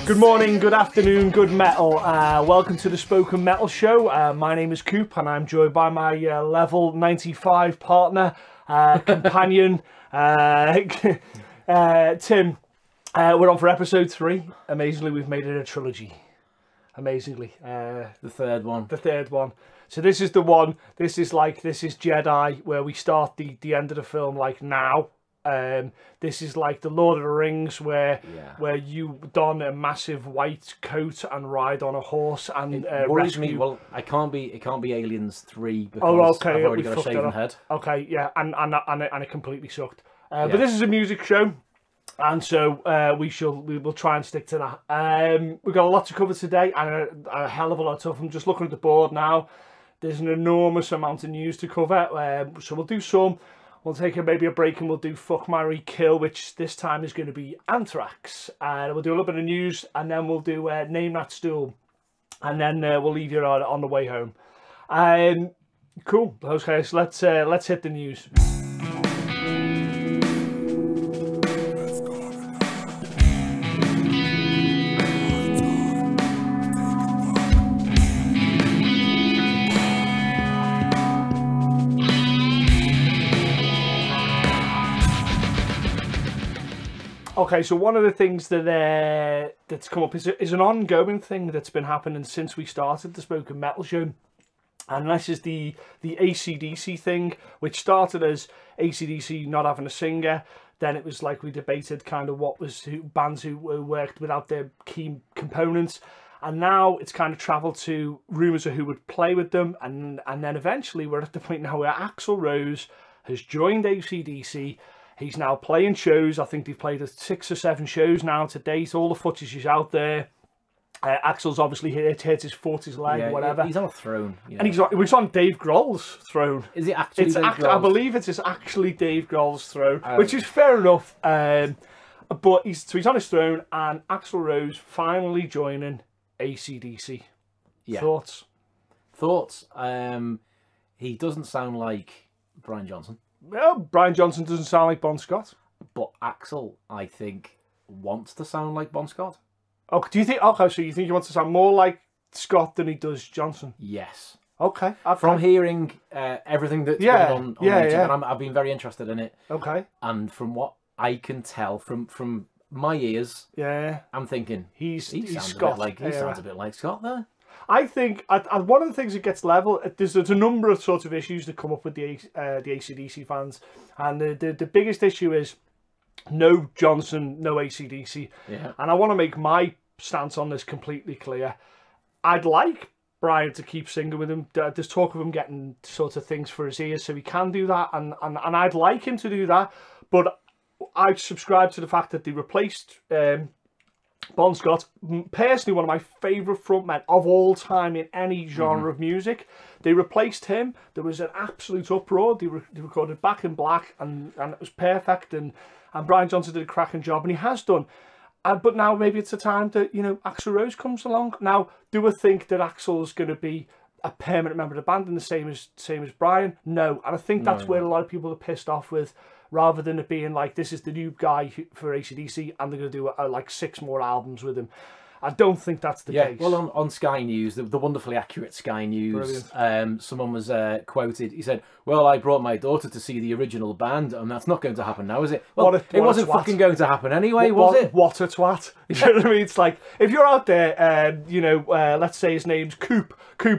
Good morning, good afternoon, good metal. Welcome to the Spoken Metal Show. My name is Coop and I'm joined by my level 95 partner, companion, Tim. We're on for episode 3. Amazingly, we've made it a trilogy. Amazingly. The third one. The third one. So this is the one, this is Jedi, where we start the end of the film like now. This is like the Lord of the Rings, where you don a massive white coat and ride on a horse and worries rescue. me. Well, it can't be Aliens 3 because I've already got a shaven head. Okay, yeah, and it completely sucked. But this is a music show, and so we will try and stick to that. We've got a lot to cover today, and a hell of a lot of stuff. I'm just looking at the board now. There's an enormous amount of news to cover, so we'll do some. We'll take maybe a break and we'll do Fuck, Marry, Kill, which this time is going to be Anthrax. We'll do a little bit of news and then we'll do Namethatstool. And then we'll leave you on the way home. Cool. Okay, so let's hit the news. Okay, so one of the things that's come up is an ongoing thing that's been happening since we started the Spoken Metal Show. And this is the AC/DC thing, which started as AC/DC not having a singer. Then it was like we debated kind of bands who worked without their key components. And now it's kind of travelled to rumours of who would play with them. And then eventually we're at the point now where Axl Rose has joined AC/DC. He's now playing shows. I think they've played 6 or 7 shows now to date. All the footage is out there. Axl's obviously hit his foot, his leg, whatever. He's on a throne. Yeah. And he's on Dave Grohl's throne. Is it actually Dave Grohl's? I believe it is actually Dave Grohl's throne, which is fair enough. But he's on his throne, and Axl Rose finally joining AC/DC. Yeah. Thoughts? He doesn't sound like Brian Johnson. Well, Brian Johnson doesn't sound like Bon Scott. But Axl, I think, wants to sound like Bon Scott. Oh, do you think? Okay, so you think he wants to sound more like Scott than he does Johnson? Yes. Okay. From hearing everything that's going on YouTube, and I've been very interested in it. Okay. And from what I can tell from my ears, I'm thinking he's Scott. He sounds a bit like Scott there. I think one of the things that gets level, there's a number of sort of issues that come up with the AC/DC fans, and the biggest issue is no Johnson, no AC/DC. Yeah. And I want to make my stance on this completely clear. I'd like Brian to keep singing with him. There's talk of him getting sort of things for his ears, so he can do that, and I'd like him to do that, but I subscribe to the fact that they replaced Bon Scott, personally one of my favourite frontmen of all time in any genre of music. They replaced him. There was an absolute uproar. They recorded Back in Black, and it was perfect. And Brian Johnson did a cracking job, and he has done. But now maybe it's the time that Axl Rose comes along. Now, do I think that Axl's going to be a permanent member of the band and the same as Brian? No, and I think that's where a lot of people are pissed off with. Rather than it being like, this is the new guy for AC/DC and they're going to do like 6 more albums with him. I don't think that's the case. Well, on Sky News, the wonderfully accurate Sky News, someone was quoted. He said, "Well, I brought my daughter to see the original band, and that's not going to happen now, is it?" Well, it wasn't fucking going to happen anyway, was it? What a twat! You know what I mean? It's like, if you're out there, let's say his name's Coop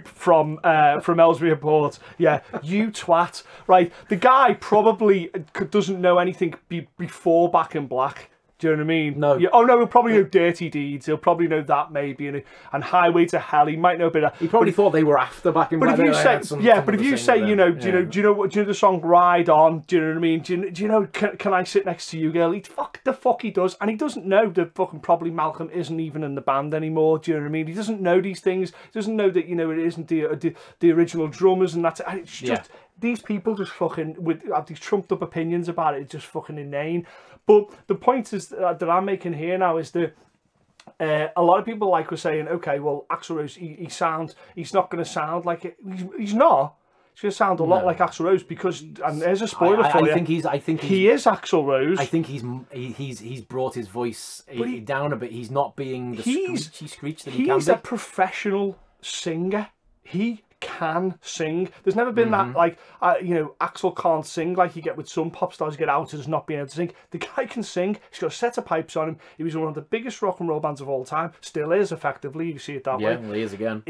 from Ellsbury Report. Yeah, you twat, right? The guy probably doesn't know anything before Back in Black. Do you know what I mean? No. Yeah. Oh no, he'll probably know Dirty Deeds. He'll probably know that maybe, and Highway to Hell. He might know a bit of. He probably thought they were after Back in Black. But if you say, but if you say, do you know the song Ride On? Do you know what I mean? Do you know? Can I sit next to you, girl? He does, and he doesn't know that fucking probably Malcolm isn't even in the band anymore. Do you know what I mean? He doesn't know these things. He doesn't know that it isn't the original drummers, and that's and it's just. These people just fucking have these trumped up opinions about it. It's just fucking inane. But the point is that I'm making here now is that a lot of people were saying, okay, well, Axl Rose, he's not going to sound like it. He's not. It's going to sound a lot like Axl Rose because, and there's a spoiler for you. I think he is Axl Rose. I think he's brought his voice down a bit. He's not being the screechy screech that he can be. He's a professional singer. He can sing. There's never been that, like, you know, Axl can't sing like you get with some pop stars, get out as not being able to sing. The guy can sing. He's got a set of pipes on him. He was one of the biggest rock and roll bands of all time. Still is, effectively. You see it that way. Yeah, well, he is again.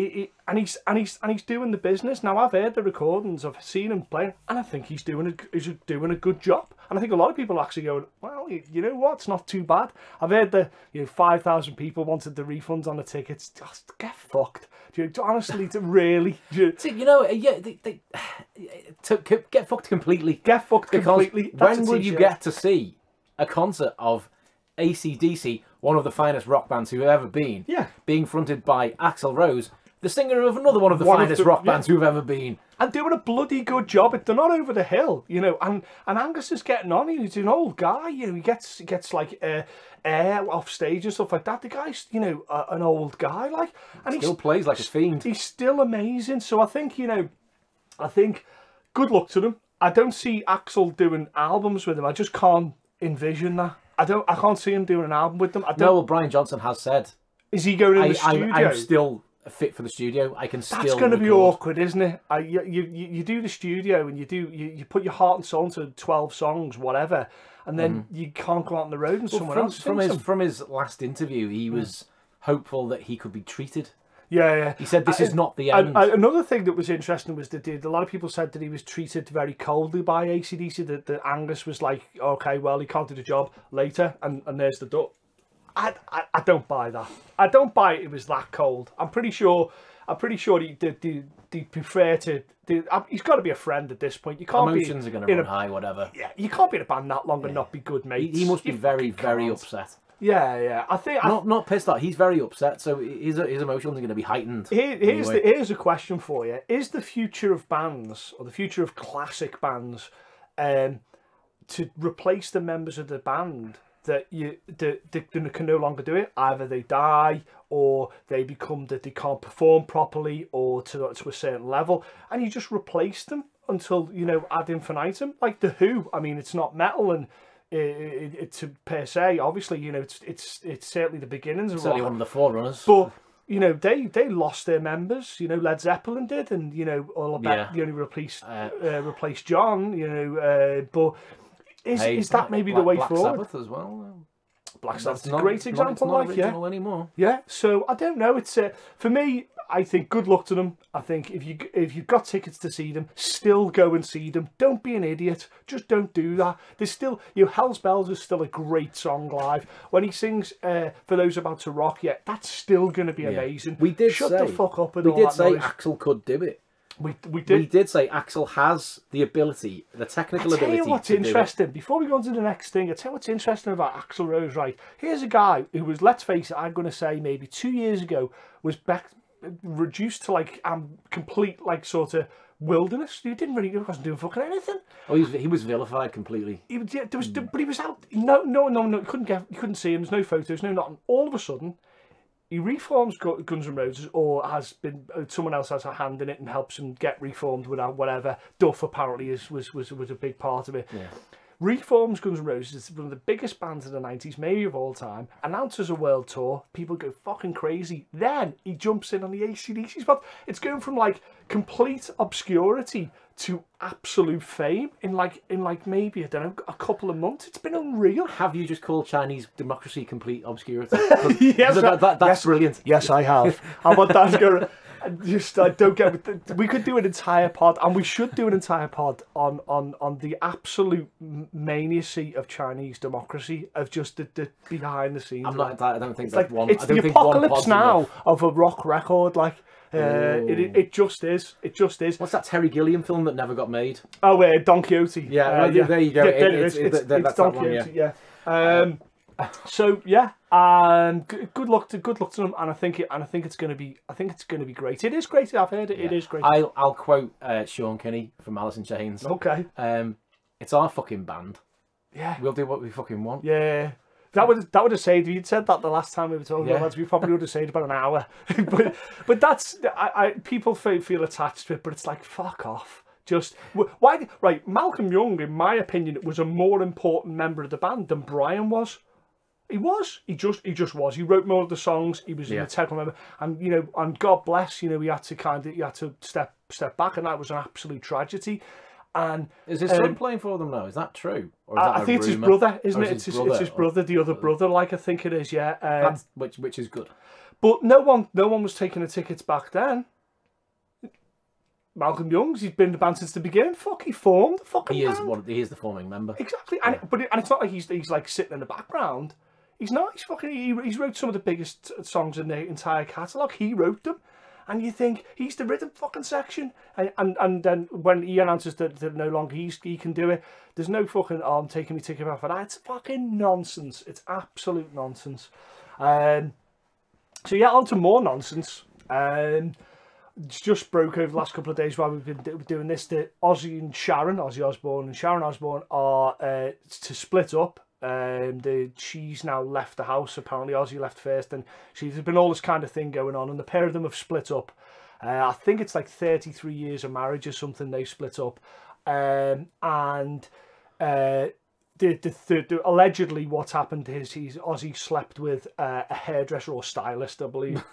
And he's doing the business. Now, I've heard the recordings. I've seen him playing, and I think he's doing a good job. And I think a lot of people are actually going, well, you know what? It's not too bad. I've heard that 5,000 people wanted the refunds on the tickets. Just get fucked. Honestly, really. Get fucked completely. Get fucked completely. When will you get to see a concert of AC/DC, one of the finest rock bands who've ever been, being fronted by Axl Rose, the singer of another one of the finest rock bands who've ever been, and doing a bloody good job? They're not over the hill, you know. And Angus is getting on. He's an old guy, you know. He gets like air off stage and stuff like that. The guy's, you know, an old guy, like, and he still plays like a fiend. He's still amazing. So I think, you know, good luck to them. I don't see Axl doing albums with him. I just can't envision that. I can't see him doing an album with them. No, well, Brian Johnson has said. Is he going in the studio? I'm still fit for the studio. I can still. That's going to be awkward, isn't it? You do the studio and you put your heart and soul into 12 songs, whatever, and then you can't go out on the road and someone else from his last interview, he was hopeful that he could be treated. Yeah. He said this is not the end. Another thing that was interesting was that a lot of people said that he was treated very coldly by AC/DC. That Angus was like, okay, well, he can't do the job later, and there's the door. I don't buy that. I don't buy it was that cold. I'm pretty sure he prefer to. He's got to be a friend at this point. You can't Emotions are going to run high, whatever. Yeah, you can't be in a band that long and not be good mates. He must be very, very upset. Yeah. I think not pissed off. He's very upset, so his emotions are going to be heightened. Here's a question for you: is the future of bands, or the future of classic bands, to replace the members of the band that they can no longer do it? Either they die, or they become that they can't perform properly, or to a certain level, and you just replace them until, you know, ad infinitum, like the Who. I mean, it's not metal and. It's per se, obviously, you know, it's certainly the beginnings of certainly rock. One of the forerunners. But you know, they lost their members. You know, Led Zeppelin did, and you know, all of that. You only replaced John. You know, but is that maybe the way forward? Black Sabbath as well. Black Sabbath's a great example. It's not original anymore. Yeah. So I don't know. It's for me. I think good luck to them. I think if you've got tickets to see them, still go and see them. Don't be an idiot. Just don't do that. There's still, you know, Hell's Bells is still a great song live. When he sings For Those About to Rock, that's still going to be amazing. We did shut say, the fuck up. And we all did that say noise. Axl could do it. We did say Axl has the ability, the technical ability. I tell you what's interesting. Before we go on to the next thing, I tell you what's interesting about Axl Rose. Right, here's a guy who was, let's face it, I'm going to say maybe 2 years ago, was reduced to like complete like sort of wilderness. He wasn't doing fucking anything. Oh, he was vilified completely. But he was out. No. You couldn't see him. There's no photos, no nothing. All of a sudden, he reforms Guns N' Roses, or has been someone else has a hand in it and helps him get reformed without whatever. Duff apparently was a big part of it. Yeah. Reforms Guns N' Roses. It's one of the biggest bands of the 90s, maybe of all time. Announces a world tour. People go fucking crazy. Then he jumps in on the AC/DC spot. It's going from like complete obscurity to absolute fame in like maybe, I don't know, a couple of months. It's been unreal. Have you just called Chinese democracy complete obscurity? Yes, that's brilliant. Yes, I have. How about that? I don't get it. We could do an entire pod, and we should do an entire pod on the absolute maniacy of Chinese democracy, of just the behind the scenes. I don't think it's like one. It's the apocalypse now of a rock record. Like it just is. It just is. What's that Terry Gilliam film that never got made? Oh, Don Quixote. Yeah, there you go. It's Don Quixote. Yeah. So yeah, and good luck to them, and I think it's going to be great. It is great. I've heard it. Yeah. It is great. I'll quote Sean Kinney from Alice in Chains. Okay. It's our fucking band. Yeah. We'll do what we fucking want. Yeah. That would have saved. If you'd said that the last time we were talking about that, we probably would have saved about an hour. but that's people feel attached to it, but it's like fuck off. Just why? Right, Malcolm Young, in my opinion, was a more important member of the band than Brian was. He was. He just was. He wrote more of the songs. He was an integral member, and and God bless, he had to step back, and that was an absolute tragedy. And is his son playing for them now? Is that true? Or is that I think it's his brother, isn't it? It's his brother, the other brother. Like I think it is. Yeah. Which is good. But no one was taking the tickets back then. Malcolm Young's, he's been in the band since the beginning. He formed the fucking band. He is the forming member. Exactly. And it's not like he's like sitting in the background. He's not. He's wrote some of the biggest songs in the entire catalogue. He wrote them. And you think, he's the rhythm fucking section. And then when he announces that no longer he can do it, there's no fucking, I'm taking me ticket off for that. It's fucking nonsense. It's absolute nonsense. So yeah, on to more nonsense. It's just broke over the last couple of days while we've been doing this. That Ozzy Osbourne and Sharon Osbourne are to split up. She's now left the house. Apparently Ozzy left first, and there's been all this kind of thing going on, and the pair of them have split up. I think it's like 33 years of marriage or something. They split up, and allegedly what's happened is Ozzy slept with a hairdresser or stylist, I believe.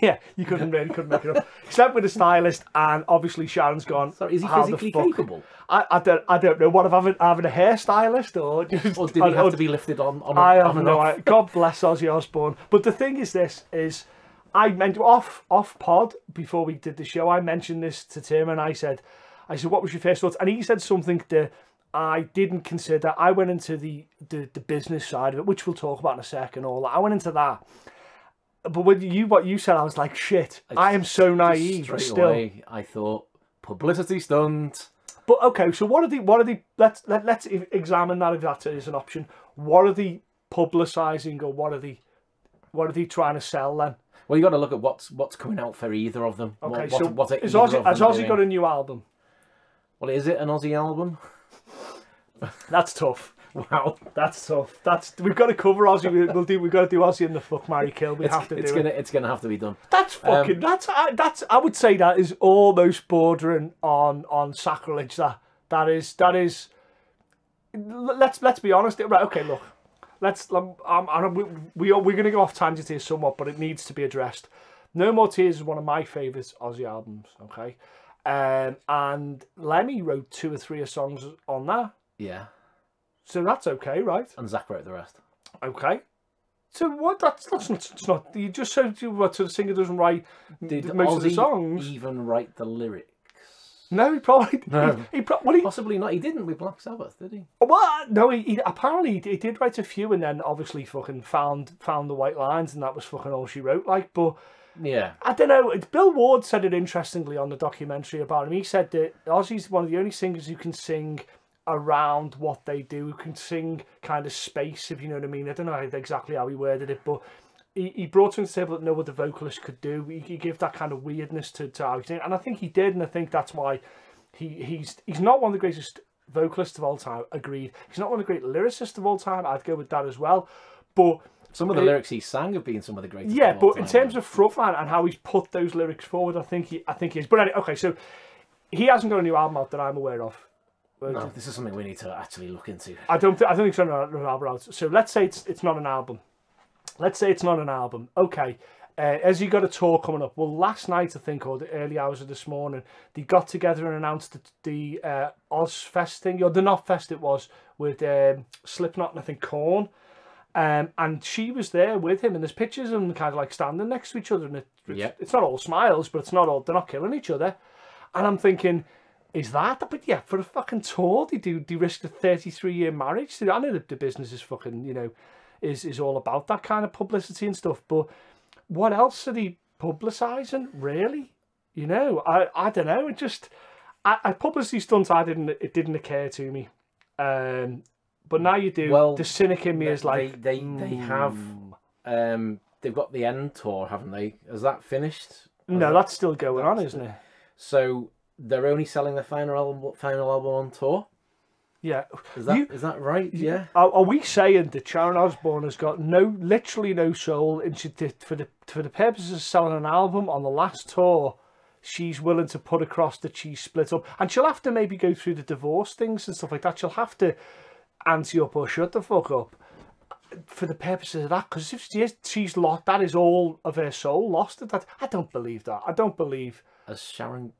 Yeah, you couldn't make it up. Slept with a stylist, and obviously Sharon's gone. So is he physically capable? I don't know. What, of having a hairstylist, or did he have to be lifted on? I have no idea. God bless Ozzy Osbourne. But the thing is, I meant off pod before we did the show. I mentioned this to Tim, and I said, what was your first thoughts? And he said something that I didn't consider. I went into the business side of it, which we'll talk about in a second. I went into that. But what you said, I was like, shit, I am so naive. Straight away, I thought, publicity stunt. But okay, so what are the let's examine that if that is an option. What are they publicising, or what are they trying to sell then? Well, you got to look at what's coming out for either of them. Okay, has Ozzy got a new album? Well, is it an Ozzy album? That's tough. Wow, that's tough. We've got to cover Ozzy. We've got to do Ozzy in the Fuck, Marry, Kill. It's gonna have to be done. That's fucking. I would say that is almost bordering on sacrilege. That is. Let's be honest. Right. Okay. Look. We're going to go off tangent here somewhat, but it needs to be addressed. No More Tears is one of my favourite Ozzy albums. Okay. And Lemmy wrote 2 or 3 songs on that. Yeah. So that's okay, right? And Zach wrote the rest. Okay. So what? That's not. You just said the singer doesn't write most of the songs. Even write the lyrics? No, he probably. No. Possibly not. He didn't with Black Sabbath, did he? Well, no. He apparently he did write a few, and then obviously fucking found the white lines, and that was fucking all she wrote. But yeah, I don't know. Bill Ward said it interestingly on the documentary about him. He said that Ozzy's one of the only singers who can sing around what they do, who can sing kind of space, if you know what I mean. I don't know exactly how he worded it, but he brought something to the table that no other vocalist could do. He gave that kind of weirdness to how he sang, and I think he did, and I think that's why he's not one of the greatest vocalists of all time. Agreed. He's not one of the great lyricists of all time. I'd go with that as well. But some of the lyrics he sang have been some of the greatest. Yeah, but in terms of frontline and how he's put those lyrics forward, I think he is. But anyway, okay, so he hasn't got a new album out that I'm aware of. No, this is something we need to actually look into. I don't think it's an album out. So let's say it's not an album. Let's say it's not an album. Okay. Has he got a tour coming up? Well, last night, I think, or the early hours of this morning, they got together and announced the Ozfest thing, or the Knotfest it was, with Slipknot and I think Korn. And she was there with him, and there's pictures of them kind of like standing next to each other, and it's not all smiles, but they're not killing each other. And I'm thinking, is that? But yeah, for a fucking tour, they risked a 33-year marriage. I know that the business is fucking, is all about that kind of publicity and stuff, but what else are they publicising, really? I don't know. It just, publicity stunts, it didn't occur to me. But now you do. Well, the cynic in me is like... They have... they've got the End tour, haven't they? Has that finished? No, that's still going on, isn't it? So they're only selling their final album on tour? Yeah. Is that right? Yeah. Are we saying that Sharon Osbourne has got literally no soul, and for the purposes of selling an album on the last tour, she's willing to put across that she's split up, and she'll have to maybe go through the divorce things and stuff like that. She'll have to ante up or shut the fuck up for the purposes of that, because if she's lost, that is all of her soul lost at that. I don't believe that. I don't believe. As Sharon.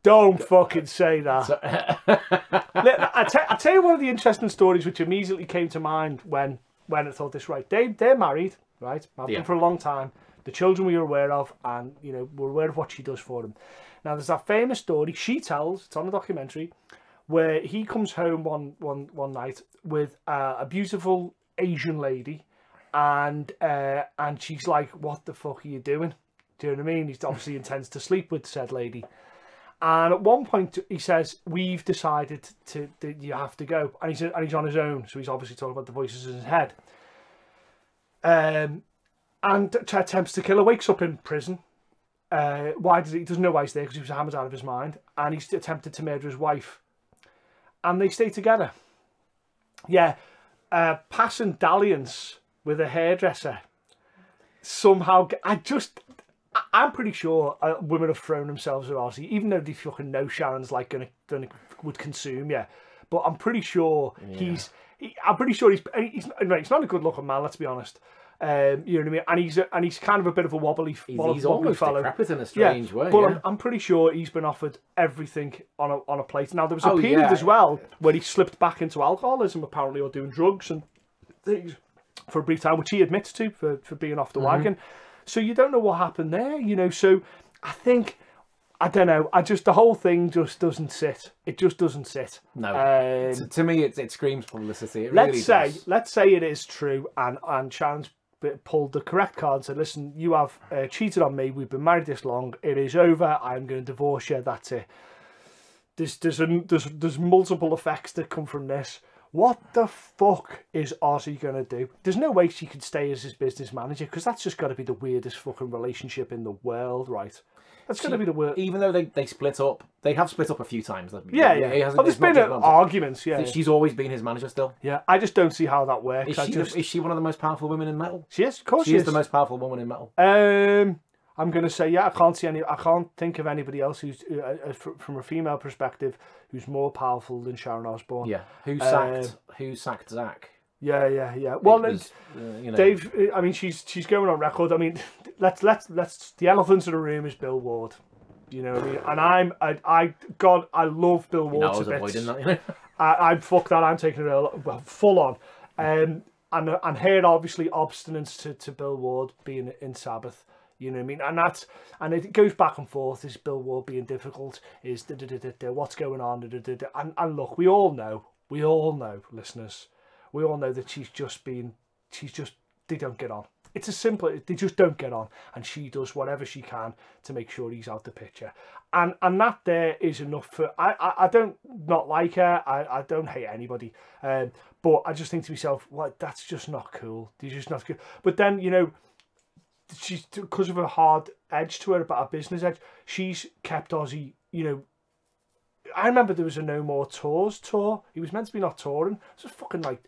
Don't fucking say that. I'll tell you one of the interesting stories which immediately came to mind when I thought this, right. They're married, right? I've been for a long time. The children we were aware of, and, you know, we're aware of what she does for them. Now, there's that famous story she tells, it's on the documentary, where he comes home one night with a beautiful Asian lady, and she's like, what the fuck are you doing? Do you know what I mean? He obviously intends to sleep with said lady. And at one point he says, we've decided that you have to go. And he's on his own, so he's obviously talking about the voices in his head. And attempts to kill her, wakes up in prison. He doesn't know why he's there, because he was hammered out of his mind. And he's attempted to murder his wife. And they stay together. Yeah, passing dalliance with a hairdresser. Somehow, I'm pretty sure women have thrown themselves at Ozzy, even though they fucking know Sharon's like would consume, yeah. But I'm pretty sure he's not a good looking man. Let's be honest. You know what I mean? And he's kind of a bit of a wobbly. He's almost decrepit in a strange way. But I'm pretty sure he's been offered everything on a plate. Now there was a period as well where he slipped back into alcoholism, apparently, or doing drugs and things for a brief time, which he admits to for being off the wagon. So you don't know what happened there, you know. So I don't know. The whole thing just doesn't sit. It just doesn't sit. No. To me, it screams publicity. It really does. Let's say it is true, and Sharon's pulled the correct card and said, listen, you have cheated on me. We've been married this long. It is over. I'm going to divorce you. That's it. There's multiple effects that come from this. What the fuck is Ozzy going to do? There's no way she could stay as his business manager, because that's just got to be the weirdest fucking relationship in the world, right? That's going to be the worst. Even though they split up, they have split up a few times. Yeah. There's been arguments, yeah. She's always been his manager still. Yeah, I just don't see how that works. Is she one of the most powerful women in metal? She is, of course she is the most powerful woman in metal. I'm going to say, yeah, I can't think of anybody else who's, from a female perspective, who's more powerful than Sharon Osbourne. Yeah. Who sacked Zach? Yeah. Well, you know. Dave, I mean, she's going on record. I mean, let's the elephant in the room is Bill Ward. You know what I mean? And I love Bill Ward. I was avoiding that, you know. Fuck that. I'm taking it full on. And her obviously obstinance to Bill Ward being in Sabbath. You know what I mean? And it goes back and forth. Is Bill Ward being difficult? Is what's going on? And look, we all know, listeners, we all know that they don't get on. It's as simple, they just don't get on. And she does whatever she can to make sure he's out the picture. And that there is enough for, I don't not like her, I don't hate anybody. But I just think to myself, well, that's just not cool. They're just not cool. But then, you know, she's, because of her hard edge to her, about her business edge, she's kept Ozzy, you know. I remember there was a No More Tours tour. He was meant to be not touring. This was fucking like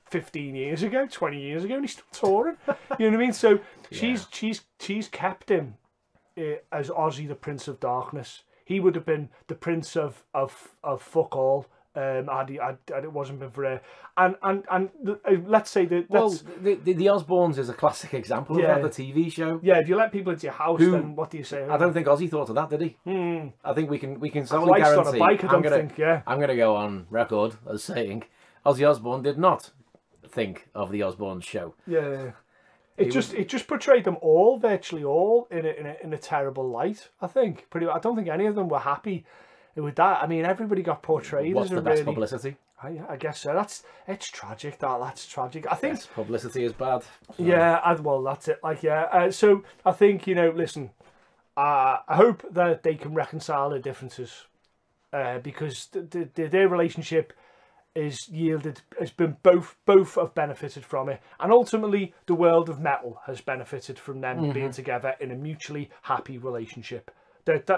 15 years ago, 20 years ago, and he's still touring. You know what I mean? So she's kept him as Ozzy, the Prince of Darkness. He would have been the Prince of fuck all. Had it wasn't been for her, and let's say that. The Osbournes is a classic example of that. The TV show. Yeah, if you let people into your house, then what do you say? I don't think Ozzy thought of that, did he? I think we can solely guarantee. On a bike, I'm going to go on record as saying Ozzy Osbourne did not think of the Osbournes show. Yeah. It just portrayed them all, virtually all, in a terrible light. I think I don't think any of them were happy with that. I mean, everybody got portrayed as the best publicity. I guess so. It's tragic. That's tragic. I think publicity is bad. So. Yeah, well, that's it. So I think, you know, listen, I hope that they can reconcile their differences, because their relationship has been both have benefited from it, and ultimately the world of metal has benefited from them being together in a mutually happy relationship.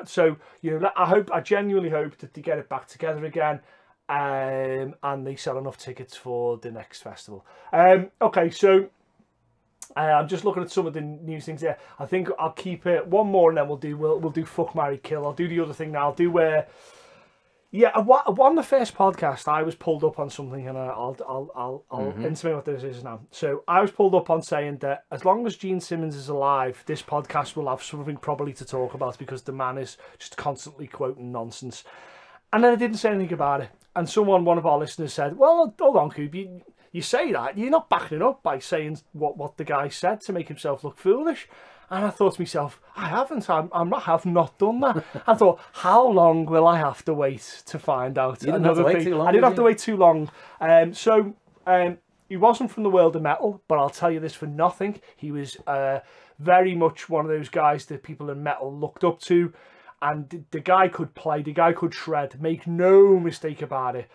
So, you know, I genuinely hope that they get it back together again, and they sell enough tickets for the next festival. Okay, so I'm just looking at some of the new things there. I think I'll keep it one more, and then we'll do fuck, marry, kill. I'll do the other thing now. I'll do where. Yeah, on the first podcast, I was pulled up on something, and I'll intimate what this is now. So I was pulled up on saying that as long as Gene Simmons is alive, this podcast will have something probably to talk about because the man is just constantly quoting nonsense. And then I didn't say anything about it. And one of our listeners said, "Well, hold on, Coop, you say that, you're not backing it up by saying what the guy said to make himself look foolish." And I thought to myself, I haven't. I have not done that. I thought, how long will I have to wait to find out? You didn't have to wait too long. I didn't have to wait too long. He wasn't from the world of metal, but I'll tell you this for nothing. He was very much one of those guys that people in metal looked up to. And the guy could play, the guy could shred, make no mistake about it.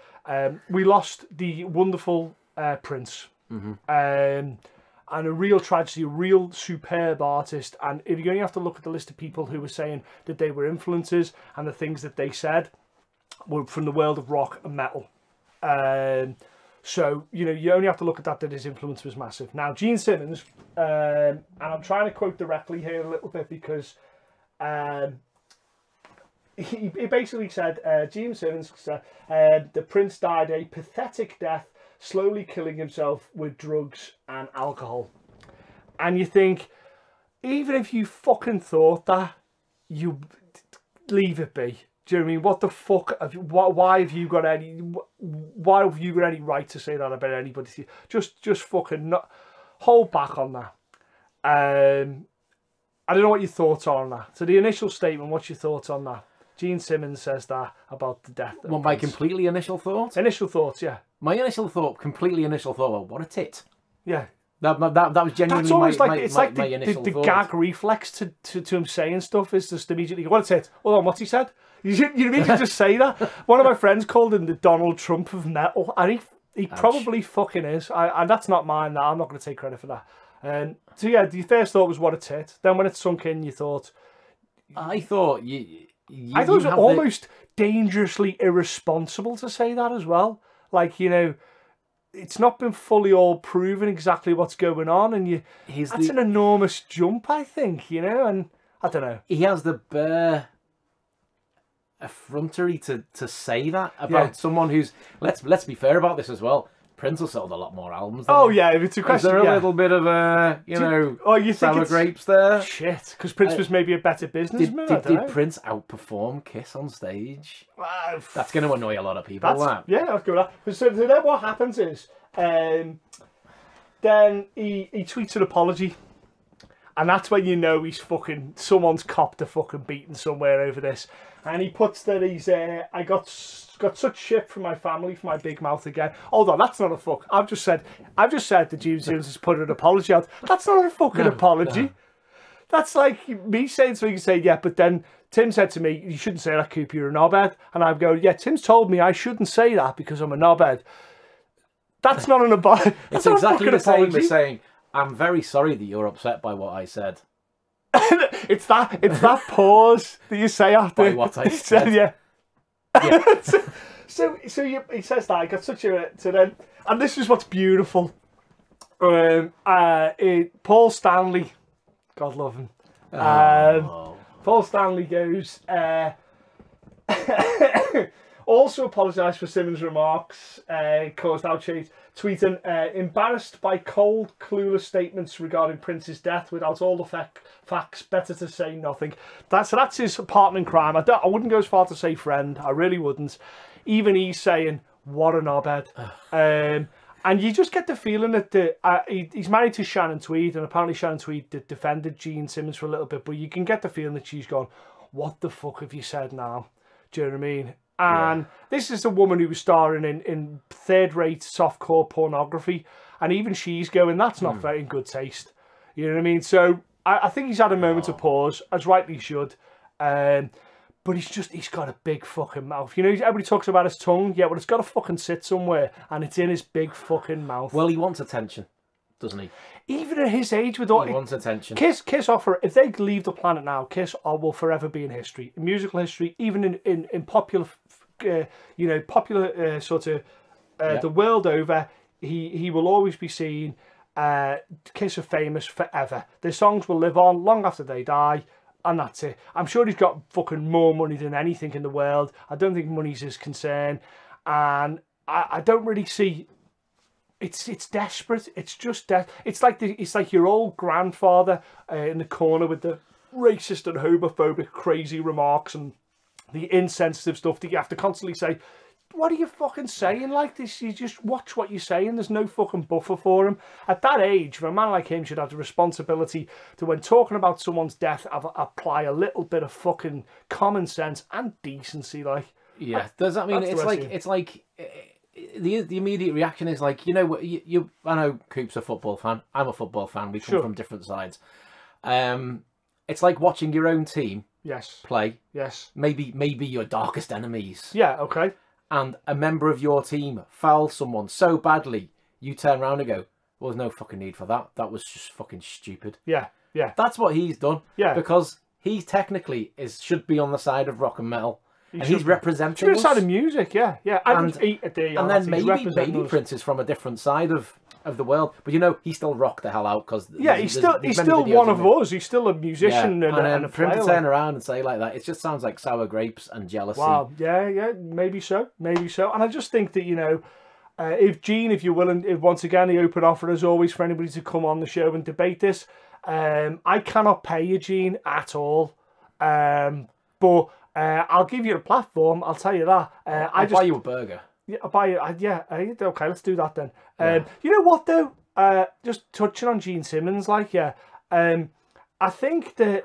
We lost the wonderful Prince. And a real tragedy, a real superb artist. And if you only have to look at the list of people who were saying that they were influencers and the things that they said were from the world of rock and metal. So, you only have to look at that his influence was massive. Now, Gene Simmons, and I'm trying to quote directly here a little bit because he basically said, Gene Simmons said, the Prince died a pathetic death, slowly killing himself with drugs and alcohol. And you think, even if you fucking thought that, you leave it be. Do you know what I mean? What the fuck? Why have you got any right to say that about anybody? Just fucking not hold back on that. I don't know what your thoughts are on that. So the initial statement, what's your thoughts on that? Gene Simmons says that about the death. Well, my completely initial thought? Initial thoughts, yeah. My initial thought, well, what a tit. Yeah. That was genuinely That's always my the gag reflex to him saying stuff is just immediately, what a tit. Hold on, what's he said? You immediately just say that. One of my friends called him the Donald Trump of metal, and he probably fucking is. And that's not mine. I'm not going to take credit for that. So yeah, the first thought was what a tit. Then when it sunk in, you thought... I thought I thought it was almost dangerously irresponsible to say that as well. Like, it's not been fully all proven exactly what's going on, and that's an enormous jump, I think, and I don't know. He has the bare effrontery to say that about someone who's, let's be fair about this as well, Prince has sold a lot more albums. Yeah, it's a question. Is there a little bit of you sour grapes there? Shit, because Prince was maybe a better businessman. Did Prince outperform Kiss on stage? That's going to annoy a lot of people. Yeah, I'll go with that. So then what happens is, then he tweets an apology. And that's when someone's copped a fucking beating somewhere over this. And he puts that I got such shit from my family for my big mouth again. Hold on, that's not a fuck. I've just said that Gene Simmons has put an apology out. That's not a fucking apology. No. That's like me saying something, you say, yeah, but then Tim said to me, you shouldn't say that, Coop, you're a knobhead. And I'm going, yeah, Tim's told me I shouldn't say that because I'm a knobhead. That's not an apology. It's exactly the same as saying, I'm very sorry that you're upset by what I said. it's that pause that you say after by what I said. Yeah. so he says that I got such a and this is what's beautiful. Paul Stanley, God love him. Paul Stanley goes. Also apologised for Simmons' remarks caused outrage, tweeting, embarrassed by cold, clueless statements regarding Prince's death without all the facts, better to say nothing. That's his partner in crime. I wouldn't go as far to say friend, I really wouldn't. Even he's saying, what a knobhead. And you just get the feeling that he's married to Sharon Tweed, and apparently Sharon Tweed defended Gene Simmons for a little bit, but you can get the feeling that she's gone, what the fuck have you said now? Do you know what I mean? And this is a woman who was starring in third-rate softcore pornography, and even she's going, that's not very in good taste. You know what I mean? So I think he's had a moment of pause, as rightly should. But he's got a big fucking mouth. Everybody talks about his tongue. Yeah, but it's got to fucking sit somewhere, and it's in his big fucking mouth. Well, he wants attention, doesn't he? Even at his age, with all he wants attention. Kiss offer, if they leave the planet now, Kiss will forever be in history, in musical history, even in popular, popular the world over. He will always be seen Kiss are famous forever. Their songs will live on long after they die, and that's it. I'm sure he's got fucking more money than anything in the world. I don't think money's his concern, and I don't really see. It's desperate. It's just it's like your old grandfather in the corner with the racist and homophobic crazy remarks and the insensitive stuff that you have to constantly say. What are you fucking saying like this? You just watch what you're saying. There's no fucking buffer for him. At that age, a man like him should have the responsibility to, when talking about someone's death, apply a little bit of fucking common sense and decency. Like, yeah, does that mean it's like the immediate reaction is like, you know what, I know Coop's a football fan. I'm a football fan. We come from different sides. It's like watching your own team play. Yes. Maybe your darkest enemies. Yeah. Okay. And a member of your team fouls someone so badly, you turn around and go, well, there's no fucking need for that. That was just fucking stupid. Yeah, yeah. That's what he's done. Yeah. Because he technically should be on the side of rock and metal. And he's representing us. Should be on the side of music, yeah. Yeah. And then maybe Prince is from a different side of the world, but you know, he still rocked the hell out because he's still one of us. He's still a musician and a for him to turn around and say like that, it just sounds like sour grapes and jealousy. Wow, yeah, maybe so. And I just think that, you know, if you're willing, once again, the open offer as always for anybody to come on the show and debate this. I cannot pay you, Gene, at all, but I'll give you a platform. I'll tell you that. I'll buy you a burger. Yeah, I'll buy it. Okay, let's do that then. You know what though? Just touching on Gene Simmons, like, I think that,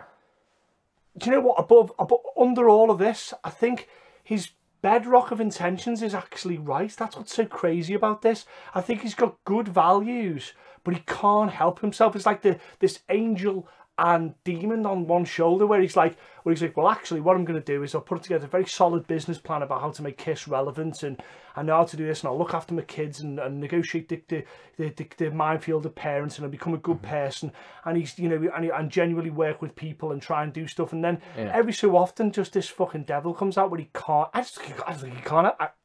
do you know what? Above, under all of this, I think his bedrock of intentions is actually right. That's what's so crazy about this. I think he's got good values, but he can't help himself. It's like this angel and demon on one shoulder where he's like, well, actually, what I'm going to do is I'll put together a very solid business plan about how to make Kiss relevant, and I know how to do this, and I'll look after my kids and negotiate the minefield of parents, and I'll become a good person, and he's, you know, and genuinely work with people and try and do stuff, and then every so often, just this fucking devil comes out where he can't. I think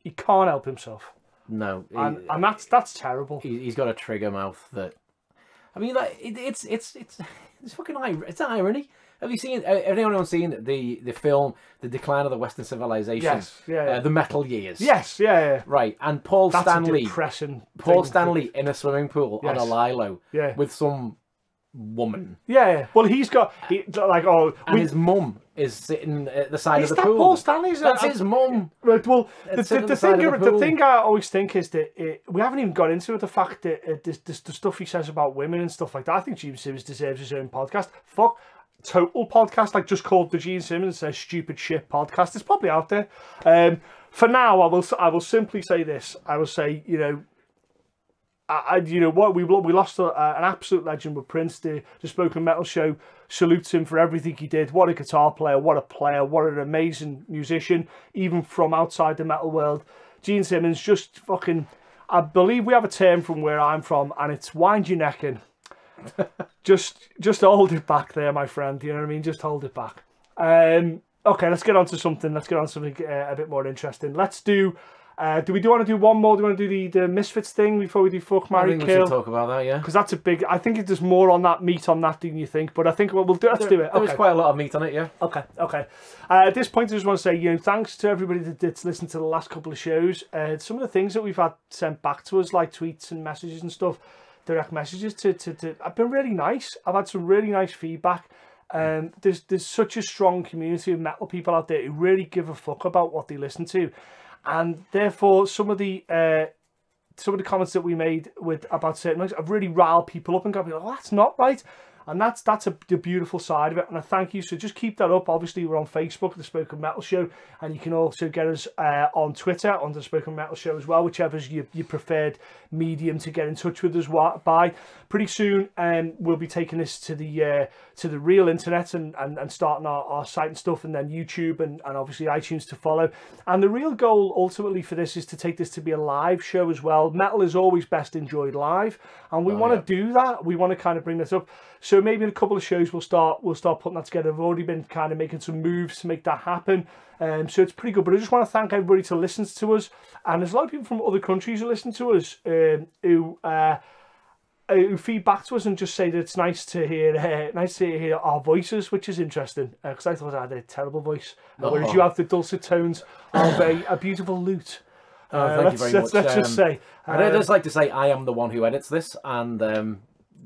he can't help himself. No, and that's terrible. He's got a trigger mouth that. I mean, like it's fucking it's irony. Have you seen? Anyone seen the film The Decline of the Western Civilization? Yes, yeah. The Metal Years. Yes, yeah. Right, and Paul Stanley in a swimming pool on a lilo with some woman. Yeah. Well, his mum is sitting at the side of the Is pool. that Paul Stanley's? That's his mum. Right. Well, the thing I always think is that we haven't even got into the fact that the stuff he says about women and stuff like that. I think Gene Simmons deserves his own podcast. Total podcast, like just called the Gene Simmons Stupid Shit Podcast. It's probably out there. For now, I will simply say this. I will say, you know, you know what, we lost an absolute legend with Prince. The Spoken Metal Show salutes him for everything he did. What a guitar player, what an amazing musician, even from outside the metal world. Gene Simmons, just fucking, I believe we have a term from where I'm from, and it's wind your neck in. just hold it back there, my friend. You know what I mean? Just hold it back. Okay, let's get on to something. A bit more interesting. Let's do. Do we want to do one more? Do we want to do the Misfits thing before we do Fuck, Marry, Kill? I think we should talk about that, yeah. Because that's a big. I think there's more on that meat on that than you think. But I think we'll do. Let's do it. There's quite a lot of meat on it, yeah. Okay. At this point, I just want to say, you know, thanks to everybody that's listened to the last couple of shows. Some of the things that we've had sent back to us, like tweets and messages and stuff, direct messages have been really nice. I've had some really nice feedback. There's such a strong community of metal people out there who really give a fuck about what they listen to, and therefore some of the comments that we made about certain things have really riled people up and got me like, oh, that's not right. And that's the beautiful side of it, and I thank you. So just keep that up. Obviously, we're on Facebook, The Spoken Metal Show, and you can also get us on Twitter on The Spoken Metal Show as well, whichever's your preferred medium to get in touch with us by. Pretty soon, we'll be taking this to the real internet and starting our site and stuff, and then YouTube and obviously iTunes to follow. And the real goal ultimately for this is to take this to be a live show as well. Metal is always best enjoyed live, and we want to do that. We want to kind of bring this up. So maybe in a couple of shows we'll start putting that together. I've already been kind of making some moves to make that happen. So it's pretty good. But I just want to thank everybody who listens to us. And there's a lot of people from other countries who listen to us who who feed back to us and just say that it's nice to hear our voices, which is interesting, because I thought I had a terrible voice, whereas you have the dulcet tones of a beautiful lute. Thank you very much. Let's just say. I'd just like to say I am the one who edits this, and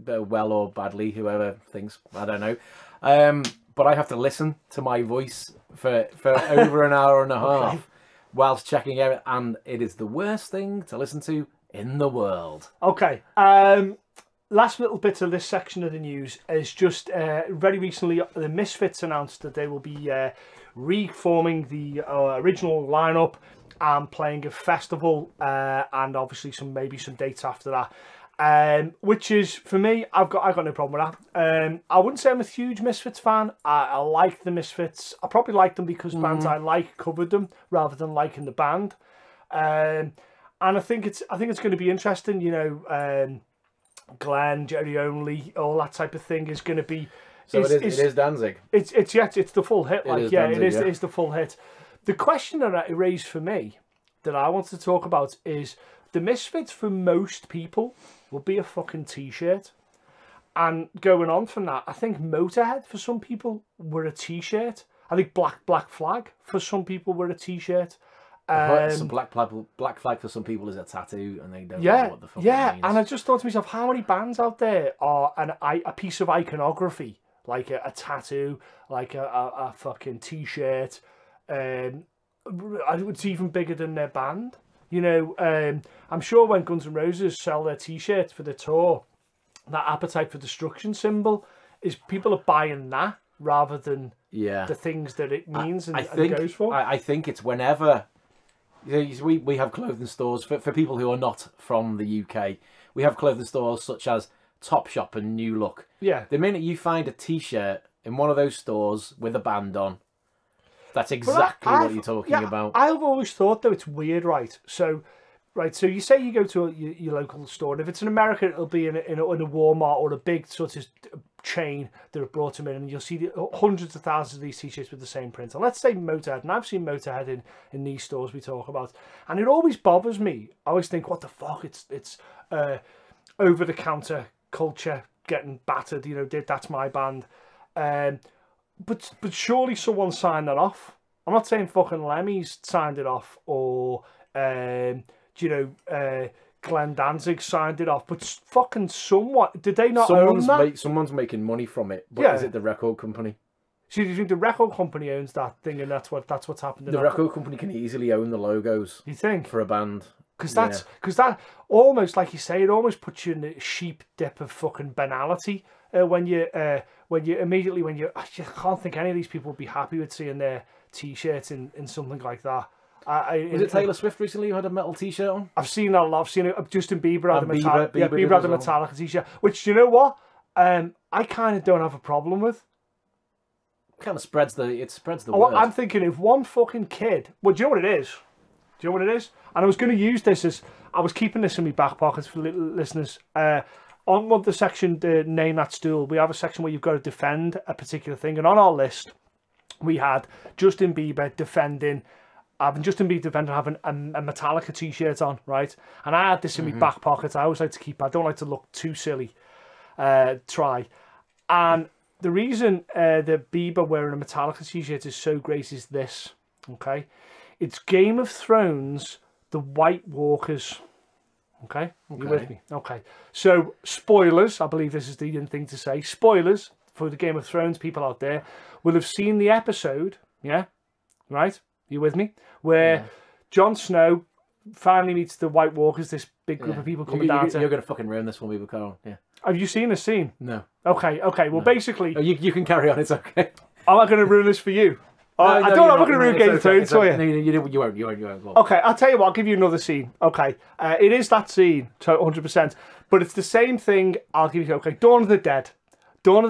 well or badly, whoever thinks, I don't know. But I have to listen to my voice for over an hour and a half whilst checking out, and it is the worst thing to listen to in the world. Okay. Last little bit of this section of the news is just very recently the Misfits announced that they will be reforming the original lineup and playing a festival, and obviously maybe some dates after that. Which is, for me, I've got no problem with that. I wouldn't say I'm a huge Misfits fan. I like the Misfits. I probably like them because bands I like covered them rather than liking the band. And I think it's going to be interesting. You know, Glenn, Jerry Only, all that type of thing is going to be. So it is Danzig. It's the full hit. Like Danzig, it is the full hit. The question that it raised for me, that I want to talk about, is the Misfits for most people will be a fucking t-shirt. And going on from that, I think Motorhead for some people were a t-shirt. I think Black Flag for some people were a t-shirt. Some Black Flag for some people is a tattoo, and they don't know what the fuck it means. And I just thought to myself, how many bands out there are a piece of iconography, like a tattoo, like a fucking t-shirt. It's even bigger than their band. You know, I'm sure when Guns N' Roses sell their t-shirts for the tour, that Appetite for Destruction symbol is people are buying that rather than the things that it means and goes for. I think it's whenever we have clothing stores for people who are not from the UK. We have clothing stores such as Topshop and New Look. Yeah. The minute you find a t-shirt in one of those stores with a band on, that's exactly what you're talking about. I've always thought, though, it's weird, right? So you say you go to your local store, and if it's in America, it'll be in a Walmart or a big sort of chain that have brought them in, and you'll see hundreds of thousands of these t-shirts with the same print. And let's say Motorhead, and I've seen Motorhead in these stores we talk about, and it always bothers me. I always think, what the fuck? It's over-the-counter culture getting battered. You know, that's my band. But surely someone signed that off. I'm not saying fucking Lemmy's signed it off, or Glenn Danzig signed it off, but fucking somewhat. Did they not own that? Someone's making money from it, but is it the record company? So do you think the record company owns that thing, and that's what's happened? The record company can easily own the logos. You think? For a band. Because that almost, like you say, it almost puts you in the sheep dip of fucking banality when you I can't think any of these people would be happy with seeing their t-shirts in something like that. Was it Taylor Swift recently who had a metal t-shirt on? I've seen that a lot. I've seen it. Justin Bieber had a Metallica t-shirt, which, you know what? I kind of don't have a problem with. Kind of spreads the word. I'm thinking if one fucking kid, well, do you know what it is? Do you know what it is? And I was going to use this as, I was keeping this in my back pockets for listeners. On the section, the Namethatstool, we have a section where you've got to defend a particular thing. And on our list, we had Justin Bieber defending having a Metallica t-shirt on, right? And I had this in my back pocket. I always like to keep, I don't like to look too silly. And the reason that Bieber wearing a Metallica t-shirt is so great is this, okay? It's Game of Thrones, the White Walkers. Okay? You with me? Okay. So, spoilers, I believe this is the thing to say. Spoilers for the Game of Thrones people out there will have seen the episode, yeah? Right? You with me? Where Jon Snow finally meets the White Walkers, this big group of people coming down to... You're going to fucking ruin this for me, Carl. Yeah. Have you seen the scene? No. Okay. Well, basically... Oh, you can carry on, it's okay. Am I going to ruin this for you? I'm not going to ruin Game of Thrones for you. No, you won't. Okay, I'll tell you what, I'll give you another scene. Okay, it is that scene, 100%. But it's the same thing, I'll give you, okay, Dawn of the Dead. The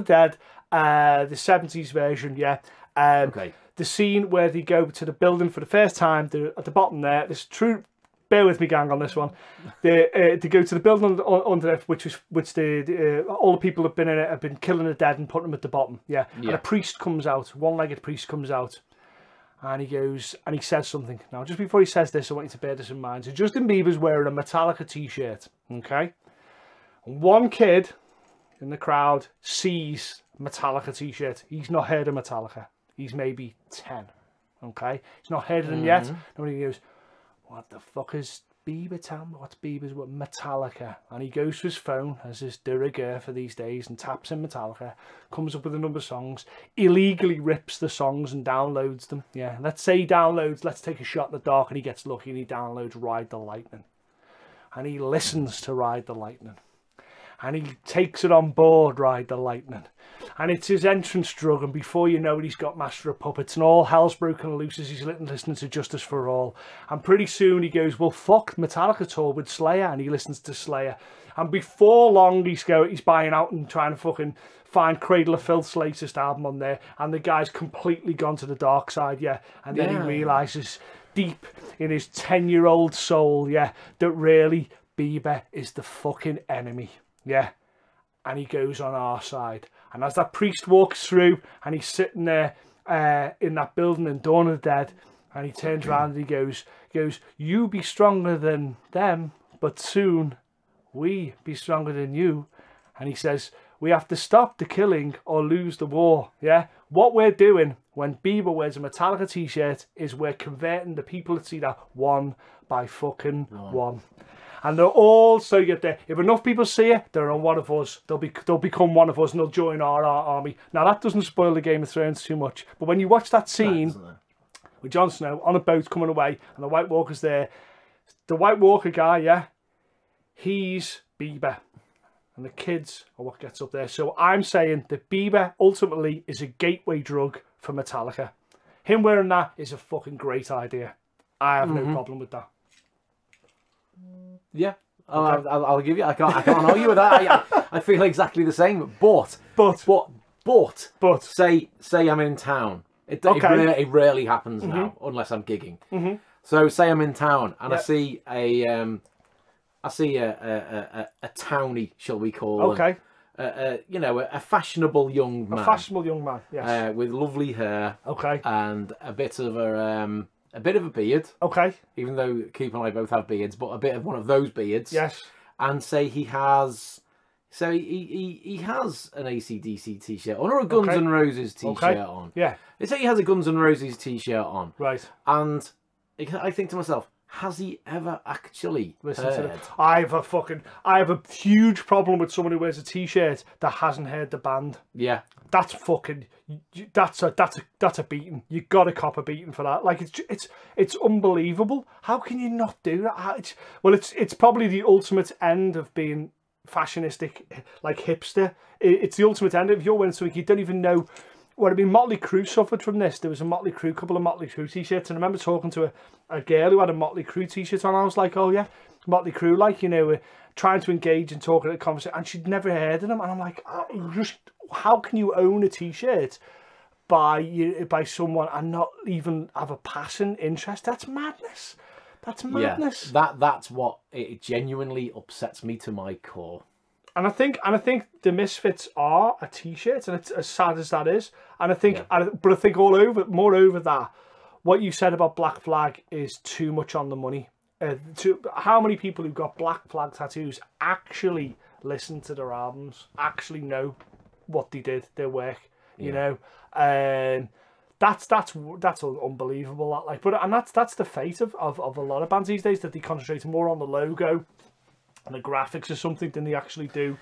70s version, yeah. The scene where they go to the building for the first time, they're at the bottom there, this true... Bear with me, gang, on this one. They go to the building under it, which all the people have been in it have been killing the dead and putting them at the bottom. Yeah. And a priest comes out, one-legged priest comes out, and he goes and he says something. Now, just before he says this, I want you to bear this in mind. So Justin Bieber's wearing a Metallica t-shirt. Okay. And one kid in the crowd sees Metallica t-shirt. He's not heard of Metallica. He's maybe 10. Okay? He's not heard of them yet. And he goes, what the fuck is Bieber? Tell me what's Bieber's what Metallica? And he goes to his phone, as is de rigueur for these days, and taps in Metallica, comes up with a number of songs, illegally rips the songs and downloads them. Yeah, let's say he downloads Let's Take a Shot in the Dark, and he gets lucky and he downloads Ride the Lightning. And he listens to Ride the Lightning. And he takes it on board, Ride the Lightning. And it's his entrance drug, and before you know it, he's got Master of Puppets, and all hell's broken loose as he's listening to Justice for All. And pretty soon he goes, well, fuck, Metallica tour with Slayer, and he listens to Slayer. And before long, he's buying out and trying to fucking find Cradle of Filth's latest album on there, and the guy's completely gone to the dark side, yeah. And then he realises, deep in his 10-year-old soul, yeah, that really Bieber is the fucking enemy. Yeah, and he goes on our side. And as that priest walks through, and he's sitting there in that building in Dawn of the Dead, and he turns around and he goes, you be stronger than them, but soon we be stronger than you. And he says, we have to stop the killing or lose the war. Yeah, what we're doing when Bieber wears a Metallica t-shirt is we're converting the people that see that one by fucking one. And they're all, so you get there. If enough people see it, they're on one of us. They'll become one of us, and they'll join our army. Now that doesn't spoil the Game of Thrones too much, but when you watch that scene with Jon Snow on a boat coming away, and the White Walker's there, the White Walker guy, yeah, he's Bieber, and the kids are what gets up there. So I'm saying that Bieber ultimately is a gateway drug for Metallica. Him wearing that is a fucking great idea. I have no problem with that. Yeah, I'll give you. I can't argue with that. I feel exactly the same. But say I'm in town. It rarely happens now, unless I'm gigging. So say I'm in town and I see a townie, shall we call him? You know, a fashionable young man. A fashionable young man, yes. With lovely hair. Okay. And a bit of a beard. Okay. Even though Keith and I both have beards, but a bit of one of those beards. Yes. And say he has... So he has an AC/DC t-shirt on, or a Guns N' Roses t-shirt on. Yeah. They say he has a Guns N' Roses t-shirt on. Right. And I think to myself, has he ever actually listened to it? I have a huge problem with someone who wears a t-shirt that hasn't heard the band. Yeah. That's a beating. You got to cop a beating for that. Like it's unbelievable. How can you not do that? It's probably the ultimate end of being fashionistic, like hipster. It's the ultimate end. If you're wearing something you don't even know. Well, I mean, Motley Crue suffered from this. There was a couple of Motley Crue t-shirts, and I remember talking to a girl who had a Motley Crue t-shirt on. I was like, oh yeah, Motley Crue, like, you know, trying to engage and talking at a conversation, and she'd never heard of them. And I'm like, how can you own a t-shirt by someone and not even have a passion, interest? That's madness. That's madness. Yeah, that's what it genuinely upsets me to my core. And I think the Misfits are a t-shirt, and it's as sad as that is. And I think, but I think moreover that, what you said about Black Flag is too much on the money. How many people who've got Black Flag tattoos actually listen to their albums, actually know what they did, their work, you know? And that's unbelievable. And that's the fate of a lot of bands these days, that they concentrate more on the logo and the graphics or something than they actually do.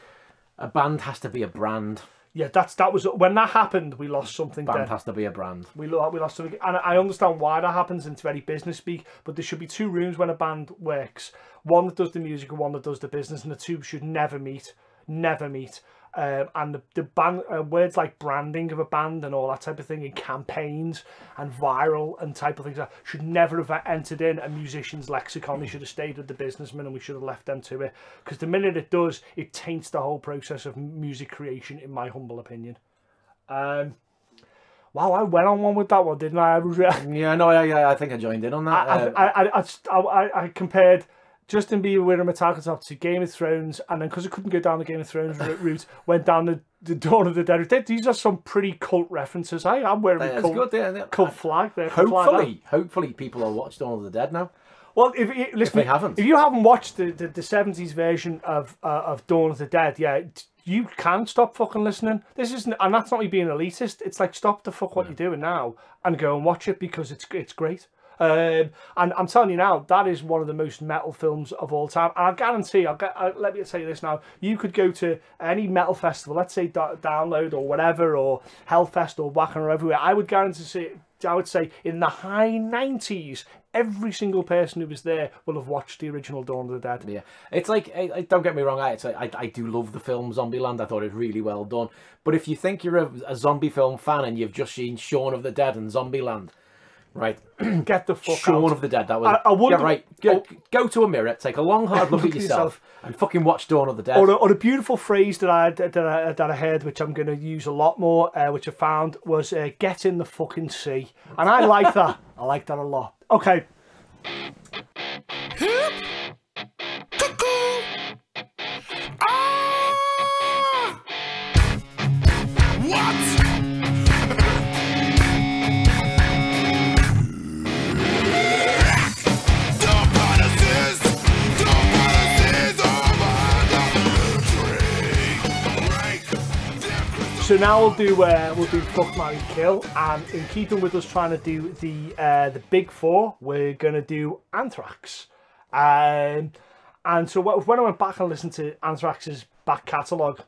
A band has to be a brand. Yeah, that was when that happened. We lost something. Band has to be a brand. We lost something, and I understand why that happens. And it's very business speak. But there should be two rooms when a band works: one that does the music and one that does the business. And the two should never meet. Never meet. And the band words like branding of a band and all that type of thing, and campaigns and viral and type of things that should never have entered in a musician's lexicon. They should have stayed with the businessmen, and we should have left them to it, because the minute it does, it taints the whole process of music creation, in my humble opinion. Wow, I went on one with that one, didn't I? Yeah, no, I think I joined in on that. I compared Justin Bieber wearing a Metallica top to Game of Thrones, and then because I couldn't go down the Game of Thrones route, went down the Dawn of the Dead. These are some pretty cult references. I'm wearing a cult flag there. Hopefully people will watch Dawn of the Dead now. Well, if you haven't watched the 70s version of Dawn of the Dead, yeah, you can stop fucking listening. This isn't, and that's not me being elitist. It's like, stop the fuck what you're doing now and go and watch it, because it's great. And I'm telling you now, that is one of the most metal films of all time. And I guarantee, let me tell you this now, you could go to any metal festival, let's say Download or whatever, or Hellfest or Wacken or everywhere. I would say in the high 90s, every single person who was there will have watched the original Dawn of the Dead. Yeah, it's like, don't get me wrong, I do love the film Zombieland. I thought it was really well done. But if you think you're a zombie film fan and you've just seen Shaun of the Dead and Zombieland, right, get the fuck out. Shaun of the Dead, that was... Yeah, right, go to a mirror, take a long hard look at yourself and fucking watch Dawn of the Dead. Or a beautiful phrase that I heard, which I'm going to use a lot more, which I found, was get in the fucking sea. And I like that. I like that a lot. Okay. Hip. Cuckoo. Ah! What? So now we'll do Fuck, Marry, Kill, and in keeping with us trying to do the big four, we're gonna do Anthrax. And so when I went back and listened to Anthrax's back catalogue,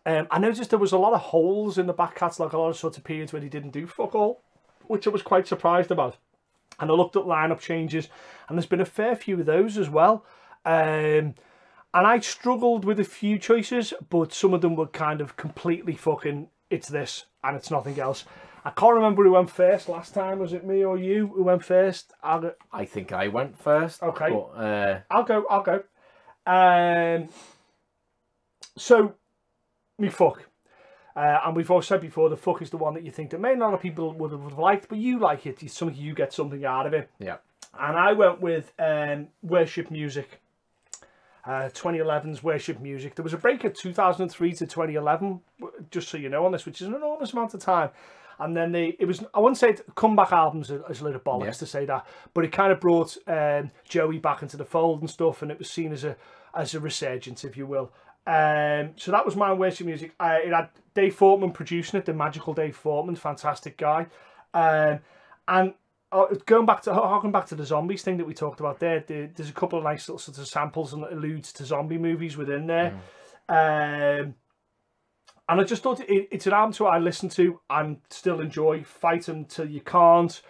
I noticed there was a lot of holes in the back catalogue, a lot of sort of periods where he didn't do fuck all, which I was quite surprised about. And I looked at lineup changes, and there's been a fair few of those as well. And I struggled with a few choices, but some of them were kind of completely fucking, it's this and it's nothing else. I can't remember who went first last time. Was it me or you who went first? I think I went first. Okay. But, I'll go. So, me fuck. And we've all said before, the fuck is the one that you think that maybe not a lot of people would have liked, but you like it. It's something, you get something out of it. Yeah. And I went with Worship Music. 2011's Worship Music. There was a break at 2003 to 2011, just so you know, on this, which is an enormous amount of time. And then it was, I wouldn't say comeback albums as a little bollocks to say that, but it kind of brought Joey back into the fold and stuff, and it was seen as a resurgence, if you will. So that was my Worship Music. It had Dave Fortman producing it, the magical Dave Fortman, fantastic guy. And harking back to the zombies thing that we talked about there, there's a couple of nice little sort of samples and alludes to zombie movies within there. And I just thought it's an album I listen to and still enjoy. Fight 'Em Till You Can't.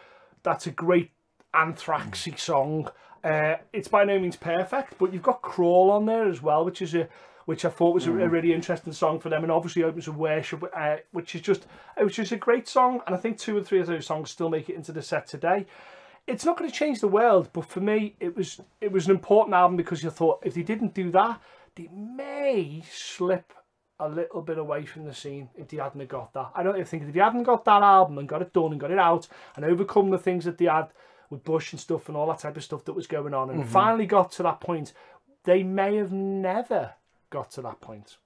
That's a great Anthraxy song. It's by no means perfect, but you've got Crawl on there as well, which I thought was a really interesting song for them, and obviously opens with Worship, which is a great song, and I think 2 or 3 of those songs still make it into the set today. It's not going to change the world, but for me, it was an important album, because you thought if they didn't do that, they may slip a little bit away from the scene if they hadn't got that. I don't think if they hadn't got that album and got it done and got it out and overcome the things that they had with Bush and stuff and all that type of stuff that was going on, and finally got to that point, they may have never got to that point.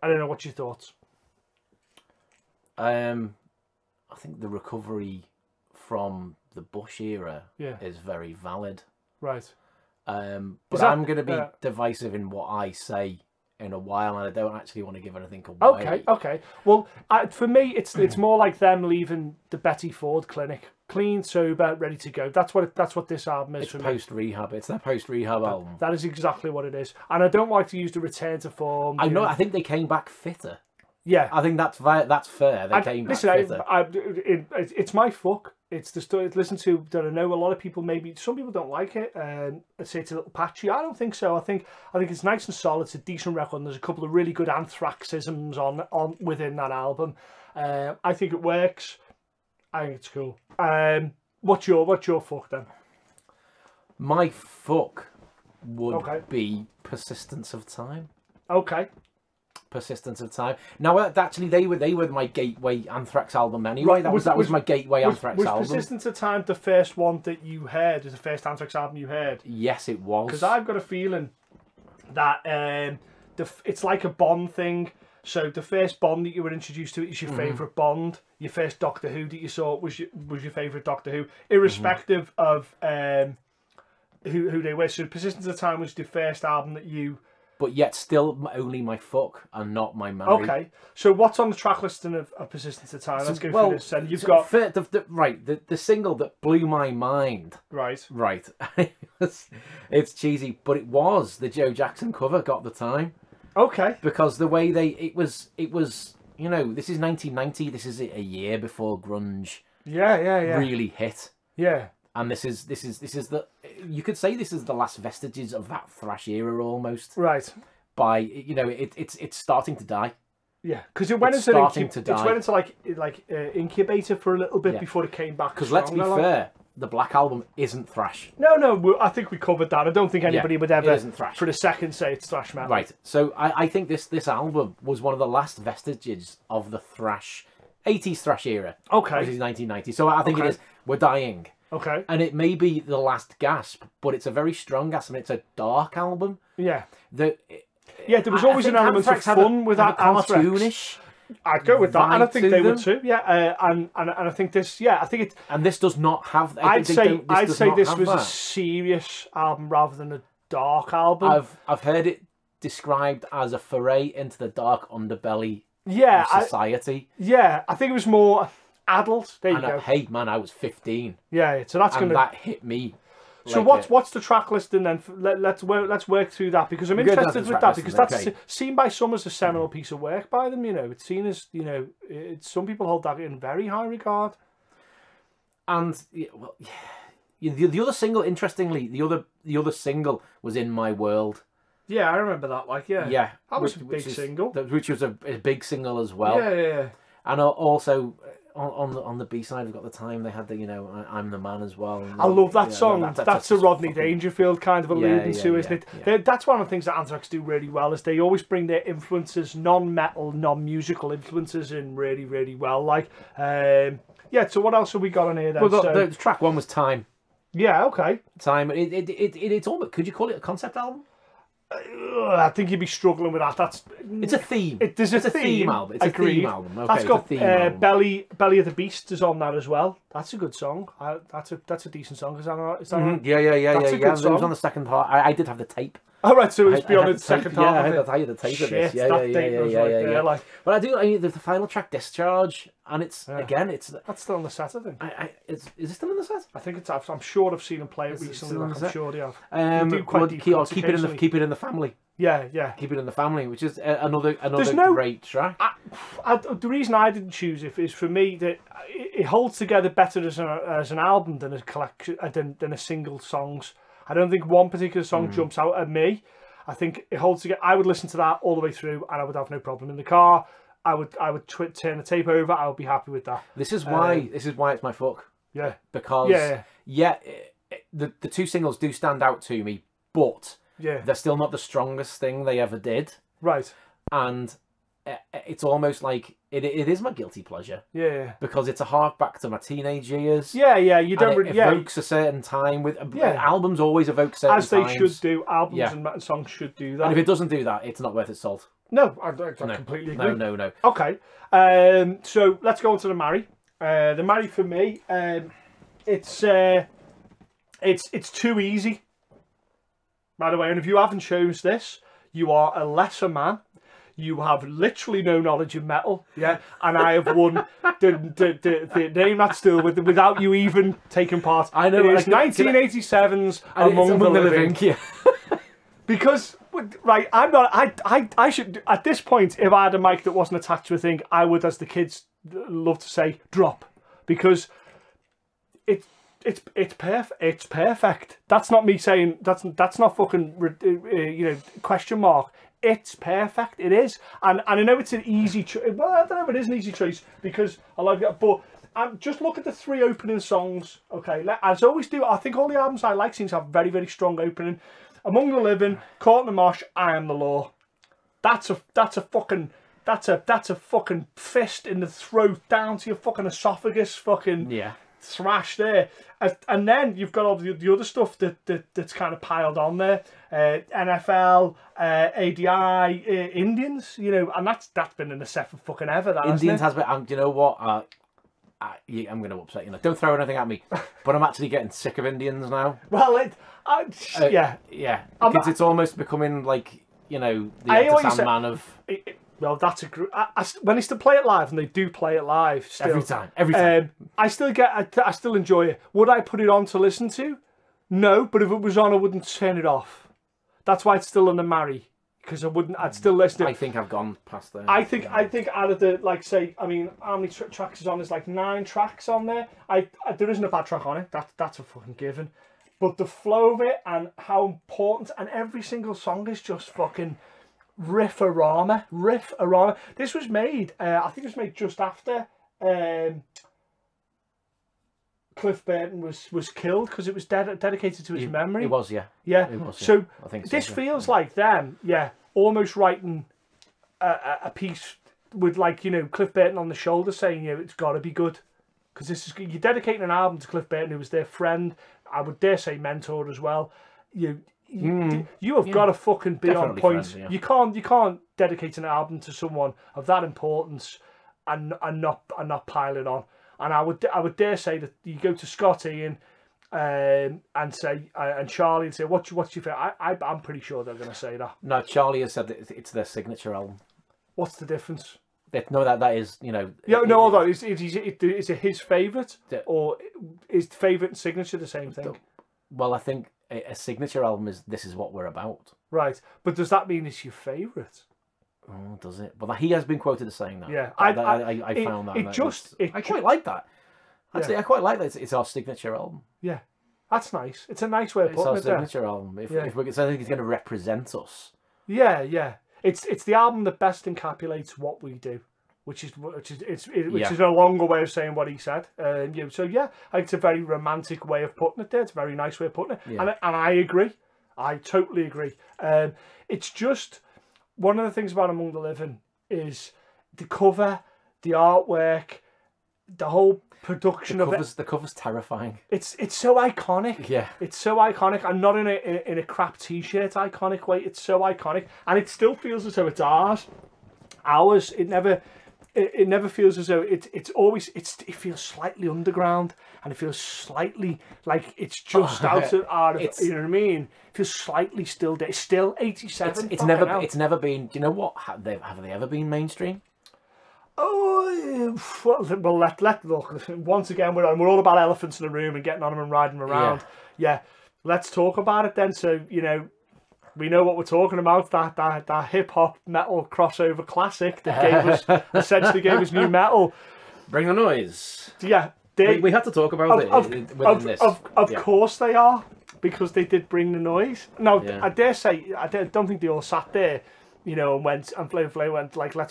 I don't know, what's your thoughts? I think the recovery from the Bush era is very valid. Right. But I'm going to be divisive in what I say in a while, and I don't actually want to give anything away. Okay. Well, for me, it's more like them leaving the Betty Ford clinic, clean, sober, ready to go. That's what this album is for me. It's post-rehab. It's their post-rehab album. That is exactly what it is. And I don't like to use the return to form. I know. I think they came back fitter. Yeah. I think that's fair. They came back fitter. It's my fuck. It's the story to listen to that I know a lot of people, maybe some people don't like it. I'd say it's a little patchy. I don't think so. I think it's nice and solid. It's a decent record, and there's a couple of really good Anthraxisms on within that album. I think it works. I think it's cool. What's your fuck then? My fuck would be Persistence of Time. Okay. Persistence of Time. Now, actually, they were my gateway Anthrax album anyway. Right. That was my gateway Anthrax album. Was Persistence of Time the first one that you heard? Was the first Anthrax album you heard? Yes, it was. Because I've got a feeling that it's like a Bond thing. So the first Bond that you were introduced to is your favourite Bond. Your first Doctor Who that you saw was your favourite Doctor Who, irrespective of who they were. So Persistence of Time was the first album that you... But yet still only my fuck and not my marry. Okay. So what's on the track listing of Persistence of Time? Let's go through this. And you've got... The single that blew my mind. Right. Right. It's cheesy, but it was the Joe Jackson cover got the time. Okay. Because the way it was, you know, this is 1990. This is a year before grunge. Yeah. Really hit. Yeah. And this is the, you could say this is the last vestiges of that thrash era almost. Right. By, you know, it's starting to die. Yeah, because it went into incubator for a little bit before it came back. Because let's be fair, the Black Album isn't thrash. No, I think we covered that. I don't think anybody would ever, isn't thrash. for a second, say it's thrash metal. Right. So I think this album was one of the last vestiges of the thrash, 80s thrash era. Okay. Which is 1990. So I think it is. We're dying. Okay. And it may be the last gasp, but it's a very strong gasp, and it's a dark album. Yeah. There was always an element of fun with that cartoonish. I'd go with that, and I think they would too. Yeah, and I think this. Yeah, I think it. And this does not have. I'd say this was a serious album rather than a dark album. I've heard it described as a foray into the dark underbelly. Yeah, of society. I think it was more adult. There you go. Hey man, I was 15. Yeah, so that's gonna. That hit me. So what's the track listing then? Let's work through that, because I'm interested with that, because that's seen by some as a seminal piece of work by them. You know, it's seen as, you know, some people hold that in very high regard. And the other single, interestingly, the other single was In My World. Yeah, I remember that. Yeah, that was a big single. Which was a big single as well. Yeah. And also, on the B side, we've got The Time. They had the, you know, I'm the Man as well. And, I love that song. That's a Rodney Dangerfield kind of alluding to, isn't it? That's one of the things that Anthrax do really well, is they always bring their influences, non-metal, non-musical influences in really, really well. So what else have we got on here then? Well, the track one was Time. Yeah, okay. Time. It's almost, could you call it a concept album? I think you'd be struggling with that. It's a theme. There's a theme album. It's a theme album. Okay, that's got Belly of the Beast is on that as well. That's a good song. That's a decent song. Is that right? Yeah. That's a good song. It was on the second part. I did have the tape. Oh, right, so it was beyond the second half. Yeah, I had the tape of this. Yeah. But I do. The final track, Discharge, and it's again, it's that's still on the set, I think. Is it still on the set? I think it's. I'm sure I've seen them play it recently. I'm sure they have. Keep it in the family. Yeah. Keep it in the family, which is another great track. The reason I didn't choose it is, for me, that it holds together better as an album than a collection than a single songs. I don't think one particular song jumps out at me. I think it holds together. I would listen to that all the way through, and I would have no problem in the car. I would turn the tape over. I would be happy with that. This is why it's my fuck. Yeah. Because the two singles do stand out to me, but they're still not the strongest thing they ever did. Right. And it's almost like it is my guilty pleasure. Yeah. Because it's a hark back to my teenage years. Yeah. You don't really. It evokes a certain time. Albums always evoke certain times. As they should do. Albums and songs should do that. And if it doesn't do that, it's not worth its salt. No, I completely agree. No. Okay. So let's go on to the Marry. The Marry for me, it's too easy. By the way, and if you haven't chosen this, you are a lesser man. You have literally no knowledge of metal, and I have won the Namethatstool without you even taking part. I know. It is 1987's Among the Living. Yeah. Because, right, I'm not. I should, at this point, if I had a mic that wasn't attached to a thing, I would, as the kids love to say, drop, because it's perfect. It's perfect. That's not me saying that's not fucking question mark. It's perfect. It is, and I know it's an easy choice. Well, I don't know if it is an easy choice, because I like it, but just look at the three opening songs. Okay, as I always do. I think all the albums I like seem to have very, very strong opening. Among the Living, Caught in the Mosh, I Am the Law. That's a fucking fist in the throat, down to your fucking esophagus, fucking thrash there. And then you've got all the other stuff that's kind of piled on there. NFL, ADI, Indians, and that's been in the set for fucking ever. That, Indians has been, and you know what? I'm going to upset you. Don't throw anything at me, but I'm actually getting sick of Indians now. Well, yeah. Because it's almost becoming like, the Enter Sandman of... Well, that's when they still play it live, and they do play it live still. Every time. I still enjoy it. Would I put it on to listen to? No, but if it was on, I wouldn't turn it off. That's why it's still under Mary, because I'd still listen to it. I think I've gone past there. I think out of the, how many tracks is on? There's like 9 tracks on there. There isn't a bad track on it. That's a fucking given. But the flow of it and how important, and every single song is just fucking riff-a-rama. This was made, I think it was made just after Cliff Burton was killed, because it was dedicated to his memory. It was, yeah. Yeah. It was, yeah. So I think this feels like them, almost writing a piece with, Cliff Burton on the shoulder saying, it's got to be good. Because you're dedicating an album to Cliff Burton, who was their friend, I would dare say mentor as well. You have got to fucking be on point. Friends, yeah. You can't dedicate an album to someone of that importance and not pile it on. And I would dare say that you go to Scott Ian and Charlie and say, what's your favorite? I'm pretty sure they're going to say that. No, Charlie has said that it's their signature album. What's the difference? That is, hold on. Is it his favourite, or is favourite and signature the same thing? Well, I think a signature album is This Is What We're About. Right, but does that mean it's your favourite? Oh, does it? Well, he has been quoted as saying that. Yeah, I found that. I quite like that. Actually, I quite like that. It's our signature album. Yeah, that's nice. It's a nice way of putting it. It's our signature album. If I think it's going to represent us. Yeah. It's the album that best encapsulates what we do, which is a longer way of saying what he said. So yeah, I think it's a very romantic way of putting it. There, it's a very nice way of putting it, and I agree. I totally agree. It's just one of the things about Among the Living is the cover, the artwork, the whole production of it. The cover's terrifying. It's so iconic. Yeah, it's so iconic, and not in a crap T-shirt iconic way. It's so iconic, and it still feels as though it's ours. It never feels as though it feels slightly underground, and it feels slightly like it's just out of you know what I mean? It feels slightly still there. It's still 87. It's never been. Do you know what? Have they ever been mainstream? Oh, well, let look. Once again, we're all about elephants in the room and getting on them and riding them around. Yeah, let's talk about it then. So, we know what we're talking about. That hip hop metal crossover classic that essentially gave us new metal. Bring the noise. Yeah, we had to talk about it within this. Of course they are, because they did bring the noise. Now, I dare say, I don't think they all sat there, and went, and Flavor Flav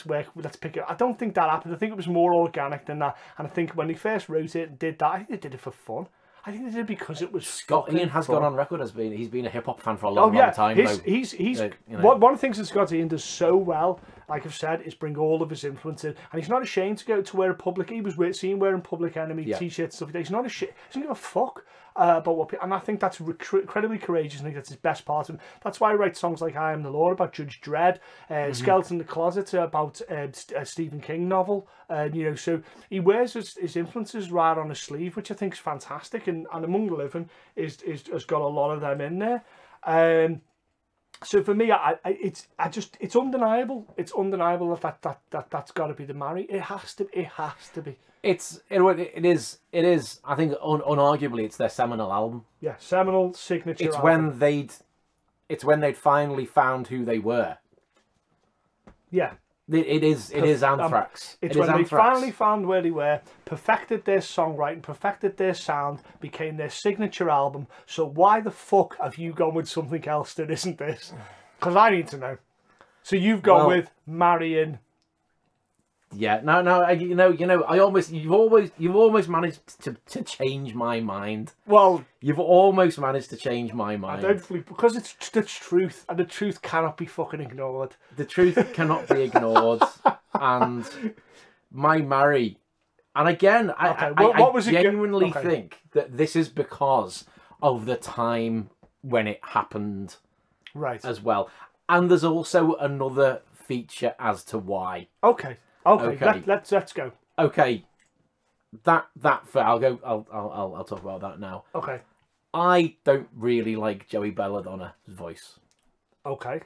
went, let's pick it. I don't think that happened. I think it was more organic than that. And I think when they first wrote it and did that, I think they did it for fun. I think they did it because it was Scott Ian has gone on record as he's been a hip hop fan for a long time. He's one of the things that Scott Ian does so well, like I've said, is bring all of his influences, and he's not ashamed to wear a Public. He was seen wearing Public Enemy t-shirts and stuff like that. He's not ashamed. He doesn't give a fuck about what people, and I think that's incredibly courageous. I think that's his best part of him. That's why he writes songs like I Am the Law about Judge Dredd, Skeleton in the Closet about a Stephen King novel. So he wears his influences right on his sleeve, which I think is fantastic. And Among the Living has got a lot of them in there. So for me, it's undeniable. It's undeniable that's got to be the Mary. It has to be. It is. I think unarguably, it's their seminal album. Yeah, seminal signature. Album. It's when they'd finally found who they were. Yeah. It is Anthrax. It's when they finally found where they were, perfected their songwriting, perfected their sound, became their signature album. So why the fuck have you gone with something else that isn't this? Because I need to know. So you've gone with Marion. Yeah, no. You've almost managed to change my mind. Well, you've almost managed to change my mind. I don't believe, because it's the truth, and the truth cannot be fucking ignored. The truth cannot be ignored, and my Mary. And again, I genuinely think that this is because of the time when it happened, right? As well, and there's also another feature as to why. Okay. Let's go. Okay. I'll talk about that now. Okay. I don't really like Joey Belladonna's voice. Okay.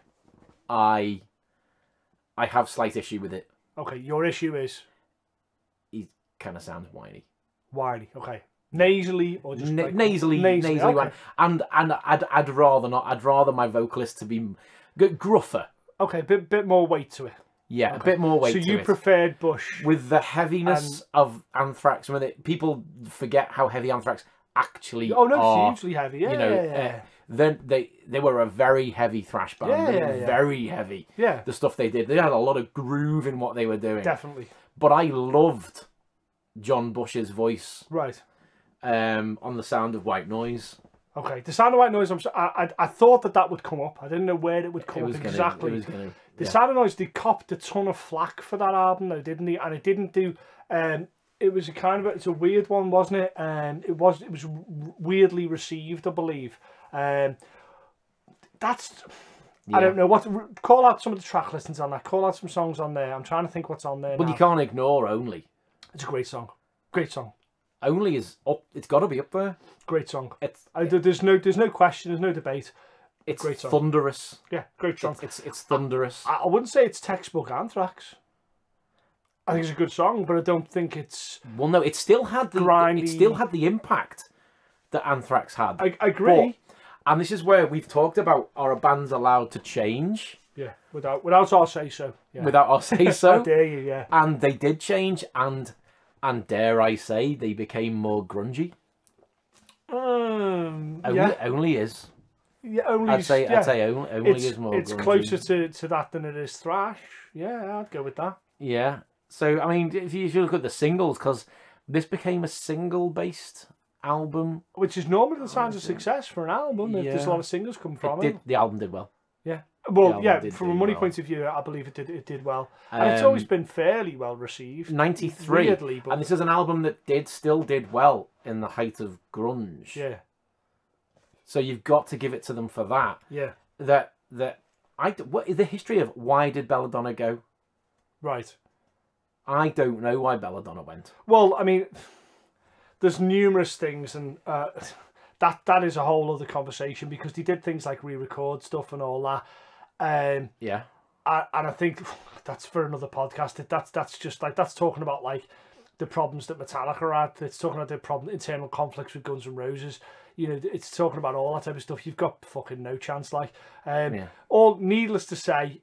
I have slight issue with it. Okay, your issue is He kind of sounds whiny. whiny. Okay. Nasally or just like nasally okay. whiny. And I'd rather not. I'd rather my vocalist to be gruffer. Okay, bit more weight to it. Yeah, Okay. a bit more weight. So to you it. preferred Bush With the heaviness of Anthrax, when people forget how heavy Anthrax actually Oh no, are. it's hugely heavy. Yeah, You know, then they were a very heavy thrash band. Yeah, They yeah, were yeah. very heavy. Yeah. The stuff they did. They had a lot of groove in what they were doing. Definitely. But I loved John Bush's voice Right. on The Sound of White Noise. Okay, The Sound of White Noise. I thought that would come up. I didn't know where it would come up It exactly. was gonna, The Sound of Noise, they copped a ton of flack for that album, though, didn't they? And it didn't do. It was it's a weird one, wasn't it? It was weirdly received, I believe. That's. Yeah. I don't know what. Call out some of the track listings on that. Call out some songs on there. I'm trying to think what's on there. Well, now. you can't ignore Only. It's a great song. Great song. Only is up. It's got to be up there. Great song. It's There's no question. There's no debate. it's great song. thunderous. Yeah, great song. It's thunderous. I wouldn't say it's textbook Anthrax. I think it's a good song, but I don't think it's Well, no, it still had the grindy. It still had the impact that Anthrax had. I agree. And this is where we've talked about: are bands allowed to change Yeah, without our say so. Yeah. without our say How so? dare you? Yeah. And they did change, and dare I say, they became more grungy. Yeah. Only is. Yeah. Only. I'd say only it's, is more. It's grungy. closer to that than it is thrash. Yeah, I'd go with that. Yeah. So I mean, if you look at the singles, because this became a single-based album. Which is normally the signs of success for an album. If there's a lot of singles come from it. The album did well. Yeah. Well, album did from a do money well. point of view, I believe it did well. And it's always been fairly well received. 93. Weirdly, but And this is an album that still did well in the height of grunge. yeah. So you've got to give it to them for that. Yeah. What is the history of why did Belladonna go? Right. I don't know why Belladonna went. Well, I mean, there's numerous things, and that is a whole other conversation because they did things like re-record stuff and all that. Yeah. And I think that's for another podcast. That's just like that's talking about like the problems that Metallica had. It's talking about the internal conflicts with Guns N' Roses. You know, it's talking about all that type of stuff. You've got fucking no chance. Like, all needless to say,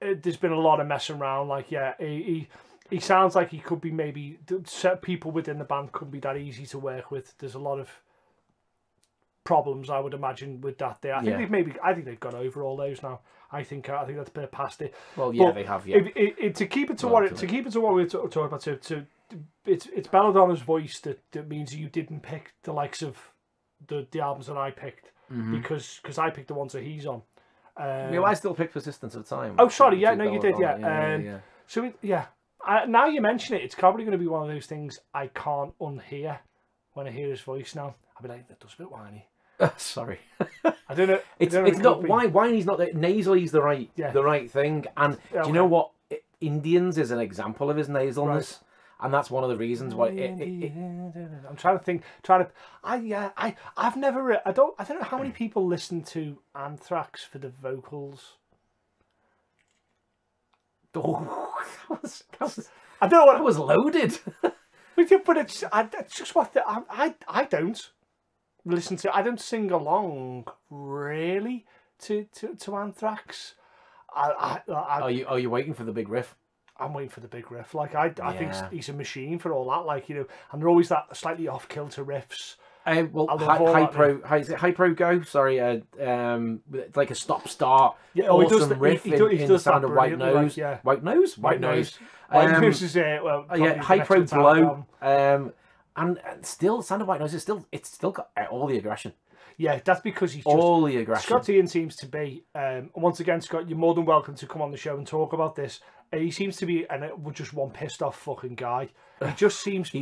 there's been a lot of messing around. Like, yeah, he sounds like he could be maybe people within the band couldn't be that easy to work with. There's a lot of problems, I would imagine, with that. There, I think they've got over all those now. I think that's a bit past it. Well, yeah, but they have. Yeah. To keep it to what we're talking about, it's Belladonna's voice that means you didn't pick the likes of the albums that I picked because I picked the ones that he's on. I still picked Persistence of Time. Oh, sorry, yeah, no, you did, yeah. So now you mention it, it's probably going to be one of those things I can't unhear when I hear his voice now. I'll be like, that does a bit whiny. Sorry, I don't know. It's not whiny's not the nasally's the right thing. And do you know what? Indians is an example of his nasalness, right. And that's one of the reasons why. I'm trying to think. I've never. I don't know how many people listen to Anthrax for the vocals. Oh, I don't know what it was loaded. But it's just what I don't listen to. I don't sing along really to Anthrax. Are you waiting for the big riff? I'm waiting for the big riff. Like I think he's a machine for all that. Like, you know, and they're always that slightly off kilter riffs. Hypro Go. Sorry, like a stop start. Yeah, awesome riff he does in the Sound of White Nose. Like, yeah. White Nose. White Nose is Hypro Glow. And still, Sound of White Nose is still got all the aggression. Yeah, that's because he's all the aggression. Scott Ian seems to be. Once again, Scott, you're more than welcome to come on the show and talk about this. He seems to be just one pissed off fucking guy. He just seems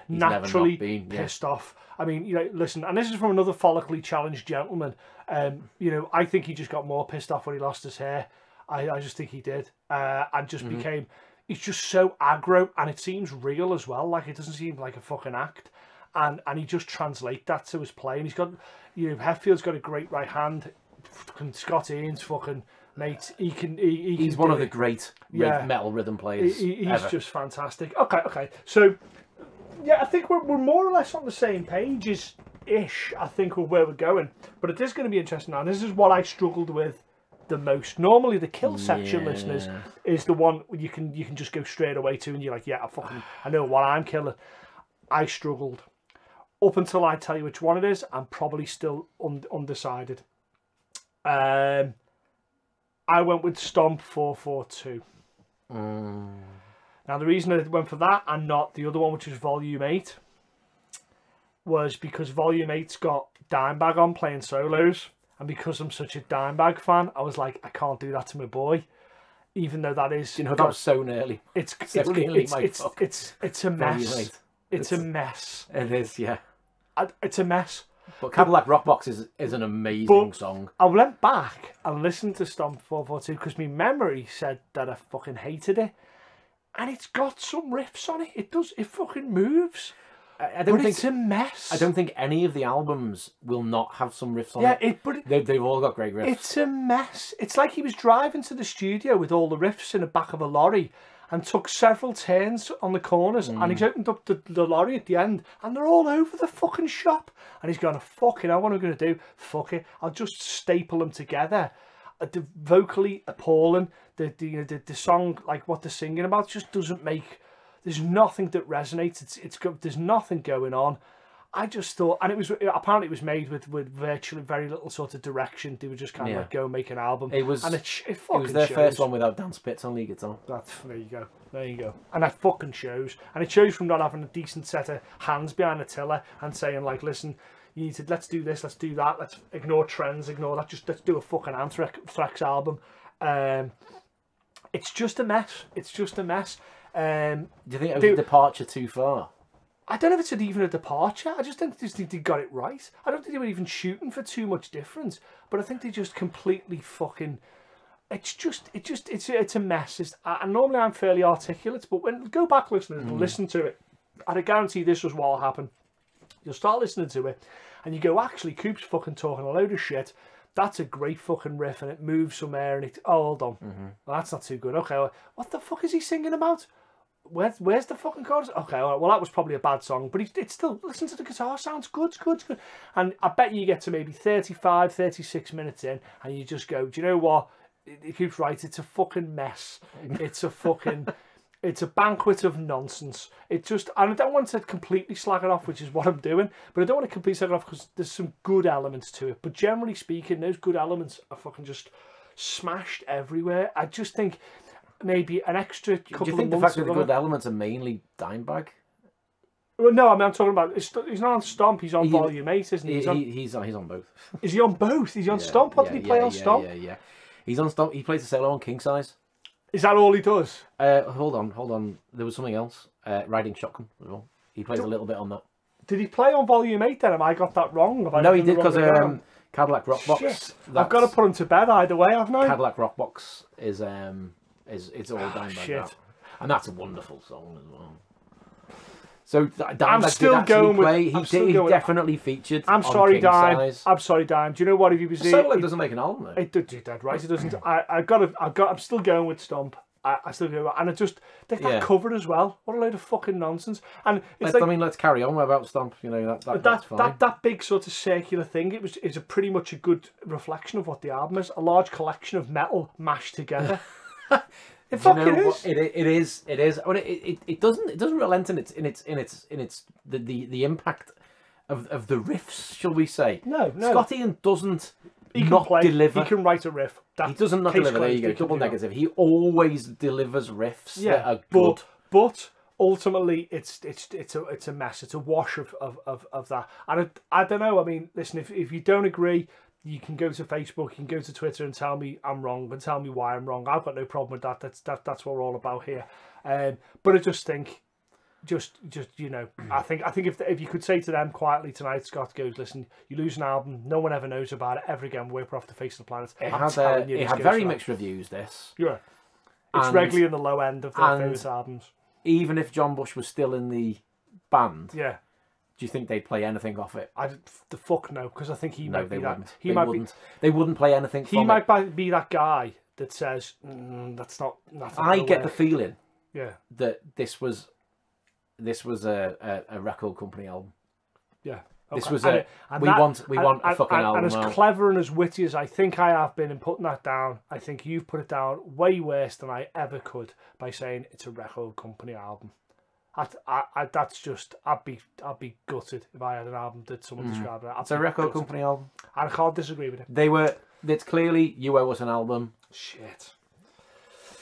naturally pissed off. I mean, you know, listen, and this is from another follically challenged gentleman. You know, I think he just got more pissed off when he lost his hair. I just think he did, and just became. he's just so aggro, and it seems real as well. Like, it doesn't seem like a fucking act, and he just translates that to his play. And he's got, you know, Hetfield's got a great right hand. Fucking Scott Ian's fucking mate. He's one of the great metal rhythm players. He's just fantastic. Okay. So yeah, I think we're more or less on the same page ish. I think with where we're going, but it is going to be interesting now. And this is what I struggled with the most. Normally the kill section listeners is the one you can just go straight away to, and you're like, yeah, I know what I'm killing. I struggled up until I tell you which one it is. I'm probably still undecided. I went with Stomp 442. Now the reason I went for that and not the other one, which is Volume 8, was because Volume 8's got Dimebag on playing solos. And because I'm such a Dimebag fan, I was like, I can't do that to my boy, even though that is. You know, that was so nearly. It's a mess. It's a mess. It is, yeah. It's a mess. But Cadillac Rockbox is an amazing song. I went back and listened to Stomp 442 because my memory said that I fucking hated it, and it's got some riffs on it. It does. It fucking moves. I don't think it's a mess. I don't think any of the albums will not have some riffs on it. They've all got great riffs. It's a mess. It's like he was driving to the studio with all the riffs in the back of a lorry and took several turns on the corners, and he's opened up the lorry at the end, and they're all over the fucking shop. And he's going, fucking hell, what am I going to do? Fuck it. I'll just staple them together. The vocally appalling. The song, like what they're singing about, just doesn't make... There's nothing that resonates. There's nothing going on. I just thought, and apparently it was made with virtually very little sort of direction. They were just kind of like, go make an album. It was their shows. first one without Dan Spitz on lead guitar. There you go. And that fucking shows. And it shows from not having a decent set of hands behind the tiller and saying like, listen, you need to, let's do this, let's do that, let's ignore trends, ignore that, just let's do a fucking Anthrax album. It's just a mess. Do you think it was a departure too far? I don't know if it's even a departure. I just think they got it right. I don't think they were even shooting for too much difference. But I think they just completely fucking... It's a mess. And normally I'm fairly articulate, but when go back listeners and listen to it, and I guarantee this was what will happen. You'll start listening to it, and you go, actually, Coop's fucking talking a load of shit. That's a great fucking riff, and it moves somewhere, and hold on. Well, that's not too good. Okay, well, what the fuck is he singing about? Where's the fucking chorus? Okay, all right, well, that was probably a bad song, but it's still, listen to the guitar, sounds good. And I bet you get to maybe 35, 36 minutes in, and you just go, do you know what? It keeps right, it's a fucking mess. It's a fucking... It's a banquet of nonsense. It just... And I don't want to completely slag it off, which is what I'm doing, but I don't want to completely slag it off because there's some good elements to it. But generally speaking, those good elements are fucking just smashed everywhere. I just think... Maybe an extra couple of months. Do you think the fact that the good elements are mainly Dimebag? Well, no, I mean, I'm talking about... He's not on Stomp, he's on Volume 8, isn't he? He's on both. Is he on both? He's on Stomp? What did he play on Stomp? Yeah. He's on Stomp. He plays a solo on King Size. Is that all he does? Hold on. There was something else. Riding Shotgun as well. He plays a little bit on that. Did he play on Volume 8 then? Have I got that wrong? No, he did, because Cadillac Rockbox... I've got to put him to bed either way, haven't I? Cadillac Rockbox is it's all Dimebag, and that's a wonderful song as well. So I'm still going with. He definitely featured. I'm sorry, Dime. I'm sorry, Dime. Do you know what? If he was solo doesn't make an album, though. It did that right. It doesn't. I'm still going with Stomp. I still go, and it just that cover as well. What a load of fucking nonsense! And it's let's carry on about Stomp. You know that's fine. That big sort of circular thing. Is a pretty much a good reflection of what the album is. A large collection of metal mashed together. It fucking is. It is. I mean, it doesn't relent in its the impact of the riffs, shall we say? No. Scott Ian doesn't deliver. He can write a riff. He doesn't not deliver. There you go. Double negative. He always delivers riffs that are good. But ultimately, it's a mess. It's a wash of that. And I don't know. I mean, listen, if you don't agree, you can go to Facebook, you can go to Twitter and tell me I'm wrong and tell me why I'm wrong. I've got no problem with that. That's what we're all about here. But I just think, you know, I think if you could say to them quietly tonight, Scott goes, listen, you lose an album, no one ever knows about it ever again. We're off the face of the planet. It had very mixed reviews. This, yeah. It's regularly in the low end of their favourite albums. Even if John Bush was still in the band, yeah, do you think they'd play anything off it? The fuck no, because I think he might be that. They wouldn't play anything. He might be that guy that says that's not. I get the feeling, that this was a record company album. Yeah. Okay. This was we want a fucking album. And as clever and as witty as I think I have been in putting that down, I think you've put it down way worse than I ever could by saying it's a record company album. That's just I'd be gutted if I had an album that someone described it. It's a record company album. I can't disagree with it. It's clearly You Owe Us an Album. Shit.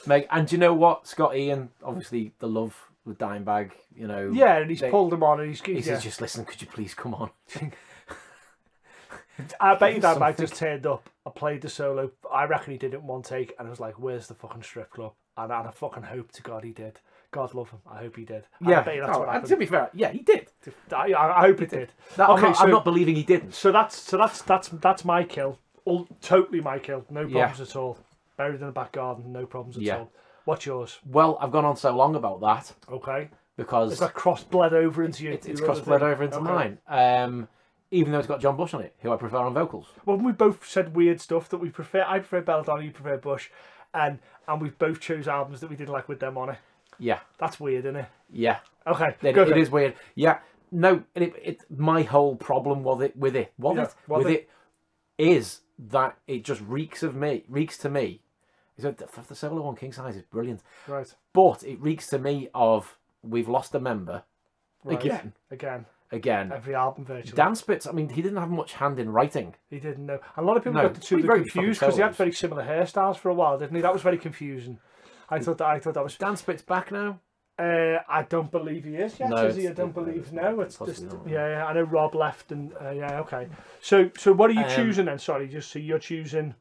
Meg, and do you know what? Scott Ian, obviously the love with Dimebag, you know. Yeah, and he's pulled them on, and he says, just listen, could you please come on? I bet you Dimebag just turned up, I played the solo, I reckon he did it in one take, and I was like, where's the fucking strip club? And I fucking hope to God he did. God love him, I hope he did. Yeah, I bet you that's what happened. To be fair, yeah, he did. I hope he did. I'm not believing he didn't. So that's my kill. Totally my kill, no problems at all. Buried in the back garden, no problems at all. What's yours? Well, I've gone on so long about that. Okay. Because it's that cross-bled over into you. It's cross-bled over into mine. Even though it's got John Bush on it, who I prefer on vocals. Well, we both said weird stuff that we prefer. I prefer Belladonna, you prefer Bush, and we both chose albums that we didn't like with them on it. Yeah. That's weird, isn't it? Yeah. Okay. It is weird. Yeah. No, my whole problem with it is that it just reeks to me. The solo on King Size is brilliant. Right. But it reeks to me of we've lost a member again. Every album virtually. Dan Spitz, I mean, he didn't have much hand in writing. He didn't know. A lot of people got the two confused because he had very similar hairstyles for a while, didn't he? That was very confusing. I thought that was. Dan Spitz back now? I don't believe he is yet. No, is he? I don't believe. No, it's just yeah. I know Rob left, and yeah. Okay. So what are you choosing then? Sorry, just so you're choosing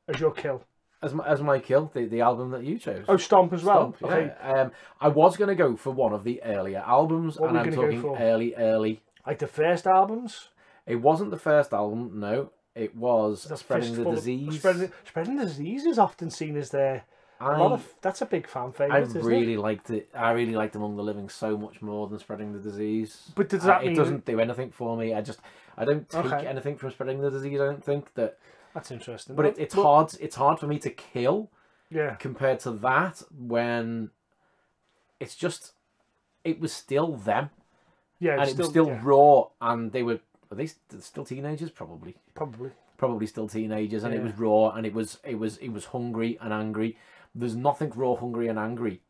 as your kill. As my kill, the album that you chose. Oh, Stomp as well. Stomp, okay. Yeah. I was going to go for one of the earlier albums, and I'm talking early. Like the first albums? It wasn't the first album, no. It was Spreading the Disease. Spreading the Disease is often seen as that's a big fan favourite, isn't it? Liked it. I really liked Among the Living so much more than Spreading the Disease. But does that mean... It doesn't do anything for me. I don't take anything from Spreading the Disease, I don't think that... That's interesting. But it's hard for me to kill. Yeah. Compared to that, when it was still them. Yeah. And it was still raw, and were they still teenagers? Probably still teenagers, and it was raw, and it was hungry and angry. There's nothing raw, hungry, and angry.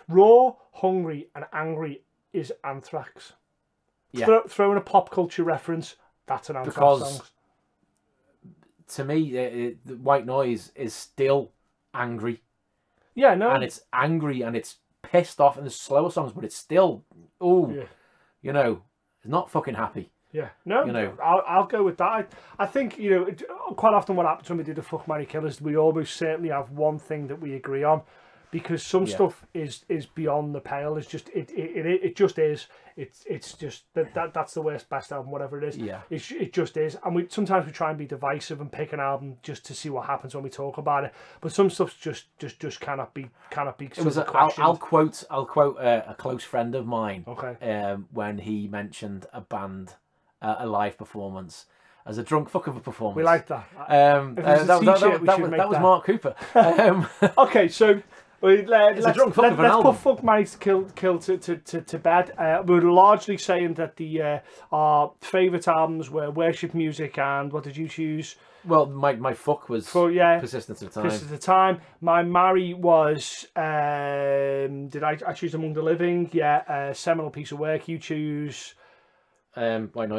Raw, hungry, and angry is Anthrax. Yeah. Throw in a pop culture reference. That's an Anthrax song. To me, the White Noise is still angry. Yeah, no. And it's angry and it's pissed off, and there's slower songs, but it's still, it's not fucking happy. Yeah, no, I'll go with that. I think, quite often what happens when we do the Fuck, Marry, Kill is we almost certainly have one thing that we agree on, because some stuff is beyond the pale. It's just it just is. It's just that's the worst, best album, whatever it is. Yeah, it just is. And sometimes we try and be divisive and pick an album just to see what happens when we talk about it. But some stuff just cannot be. It was I'll quote a close friend of mine. Okay. When he mentioned a band, a live performance, as a drunk fuck of a performance. We like that. That was Mark Cooper. Okay, so. Let's put Fuck, Marry, Kill to bed. We're largely saying that our favourite albums were Worship Music and what did you choose? Well, my fuck was Persistence of Time. Persistence of Time. My marry was did I choose Among the Living? Yeah, seminal piece of work. You choose White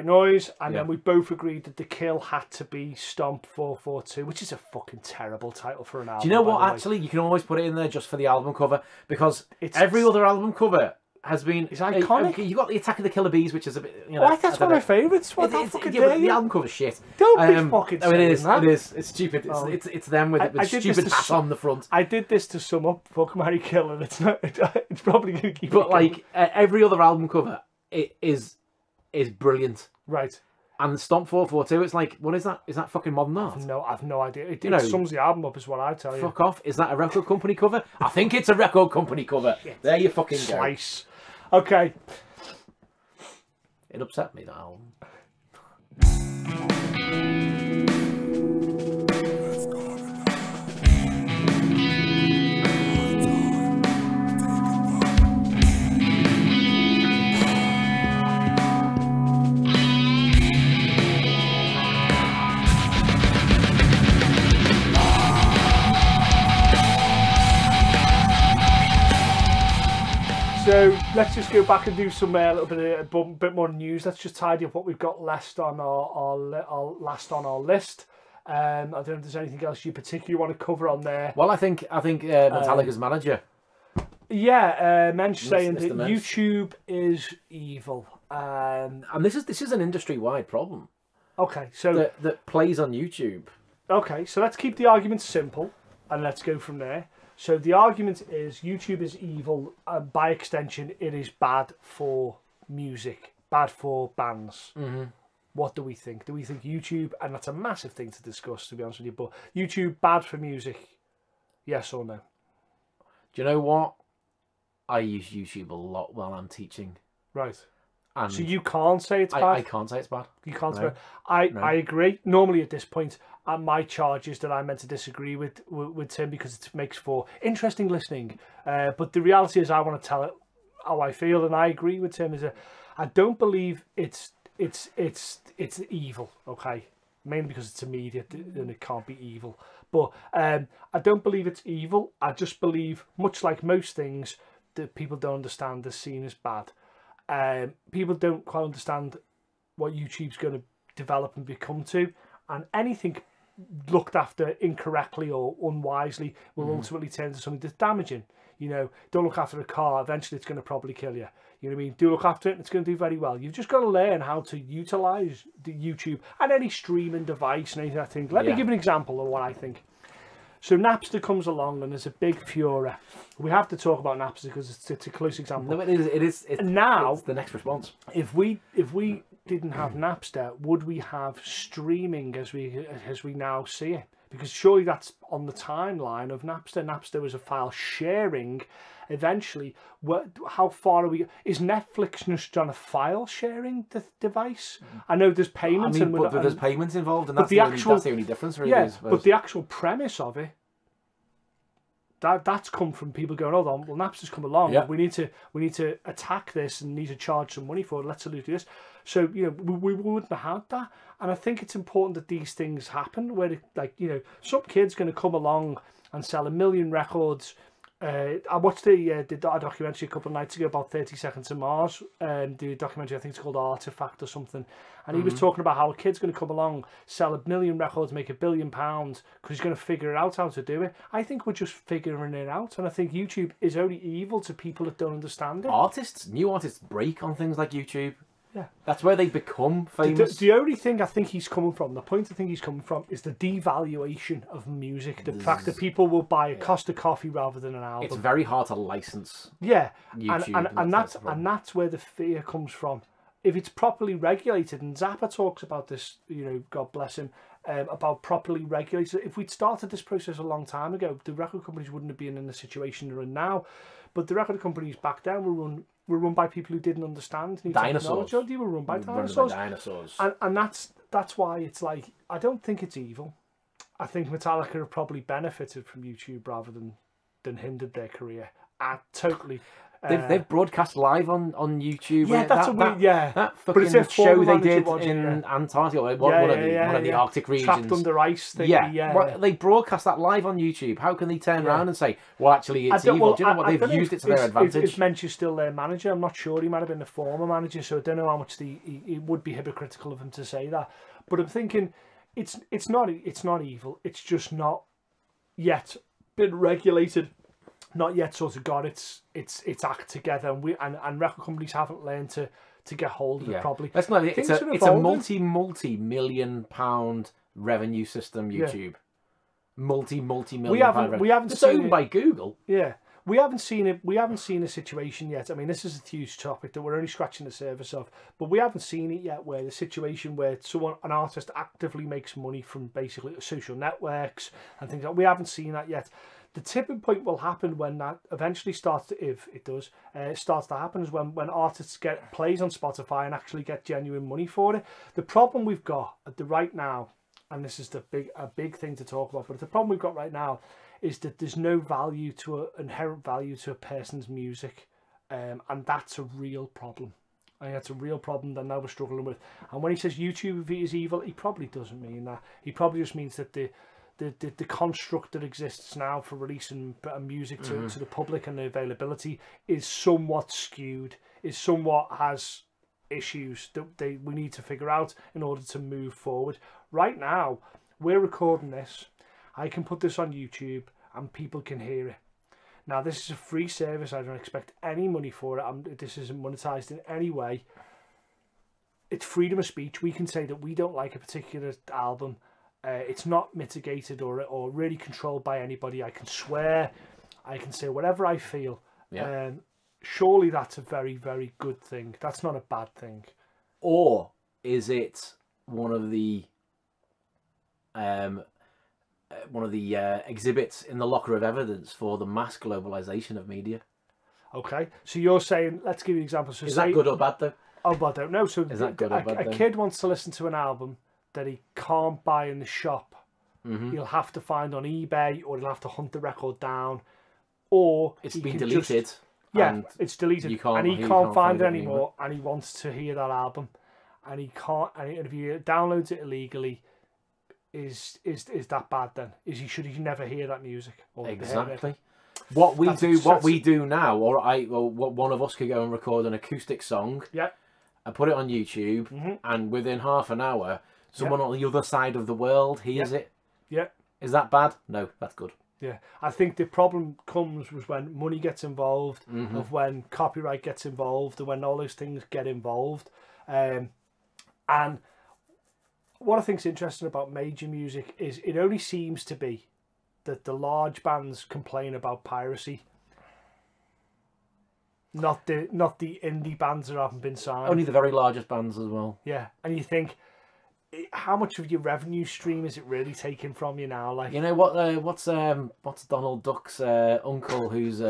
Noise, and then we both agreed that the kill had to be Stomp 442, which is a fucking terrible title for an album. Do you know what? Actually, you can always put it in there just for the album cover, because every other album cover has been iconic. You got the Attack of the Killer Bees, which is a bit. That's one of my favourites. What the fucking the album cover's shit. Don't be fucking. I mean, it is. It's stupid. It's them with stupid hat on the front. I did this to sum up Fuck, Marry, Kill, and it's not. It's probably going to keep. But like every other album cover, it is brilliant. Right. And Stomp 442, it's like, what is that? Is that fucking modern art? I've no idea. It sums the album up, is what I tell you. Fuck off. Is that a record company cover? I think it's a record company cover. Shit. There you fucking go. Slice. Okay. It upset me, that album. So let's just go back and do some little bit more news. Let's just tidy up what we've got last on our list. I don't know if there's anything else you particularly want to cover on there. Well, I think Metallica's manager. Yeah, Mensch saying that YouTube is evil, and this is an industry-wide problem. Okay, so that plays on YouTube. Okay, so let's keep the argument simple and let's go from there. So the argument is YouTube is evil, and by extension, it is bad for music, bad for bands. Mm-hmm. What do we think? Do we think YouTube, and that's a massive thing to discuss, to be honest with you, but YouTube bad for music? Yes or no? Do you know what? I use YouTube a lot while I'm teaching. Right. And so you can't say it's bad? I can't say it's bad. You can't say it. I agree. Normally at this point, my charge is that I'm meant to disagree with Tim because it makes for interesting listening. But the reality is I want to tell it how I feel, and I agree with Tim. I don't believe it's evil, okay? Mainly because it's immediate and it can't be evil. But I don't believe it's evil. I just believe, much like most things, that people don't understand the scene as bad. People don't quite understand what YouTube's going to develop and become to, and anything looked after incorrectly or unwisely will ultimately turn into something that's damaging. You know, don't look after a car, eventually it's going to probably kill you. You know what I mean? Do look after it and it's going to do very well. You've just got to learn how to utilise the YouTube and any streaming device and anything, I think. Let me give an example of what I think. So Napster comes along and there's a big furor. We have to talk about Napster because it's a close example. No, it is. Now, it's the next response. If we didn't have Napster, would we have streaming as we now see it? Because surely that's on the timeline of Napster. Napster was a file sharing. Eventually, how far are we? Is Netflix just on a file sharing device? I know there's payments, but there's payments involved, and that's the only difference, really. Yeah, but the actual premise of it, that's come from people going, hold on, well, Napster's come along. Yeah. We need to attack this and need to charge some money for it. Let's do this. So we wouldn't have had that, and I think it's important that these things happen. Where some kid's going to come along and sell 1 million records. I watched the documentary a couple of nights ago about 30 Seconds to Mars. The documentary, I think it's called Artifact or something. And he was talking about how a kid's going to come along, sell 1 million records, make £1 billion, because he's going to figure out how to do it. I think we're just figuring it out. And I think YouTube is only evil to people that don't understand it. New artists break on things like YouTube. Yeah, that's where they become famous. The only thing I think he's coming from, the point I think he's coming from, is the devaluation of music. The fact that people will buy a Costa coffee rather than an album. It's very hard to license. Yeah, YouTube, and that's where the fear comes from. If it's properly regulated, and Zappa talks about this, God bless him, about properly regulated. If we'd started this process a long time ago, the record companies wouldn't have been in the situation they're in now. But the record companies back then were run by people who didn't understand. Dinosaurs. They were run by dinosaurs. And that's why it's like, I don't think it's evil. I think Metallica have probably benefited from YouTube rather than hindered their career. They've broadcast live on YouTube. Yeah, that fucking show they did in Antarctica, one of the Arctic regions, trapped under ice thing. Yeah. They broadcast that live on YouTube. How can they turn around and say, well, actually, it's evil? Do you know what? They've used it to their advantage. If Mensch is still their manager, I'm not sure. He might have been the former manager, so I don't know how much it would be hypocritical of him to say that. But I'm thinking, it's not evil. It's just not yet been regulated. Not yet sort of got its act together, and record companies haven't learned to get hold of it properly. That's not it. It's a multi-million pound revenue system. YouTube, multi-million pound revenue. We haven't it's owned by Google. Yeah, We haven't seen it. We haven't seen a situation yet. I mean, this is a huge topic that we're only scratching the surface of, but we haven't seen it yet. Where the situation where an artist actively makes money from basically social networks and things like that. We haven't seen that yet. The tipping point will happen when that eventually starts to, if it does, starts to happen is when artists get plays on Spotify and actually get genuine money for it. The problem we've got at the right now, and this is a big thing to talk about, but the problem we've got right now is that there's no value inherent value to a person's music, and that's a real problem. I think that's a real problem that now we're struggling with. And when he says YouTube is evil, he probably doesn't mean that. He probably just means that the construct that exists now for releasing music to the public and the availability is somewhat skewed, has issues that we need to figure out in order to move forward. Right now, we're recording this. I can put this on YouTube and people can hear it. Now, this is a free service. I don't expect any money for it. This isn't monetized in any way. It's freedom of speech. We can say that we don't like a particular album. It's not mitigated or really controlled by anybody. I can swear. I can say whatever I feel. Yeah. Surely that's a very, very good thing. That's not a bad thing. Or is it one of the exhibits in the locker of evidence for the mass globalization of media? Okay, so you're saying, let's give you an example. So is that good or bad though? Oh, but I don't know. So is that good or bad? A kid wants to listen to an album that he can't buy in the shop. He'll have to find on eBay, or he'll have to hunt the record down, or it's been deleted. It's deleted, and he can't find it anymore, and he wants to hear that album, and he can't. And if he downloads it illegally, is that bad then? Should he never hear that music? Or exactly. What we do now, or one of us could go and record an acoustic song. Yeah. And put it on YouTube, and within half an hour, someone on the other side of the world hears it. Yeah. Is that bad? No, that's good. Yeah, I think the problem comes was when money gets involved, of when copyright gets involved, and when all those things get involved. And what I think is interesting about major music is it only seems to be that the large bands complain about piracy, not the indie bands that haven't been signed. Only the very largest bands as well. Yeah, and you think, how much of your revenue stream is it really taking from you now? Like, you know what? What's Donald Duck's uncle? Who's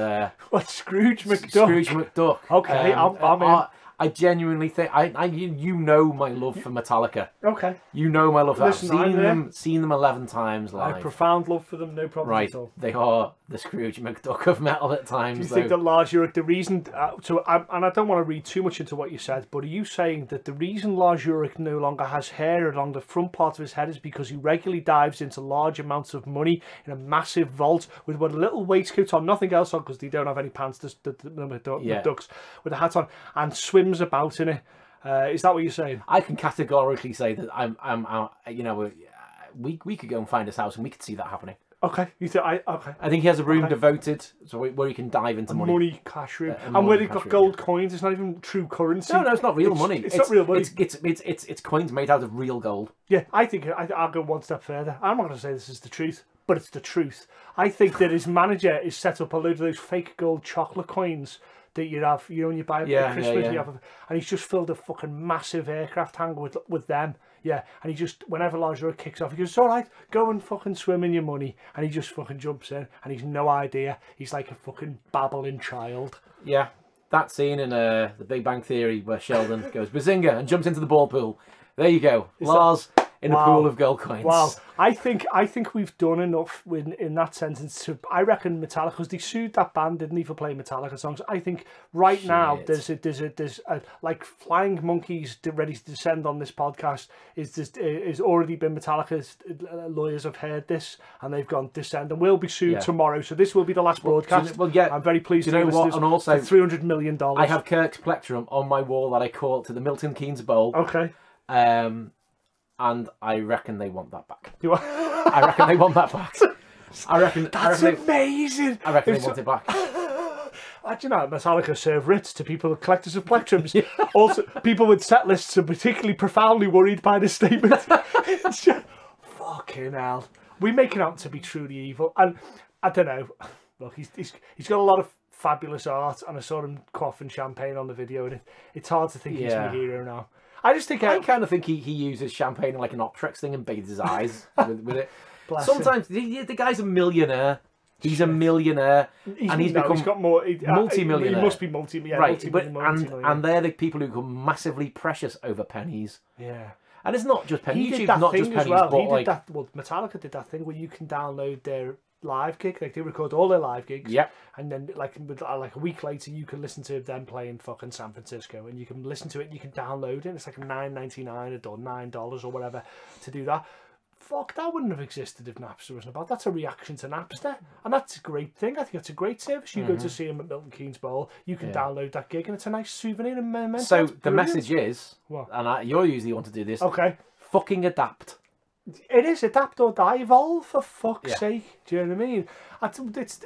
what's Scrooge McDuck? Scrooge McDuck. Okay, I'm in. I genuinely think you know my love for Metallica. Okay. You know my love for Listen, I've seen them 11 times live. I have profound love for them, no problem right. at all. They are the Scrooge McDuck of metal at times. Do you think that Lars Ulrich, the reason, and I don't want to read too much into what you said, but are you saying that the reason Lars Ulrich no longer has hair along the front part of his head is because he regularly dives into large amounts of money in a massive vault with what a little waistcoat on, nothing else on because they don't have any pants, the McDucks, with a hat on, and swims about in it? Is that what you're saying? I can categorically say that I'm you know, we could go and find his house and we could see that happening. Okay, okay. I think he has a room devoted where he can dive into money. Cash room, and where they've got gold coins. It's not even true currency. No, it's not real money. It's not real money. It's coins made out of real gold. Yeah, I think I'll go one step further. I'm not going to say this is the truth, but it's the truth. I think that his manager is set up a load of those fake gold chocolate coins that you have, you know, when you buy at Christmas, you have, and he's just filled a fucking massive aircraft hangar with them. Yeah, and he just, whenever Lars Ulrich kicks off, he goes, "It's all right, go and fucking swim in your money," and he just fucking jumps in, and he's no idea. He's like a fucking babbling child. Yeah, that scene in The Big Bang Theory where Sheldon goes "Bazinga" and jumps into the ball pool. There you go, Lars in a pool of gold coins. Wow, I think we've done enough in that sentence. I reckon Metallica, because they sued that band, didn't they, for playing Metallica songs. I think right now there's a like flying monkeys ready to descend on this podcast. Is already been Metallica's lawyers have heard this and they've gone descend and will be sued tomorrow. So this will be the last broadcast. Well, yeah, I'm very pleased. Do you know what? And also $300 million. I have Kirk's plectrum on my wall that I call to the Milton Keynes Bowl. Okay. And I reckon they want that back. I reckon they want that back. That's amazing. I reckon they want it back. Do you know, Metallica serve writs to people, collectors of plectrums. Also, people with set lists are particularly profoundly worried by this statement. It's just, fucking hell. We make it out to be truly evil. And I don't know. look, he's got a lot of fabulous art, and I saw him quaffing champagne on the video, and it's hard to think he's my hero now. I just think I kind of think he uses champagne like an Optrex thing and bathes his eyes with it. Sometimes the guy's a millionaire. He's a millionaire, and he's got more multi-millionaire. He must be and they're the people who become massively precious over pennies. Yeah, and it's not just pennies. YouTube's not just pennies, but Metallica did that thing where you can download their live gig. Like they record all their live gigs. Yep. And then like a week later, you can listen to them playing fucking San Francisco, and you can listen to it. And you can download it. It's like $9.99 or $9 or whatever to do that. Fuck, that wouldn't have existed if Napster wasn't about. That's a reaction to Napster, and that's a great thing. I think it's a great service. You go to see him at Milton Keynes Bowl, you can download that gig, and it's a nice souvenir and memento. So the message is, and you're usually the one to do this. Okay, fucking adapt. It is adapt or die, evolve for fuck's sake. Do you know what I mean?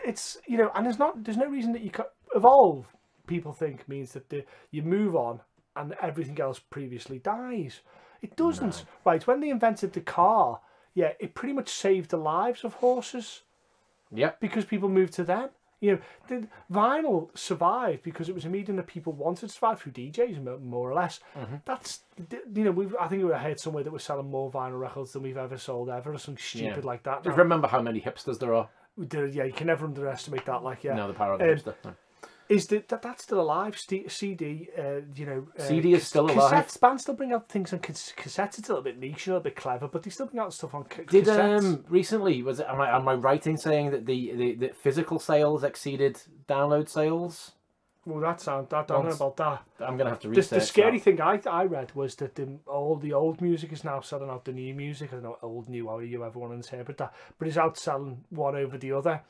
It's you know, and there's no reason that you can evolve. People think means that you move on and everything else previously dies. It doesn't. No. Right, when they invented the car, it pretty much saved the lives of horses. Yep. Because people moved to them. You know, the vinyl survived because it was a medium that people wanted to survive through DJs, more or less. Mm-hmm. That's, you know, I think we heard somewhere that we're selling more vinyl records than we've ever sold ever, or something stupid like that. Just remember how many hipsters there are. Yeah, you can never underestimate that. No, the power of the hipster. No. Is that's still alive? CD, you know, CD is still alive. Bands still bring out things on cassettes. It's a little bit niche, a little bit clever, but they still bring out stuff on cassettes. Did recently am I right in saying that the physical sales exceeded download sales? Well, I don't know about that. I'm gonna have to research. The scary thing I read was that all the old music is now selling out the new music. I don't know, old, new, however you ever want to interpret that, but it's outselling one over the other,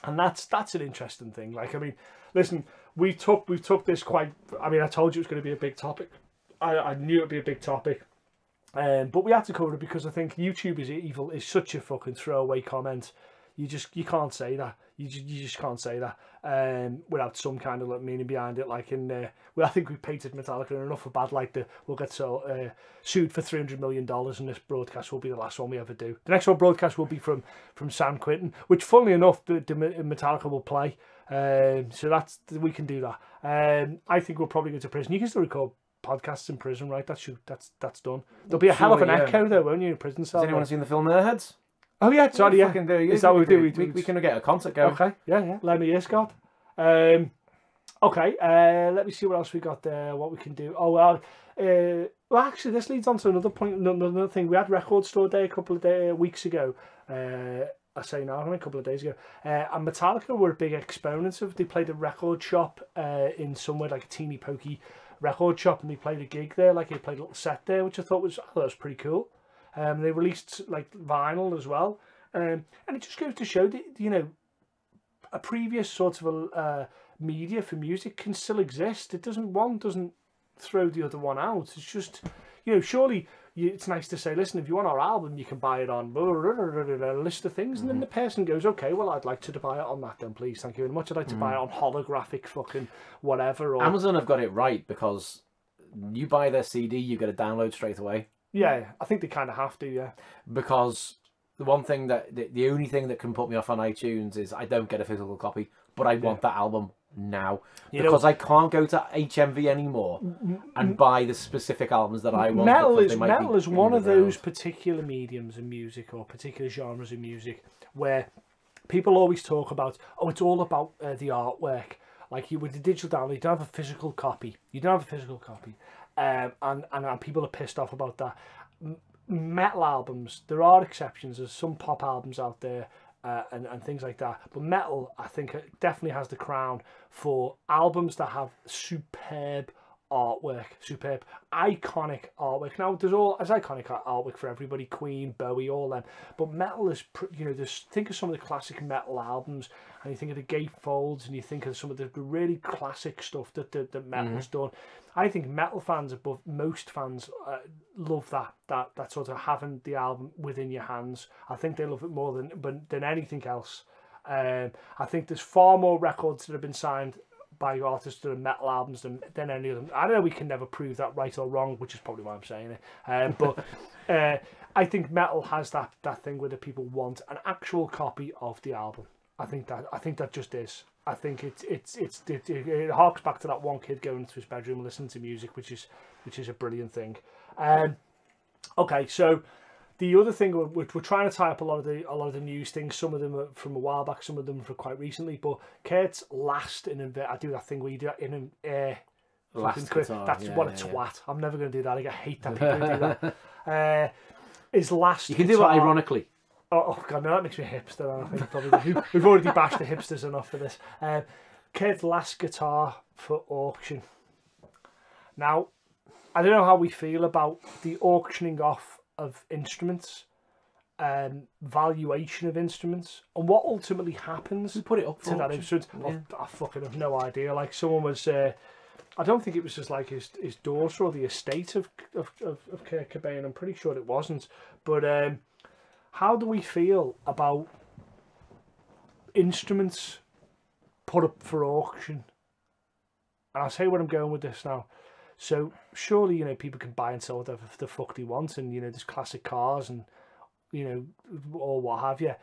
and that's an interesting thing. Like, I mean, listen, we took this quite. I mean, I told you it was going to be a big topic. I knew it'd be a big topic, but we had to cover it because I think YouTube is evil is such a fucking throwaway comment. You can't say that. You just can't say that without some kind of meaning behind it. Like I think we painted Metallica enough for bad light that we'll get sued for $300 million, and this broadcast will be the last one we ever do. The next one broadcast will be from San Quentin, which, funnily enough, the Metallica will play. So we can do that. I think we'll probably go to prison. You can still record podcasts in prison, right? That's done. There'll be a hell of an echo though, won't you, in prison cell? Has anyone seen the film Airheads? Oh yeah, sorry, yeah. Is that what we do? We can get a concert going. Okay, yeah. Let me hear, Scott. Okay, let me see what else we got there. What we can do. Oh well, actually, this leads on to another point. Another thing. We had Record Store Day a couple of weeks ago. I say now, a couple of days ago. And Metallica were a big exponents of. They played a record shop in somewhere like a teeny pokey record shop, and they played a gig there. Like they played a little set there, which I thought was pretty cool. They released like vinyl as well, and it just goes to show that, you know, a previous sort of a media for music can still exist. It doesn't throw the other one out. It's just, you know, surely it's nice to say, listen, if you want our album, you can buy it on a list of things, and then the person goes, okay, well, I'd like to buy it on that then, please, thank you very much. I'd like to buy it on holographic fucking whatever. Or Amazon have got it right, because you buy their CD, you get a download straight away. Yeah, I think they kind of have to, yeah. Because the only thing that can put me off on iTunes is I don't get a physical copy, but I want that album now. Because I can't go to HMV anymore and buy the specific albums that I want. Metal is one of those particular mediums in music, or particular genres in music, where people always talk about, it's all about the artwork. Like with the digital download, you don't have a physical copy. And people are pissed off about that. Metal albums, there are exceptions. There's some pop albums out there and things like that. But metal, I think, definitely has the crown for albums that have superb artwork, superb, iconic artwork. Now, there's iconic artwork for everybody, Queen, Bowie, all them. But metal is, you know, think of some of the classic metal albums, and you think of the Gatefolds, and you think of some of the really classic stuff that metal's done. I think metal fans, above most fans, love that sort of having the album within your hands. I think they love it more than anything else. I think there's far more records that have been signed by artists that are metal albums than any of them. I know we can never prove that right or wrong, which is probably why I'm saying it. But I think metal has that thing where the people want an actual copy of the album. I think that just is. I think it harks back to that one kid going into his bedroom and listening to music, which is a brilliant thing. Okay, so the other thing we're trying to tie up a lot of the news things. Some of them are from a while back, some of them from quite recently. But Kurt's last I do that thing where you do that in an last guitar. That's what a twat. I'm never going to do that. I hate that people do that. His last. You can guitar, do it ironically. Oh god, no, that makes me a hipster. I think probably we've already bashed the hipsters enough for this. Kurt's last guitar for auction. Now, I don't know how we feel about the auctioning off of instruments, valuation of instruments, and what ultimately happens to put it up to that instrument. Yeah. I fucking have no idea. Like someone was, I don't think it was just like his daughter or the estate of Kurt Cobain. I'm pretty sure it wasn't. But how do we feel about instruments put up for auction? And I'll tell you where I'm going with this now. So surely, people can buy and sell whatever the fuck they want, and there's classic cars and or what have you.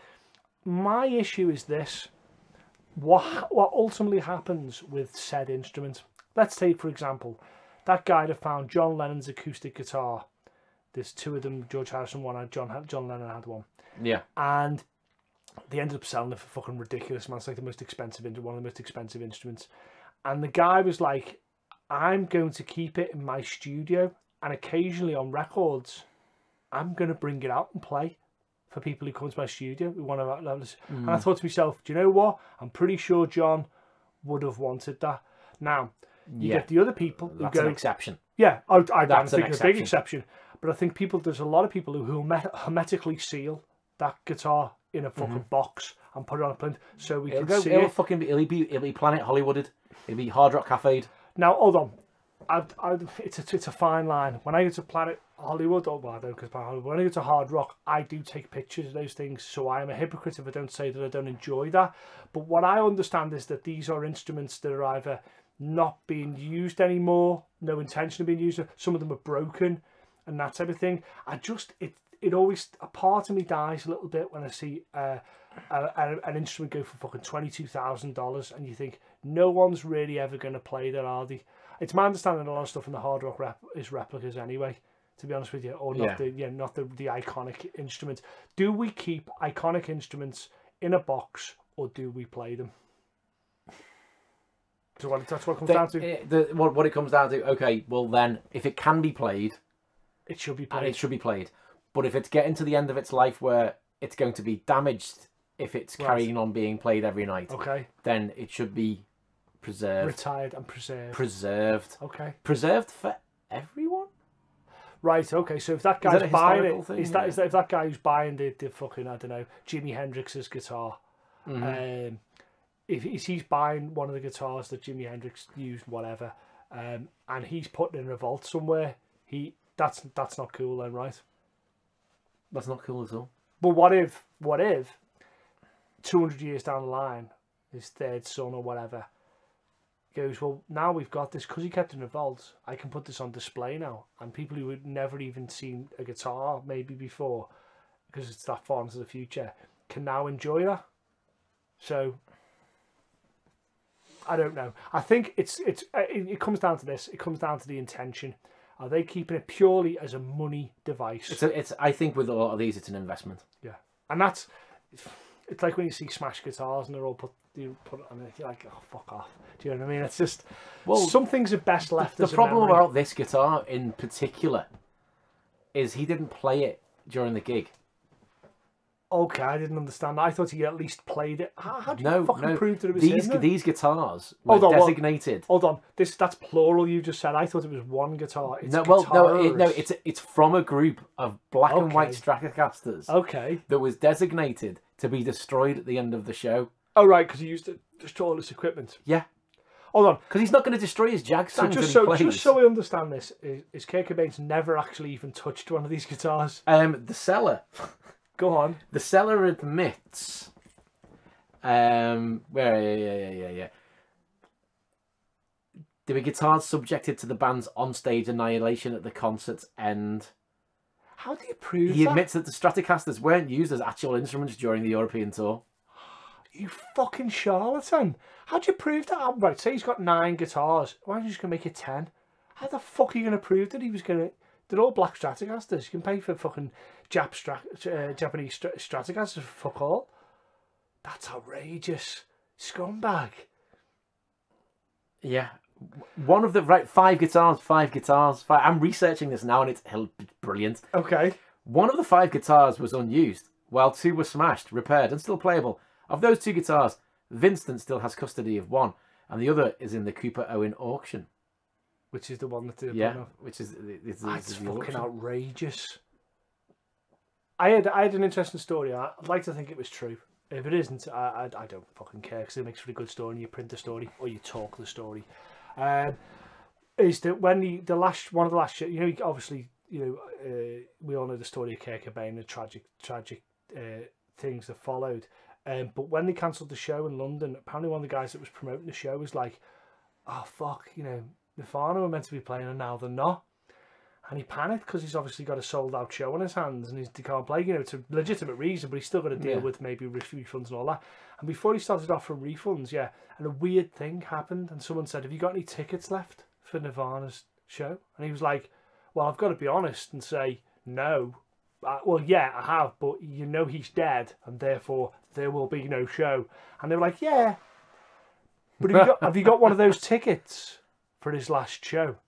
My issue is this: what ultimately happens with said instrument? Let's take, for example, that guy that found John Lennon's acoustic guitar. There's two of them. George Harrison one, and John Lennon had one. Yeah. And they ended up selling it for fucking ridiculous, man. It's like one of the most expensive instruments. And the guy was like, I'm going to keep it in my studio, and occasionally on records, I'm going to bring it out and play for people who come to my studio who want to listen. And I thought to myself, do you know what? I'm pretty sure John would have wanted that. Now, you get the other people who That's an exception. Yeah, I think it's a big exception. But I think there's a lot of people who hermetically seal that guitar in a fucking box and put it on a plinth so we can see it. It'll be Planet Hollywooded. It'll be Hard Rock Cafe'd. Now, hold on. It's a fine line. When I go to Planet Hollywood, I don't because Planet Hollywood. When I go to Hard Rock, I do take pictures of those things. So I am a hypocrite if I don't say that I don't enjoy that. But what I understand is that these are instruments that are either not being used anymore, no intention of being used. Some of them are broken, and that type of thing. It always, a part of me dies a little bit when I see an instrument go for fucking $22,000, and you think no one's really ever going to play that, are they? It's my understanding a lot of stuff in the hard rock is replicas anyway, to be honest with you, or not the iconic instruments. Do we keep iconic instruments in a box, or do we play them? So that's what it comes down to. What it comes down to, okay, well then, if it can be played, it should be played. But if it's getting to the end of its life where it's going to be damaged if it's carrying on being played every night, then it should be preserved. Retired and preserved. Preserved. Okay. Preserved for everyone? Right, okay, so if that guy's buying it, if that guy who's buying the fucking, I don't know, Jimi Hendrix's guitar, if he's buying one of the guitars that Jimi Hendrix used, whatever, and he's putting in a vault somewhere, that's not cool then, right? That's not cool at all. But what if 200 years down the line, his third son or whatever goes, well, now we've got this, because he kept it in a vault, I can put this on display now, and people who had never even seen a guitar maybe before, because it's that far into the future, can now enjoy that. So I don't know. I think it comes down to this. It comes down to the intention. Are they keeping it purely as a money device? I think with a lot of these, it's an investment. Yeah, and it's like when you see smash guitars and they're all put it on it. You're like, oh, fuck off. Do you know what I mean? It's just, some things are best left. The problem about this guitar in particular is he didn't play it during the gig. Okay, I didn't understand that. I thought he at least played it. How do you fucking prove that it was him? These guitars were designated. Hold on, that's plural. You just said. I thought it was one guitar. It's from a group of black and white Stratocasters. Okay, that was designated to be destroyed at the end of the show. Oh right, because he used to destroy all this equipment. Yeah. Hold on, because he's not going to destroy his Jag stands. Just so I understand this, is Kurt Cobain's never actually even touched one of these guitars? The seller. Go on. The seller admits. Yeah. There were guitars subjected to the band's onstage annihilation at the concert's end. How do you prove that? He admits that the Stratocasters weren't used as actual instruments during the European tour. You fucking charlatan. How'd you prove that? Right, say he's got 9 guitars. Why aren't you just going to make it 10? How the fuck are you going to prove that he was going to... They're all black Stratocasters. You can pay for fucking Japanese Stratocasters for fuck all. That's outrageous. Scumbag. Yeah. One of the... Right, 5 guitars. I'm researching this now and it's brilliant. Okay. One of the 5 guitars was unused, while 2 were smashed, repaired, and still playable. Of those 2 guitars, Vincent still has custody of one, and the other is in the Cooper Owen auction. Which is the one that they're yeah, which is that's fucking auction. Outrageous. I had an interesting story. I'd like to think it was true. If it isn't, I don't fucking care because it makes for a good story. You print the story or you talk the story. Is that when one of the last, you know, obviously, you know, we all know the story of Kurt Cobain, the tragic things that followed. But when they cancelled the show in London, apparently one of the guys that was promoting the show was like, "Oh fuck, you know, Nirvana were meant to be playing and now they're not." And he panicked because he's obviously got a sold out show on his hands and he can't play. You know, it's a legitimate reason, but he's still got to deal with maybe refunds and all that. And before he started offering refunds, and a weird thing happened, and someone said, "Have you got any tickets left for Nirvana's show?" And he was like, "Well, I've got to be honest and say no. Well, yeah, I have, but you know he's dead, and therefore there will be no show." And they were like, "Yeah, but have you got one of those tickets for his last show?"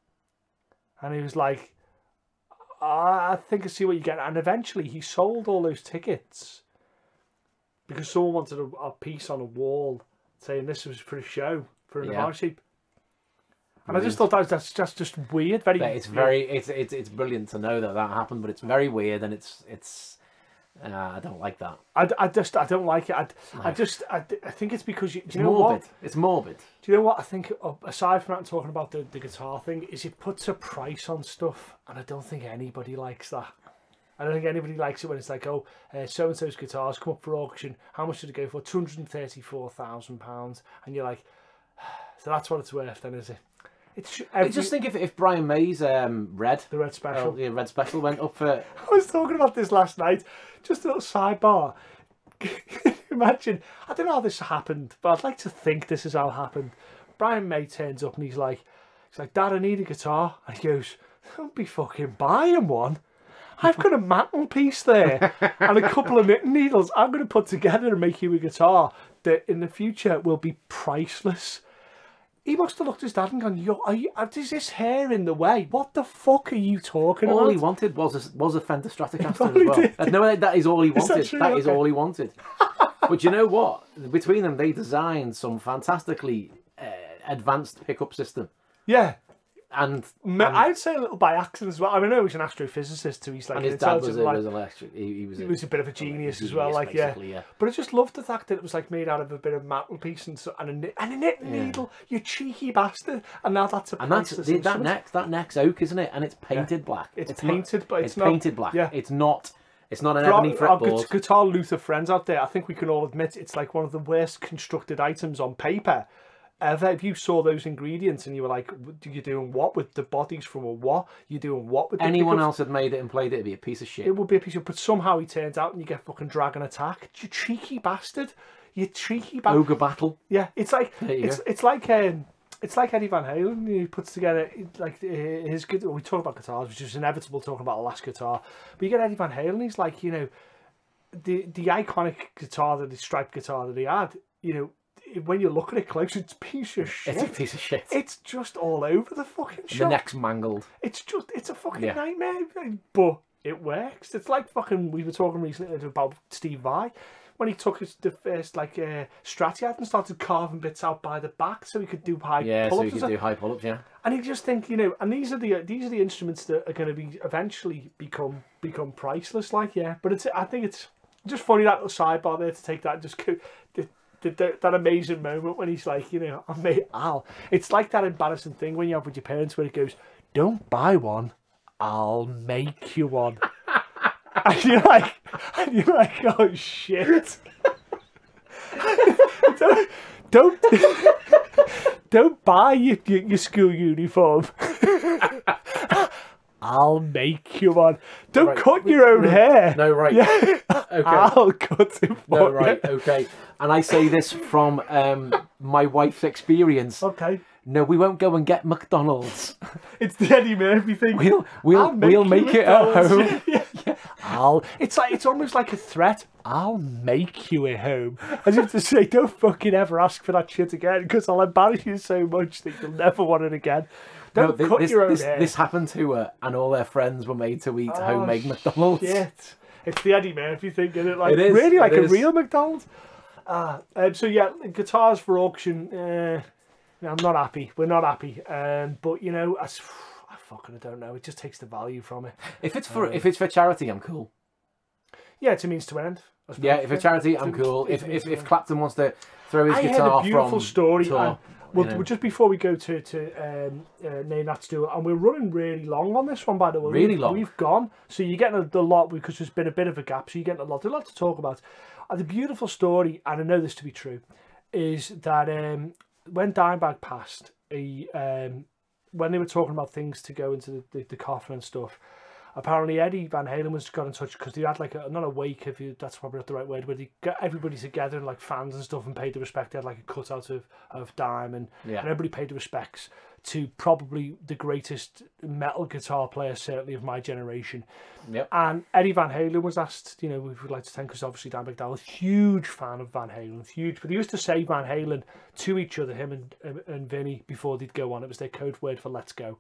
And he was like, "I think I see what you get." And eventually he sold all those tickets because someone wanted a piece on a wall saying this was for a show, for a Nirvana sheep. And I just thought that's just weird. It's brilliant to know that happened, but it's very weird, and it's I don't like that. I don't like it. I think it's because it's morbid. It's morbid. Do you know what I think? Aside from that, and talking about the guitar thing, is it puts a price on stuff, and I don't think anybody likes that. I don't think anybody likes it when it's like, oh, so and so's guitars come up for auction. How much did it go for? £234,000, and you're like, so that's what it's worth, then, is it? I just think if Brian May's the Red Special, Red Special went up for... I was talking about this last night. Just a little sidebar. Imagine, I don't know how this happened, but I'd like to think this is how it happened. Brian May turns up and he's like, "Dad, I need a guitar." And he goes, "Don't be fucking buying one. I've got a mantelpiece there and a couple of knitting needles. I'm going to put together and make you a guitar that in the future will be priceless." He must have looked at his dad and gone, "Is this hair in the way? What the fuck are you talking about?" All he wanted was a Fender Stratocaster as well. No, that is all he wanted. That is all he wanted. But you know what? Between them, they designed some fantastically advanced pickup system. Yeah. And I'd say a little by accident as well. I mean, I know he's an astrophysicist, so he's like, and his dad was electric. He was a bit of a genius as well, like yeah. But I just loved the fact that it was like made out of a bit of mantelpiece and a knitting needle. You cheeky bastard! And now that's a that neck's oak, isn't it? And it's painted black. It's painted, but it's not painted black. Yeah. It's not an ebony fretboard. Our Guitar Luther friends out there, I think we can all admit it's like one of the worst constructed items on paper ever. If you saw those ingredients and you were like, "You're doing what with the bodies from a what? You're doing what with the anyone else had made it and played it, it'd be a piece of shit." It would be a piece of, but somehow he turns out and you get fucking Dragon Attack. You cheeky bastard! You cheeky bastard! Ogre Battle. Yeah, it's like it's like Eddie Van Halen. He puts together like his good. We talk about guitars, which is inevitable talking about the last guitar. But you get Eddie Van Halen. He's like, you know, the iconic guitar, the striped guitar that he had. You know, when you look at it close, it's a piece of shit. It's a piece of shit. It's just all over the fucking shop. The neck's mangled. It's a fucking nightmare, but it works. It's like fucking, we were talking recently about Steve Vai, when he took the first like Strat he had and started carving bits out by the back so he could do high pull-ups. So he could do high pull-ups, yeah. And you just think, you know, and these are the instruments that are going to be eventually become priceless, like, yeah. But I think it's just funny, that little sidebar there, to take that and just go, that amazing moment when he's like, you know, "I made Al." It's like that embarrassing thing when you have with your parents where it goes, "Don't buy one, I'll make you one." and you're like, "Oh shit." don't buy your school uniform. I'll make you one. Don't Right. cut your own hair. No, right. Yeah. Okay. I'll cut it for No, you. right. Okay. And I say this from my wife's experience. Okay. No, we won't go and get McDonald's. It's the Eddie Murphy thing. We'll make it at home. Yeah. It's almost like a threat. I'll make you at home. As if to say, don't fucking ever ask for that shit again, because I'll embarrass you so much that you'll never want it again. Don't cut your own hair. This happened to her, and all their friends were made to eat homemade McDonald's. Shit. It's the Eddie Murphy thing, isn't it? Like, It is, really, like it a is. real McDonald's. So yeah, guitars for auction. I'm not happy. We're not happy. But you know, I fucking don't know. It just takes the value from it. If it's for charity, I'm cool. Yeah, it's a means to an end. Yeah, if it's charity, I'm cool. If Clapton wants to throw his I guitar heard a beautiful story. tour, Just before we go to Namethatstool, and we're running really long on this one, by the way. Really long. We've gone, so you're getting a lot because there's been a bit of a gap. So you're getting a lot to talk about. The beautiful story, and I know this to be true, is that when Dimebag passed, when they were talking about things to go into the coffin and stuff, apparently Eddie Van Halen got in touch because they had like not a wake, if you that's probably not the right word, but they got everybody together and like fans and stuff and paid the respect. They had like a cutout of Dime and everybody paid the respects to probably the greatest metal guitar player certainly of my generation. Yep. And Eddie Van Halen was asked, you know, we would like to thank, because obviously Dan McDowell, huge fan of Van Halen, huge, but they used to say Van Halen to each other, him and Vinny, before they'd go on. It was their code word for let's go.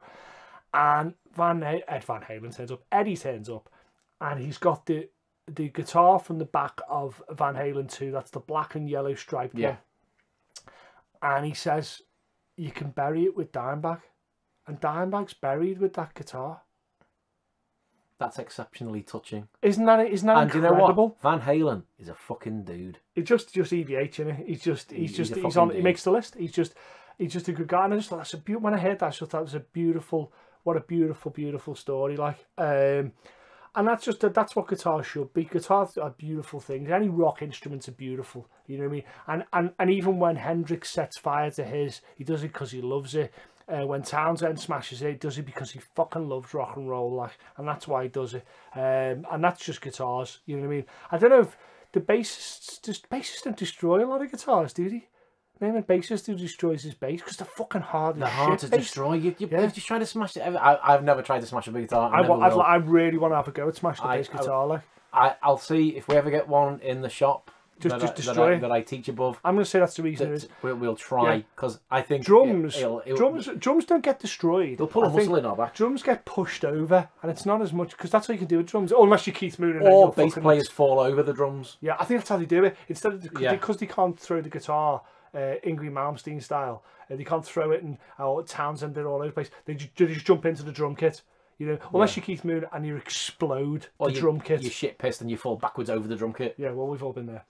And Ed Van Halen turns up, Eddie turns up, and he's got the guitar from the back of Van Halen 2, that's the black and yellow striped one. And he says, you can bury it with Dimebag. And Dimebag's buried with that guitar. That's exceptionally touching. Isn't that incredible? And you know what? Van Halen is a fucking dude. It's just EVH, isn't it? He's on. He makes the list. He's just a good guy. And I just thought that's a beautiful. When I heard that, I just thought that was a beautiful. What a beautiful story. Like, and that's what guitars should be. Guitars are beautiful things. Any rock instruments are beautiful. You know what I mean? And even when Hendrix sets fire to his, he does it because he loves it. When Townsend smashes it, he does it because he fucking loves rock and roll, like, and that's why he does it. And that's just guitars, you know what I mean? I don't know if the bassists don't destroy a lot of guitars, do they? Name a bassist who destroys his bass because they're fucking hard. They're hard to destroy. You're just trying to smash it. I've never tried to smash a guitar. I really want to have a go at smash the bass guitar. Like, I'll see if we ever get one in the shop. Just destroy that I teach above. I'm going to say that's the reason. We'll try, because I think drums don't get destroyed. They'll put a muscle in our back. Drums get pushed over, and it's not as much because that's what you can do with drums. Unless you're Keith Moon, or bass players fall over the drums. Yeah, I think that's how they do it. Instead of because they can't throw the guitar Ingrid Malmsteen style, they can't throw it and Townsend did all over the place. They just jump into the drum kit. You know, unless you're Keith Moon and you explode the drum kit. You're shit pissed and you fall backwards over the drum kit. Yeah, well, we've all been there.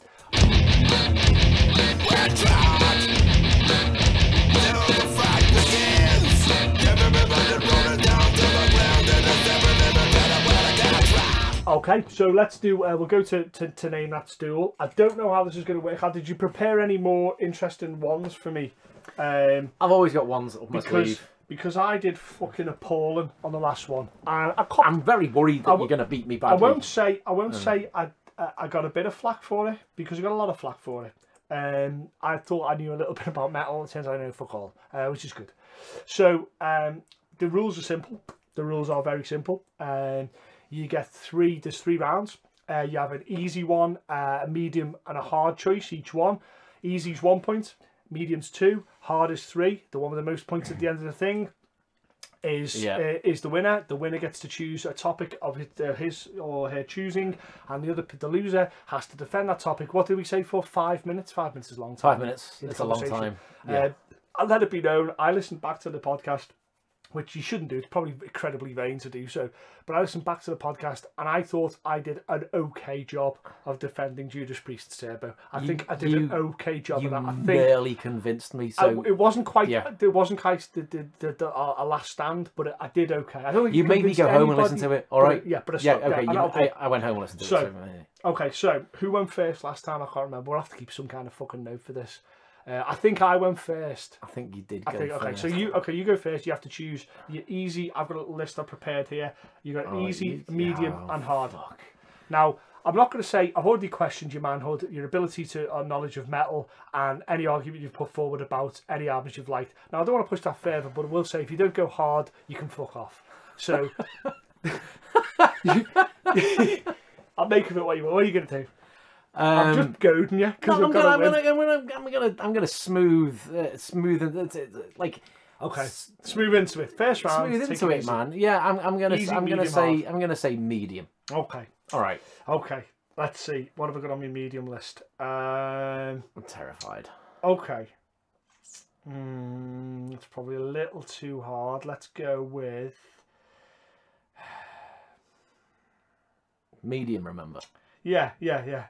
Okay, so let's do. We'll go to Namethatstool. I don't know how this is going to work. How did you prepare any more interesting ones for me? I've always got ones up my sleeve. Because I did fucking appalling on the last one, and I'm very worried that you're going to beat me badly. I won't say I got a bit of flack for it, because I got a lot of flack for it. I thought I knew a little bit about metal. It turns out I know fuck all, which is good. So the rules are simple. The rules are very simple. You get there's 3 rounds. You have an easy one, a medium, and a hard choice each one. Easy's 1 point. Medium's 2, hard is 3. The one with the most points at the end of the thing is the winner. The winner gets to choose a topic of his or her choosing, and the loser has to defend that topic. What did we say for 5 minutes? 5 minutes is a long time. 5 minutes. It's a long time. I'll let it be known. I listened back to the podcast, which you shouldn't do. It's probably incredibly vain to do so. But I listened back to the podcast, and I thought I did an okay job of defending Judas Priest's Turbo. I think I did an okay job of that. I think barely convinced me. So it wasn't quite. It wasn't quite a last stand, but I did okay. I don't think you made me go home and listen to it. All right. I went home and listened to it. So, okay. So who went first last time? I can't remember. We'll have to keep some kind of fucking note for this. I think I went first. I think you did go first. Okay, so you go first. You have to choose your easy. I've got a little list I've prepared here. You got easy, medium, and hard. Fuck. Now, I'm not going to say I've already questioned your manhood, your ability to knowledge of metal, and any argument you've put forward about any albums you've liked. Now, I don't want to push that further, but I will say if you don't go hard, you can fuck off. So, I'll make of it what you want. What are you going to do? I'm just goading you because I'm gonna smooth like. Okay, smooth into it. First round. Smooth into it, man. Yeah, I'm gonna say medium. Okay. All right. Okay. Let's see. What have I got on my medium list? I'm terrified. Okay. It's probably a little too hard. Let's go with medium. Remember. Yeah. Medium, yeah.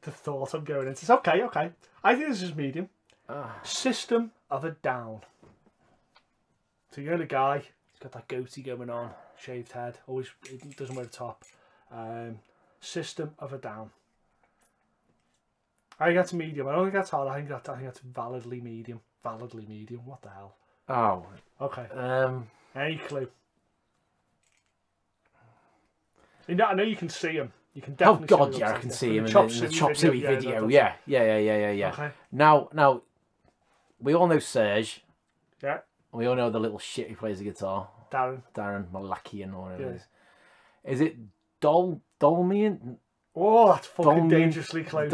The thought I'm going into. Okay. I think this is medium. System of a Down. So you're the guy. He's got that goatee going on, shaved head. Always doesn't wear the top. System of a Down. I think that's medium. I don't think that's hard. I think that's validly medium. Validly medium. What the hell? Oh. Okay. Any clue? I know you can see him. You can definitely. Oh God, yeah, I can see him in the Chop Suey video. Yeah. Okay. Now, we all know Serge. Yeah. We all know the little shit who plays the guitar. Darren Malakian or whatever it is. Is it Dolmian? Oh, that's fucking dangerously close.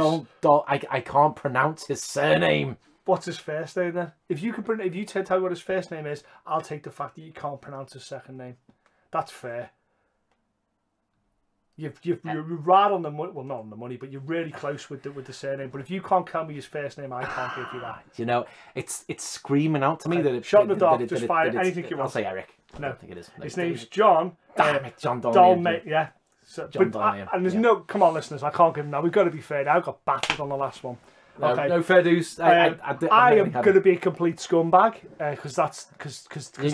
I can't pronounce his surname. What's his first name then? If you tell me what his first name is, I'll take the fact that you can't pronounce his second name. That's fair. You're right on the money. Well, not on the money, but you're really close with the surname. But if you can't tell me his first name, I can't give you that. You know, it's screaming out to me that it's shot in the dark. Just fire anything you want. I'll say Eric. No, I don't think it is. His name's John. Damn it, John Dolman. Yeah. So, John Dolman. And there's no. Come on, listeners. I can't give him that. We've got to be fair. I got battered on the last one. Okay. No fair dues. I am going to be a complete scumbag because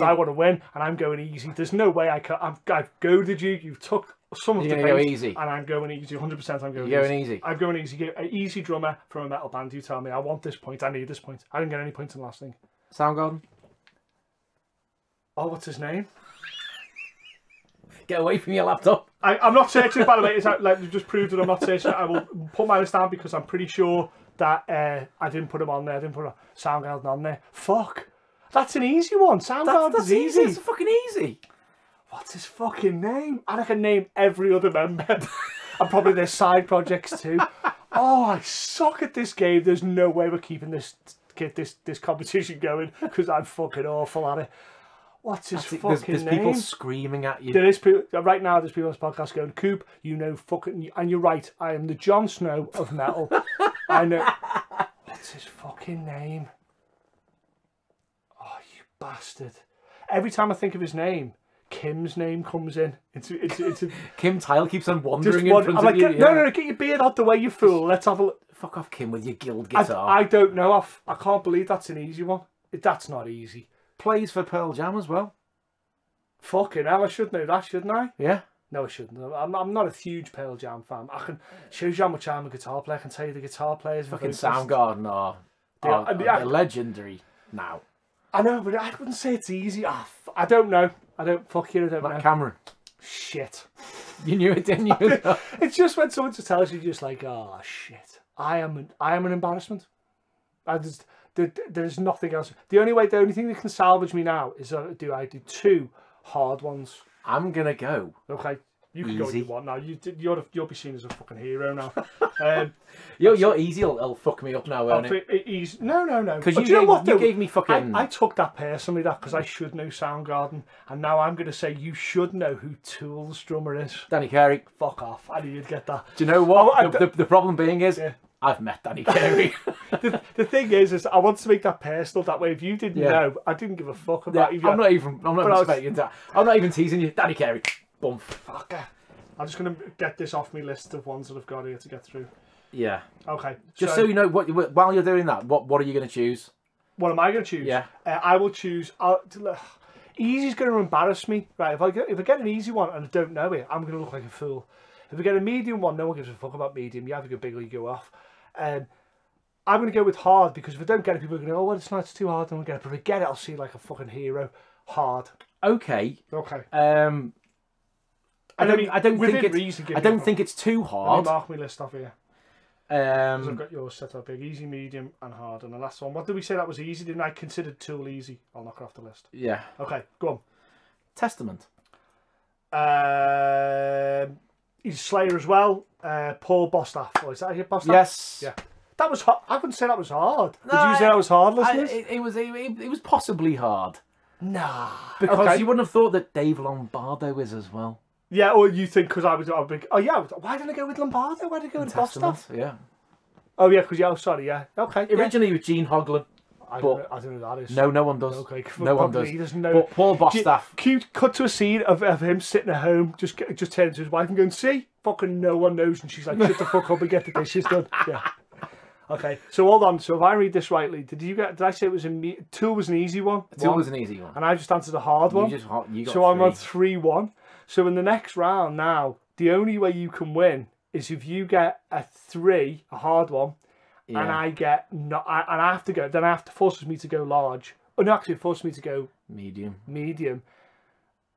I want to win and I'm going easy. There's no way I've goaded you. You took some of the bait, go easy. And I'm going easy. 100%. I'm going easy. I'm going easy. An easy drummer from a metal band. You tell me. I want this point. I need this point. I didn't get any points in the last thing. Soundgarden. Oh, what's his name? Get away from your laptop. I'm not searching. By the way, you've just proved that I'm not searching. I will put my list down because I'm pretty sure that I didn't put him on there. I didn't put a Soundgarden on there. Fuck. That's an easy one. Soundgarden's easy. It's fucking easy. What's his fucking name? And I can name every other member. And probably their side projects too. Oh, I suck at this game. There's no way we're keeping this competition going because I'm fucking awful at it. What's his fucking name? There's people screaming at you. There is people, right now, there's people on this podcast going, Coop, you know fucking... And you're right, I am the Jon Snow of metal. I know... What's his fucking name? Oh, you bastard. Every time I think of his name, Kim's name comes in. Into Kim Tile keeps on wandering in front of you. No, get your beard out the way, you fool. Let's have a look. Fuck off, Kim, with your guild guitar. I don't know. I can't believe that's an easy one. That's not easy. Plays for Pearl Jam as well. Fucking hell, I should know that, shouldn't I? Yeah. No, I shouldn't. I'm not a huge Pearl Jam fan. I can show you how much I'm a guitar player. I can tell you the guitar players. Fucking Soundgarden are legendary now. I know, but I wouldn't say it's easy. I don't know. I don't know. Cameron. Shit. You knew it, didn't you? It's just when someone just tells you, just like, oh shit. I am an embarrassment. There's nothing else. The only thing that can salvage me now is I do two hard ones. I'm gonna go. Okay, you can go if you want now. You'll be seen as a fucking hero now. Your easy will fuck me up now, won't it? No. Because you gave me fucking. I took that personally, because I should know Soundgarden, and now I'm gonna say you should know who Tool's drummer is. Danny Carey. Fuck off! I knew you'd get that. Do you know what? The problem being is. Yeah. I've met Danny Carey. the thing is I want to make that personal. That way, if you didn't know, I didn't give a fuck about you. I'm not even expecting that. I'm not even teasing you. Danny Carey. Bump. Fucker. I'm just gonna get this off my list of ones that I've got here to get through. Yeah. Okay. Just so you know, while you're doing that, what are you going to choose? What am I going to choose? Yeah. I will choose. Easy's going to embarrass me, right? If I get an easy one and I don't know it, I'm going to look like a fool. If we get a medium one, no one gives a fuck about medium. You have to go big or you go off. I'm going to go with hard because if I don't get it, people are going to go, oh, well, it's not, it's too hard. I don't get it. But if I get it, I'll see like a fucking hero. Hard. Okay. Okay. I don't think it's too hard. Let me mark my list off here. Because I've got yours set up big, easy, medium, and hard. And the last one, what did we say that was easy? Didn't I consider Tool easy? I'll knock it off the list. Yeah. Okay, go on. Testament. He's Slayer as well. Paul Bostaph. Oh, is that Bostaph? Yes. Yeah. That was hard. I wouldn't say that was hard. No, Would you say that was hard, listeners? It was possibly hard. Nah. Because you wouldn't have thought that Dave Lombardo is as well. Yeah, or you think because I was big. Oh yeah, why didn't I go with Lombardo? Why did I go with Bostaph? Yeah. Oh yeah, because sorry, yeah. Okay. Originally with Gene Hoglan. I don't know who that is. No one does. Okay, no one does. But Paul Bostaph. Cute cut to a scene of him sitting at home, just turning to his wife and going, "See, fucking no one knows," and she's like, "Shut the fuck up and get the dishes done." Yeah. Okay, so hold on. So if I read this rightly, did I say it was Tool was an easy one? Tool was an easy one, and I just answered a hard one. You got so I'm on 3-1. So in the next round now, the only way you can win is if you get a 3, a hard one, and I get not, and I have to go. Then I have to forces me to go large. Oh no, actually, it forces me to go medium.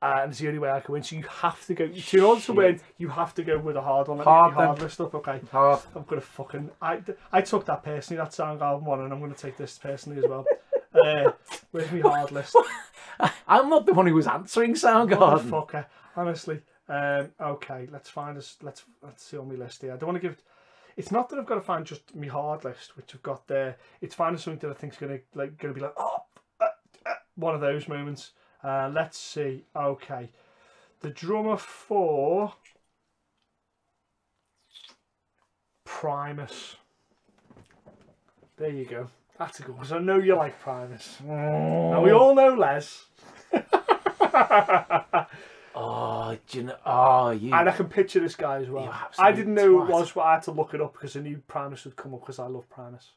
And it's the only way I can win. So you have to go. So in order to win, you have to go with a hard one. Hard list up, okay? Hard. I'm gonna fucking. I took that personally. That Soundgarden one, and I'm gonna take this personally as well. Where's my hard list? I'm not the one who was answering Soundgarden. Motherfucker, honestly. Okay, let's find us. Let's see on my list here. I don't want to give. It's not that I've got to find just my hard list, which I've got there. It's finding something that I think's gonna be like one of those moments. Let's see. Okay, the drummer for Primus. There you go. That's a good one, because I know you like Primus. Now we all know Les. And I can picture this guy as well. I didn't know who it was, but I had to look it up because I knew Primus would come up because I love Primus.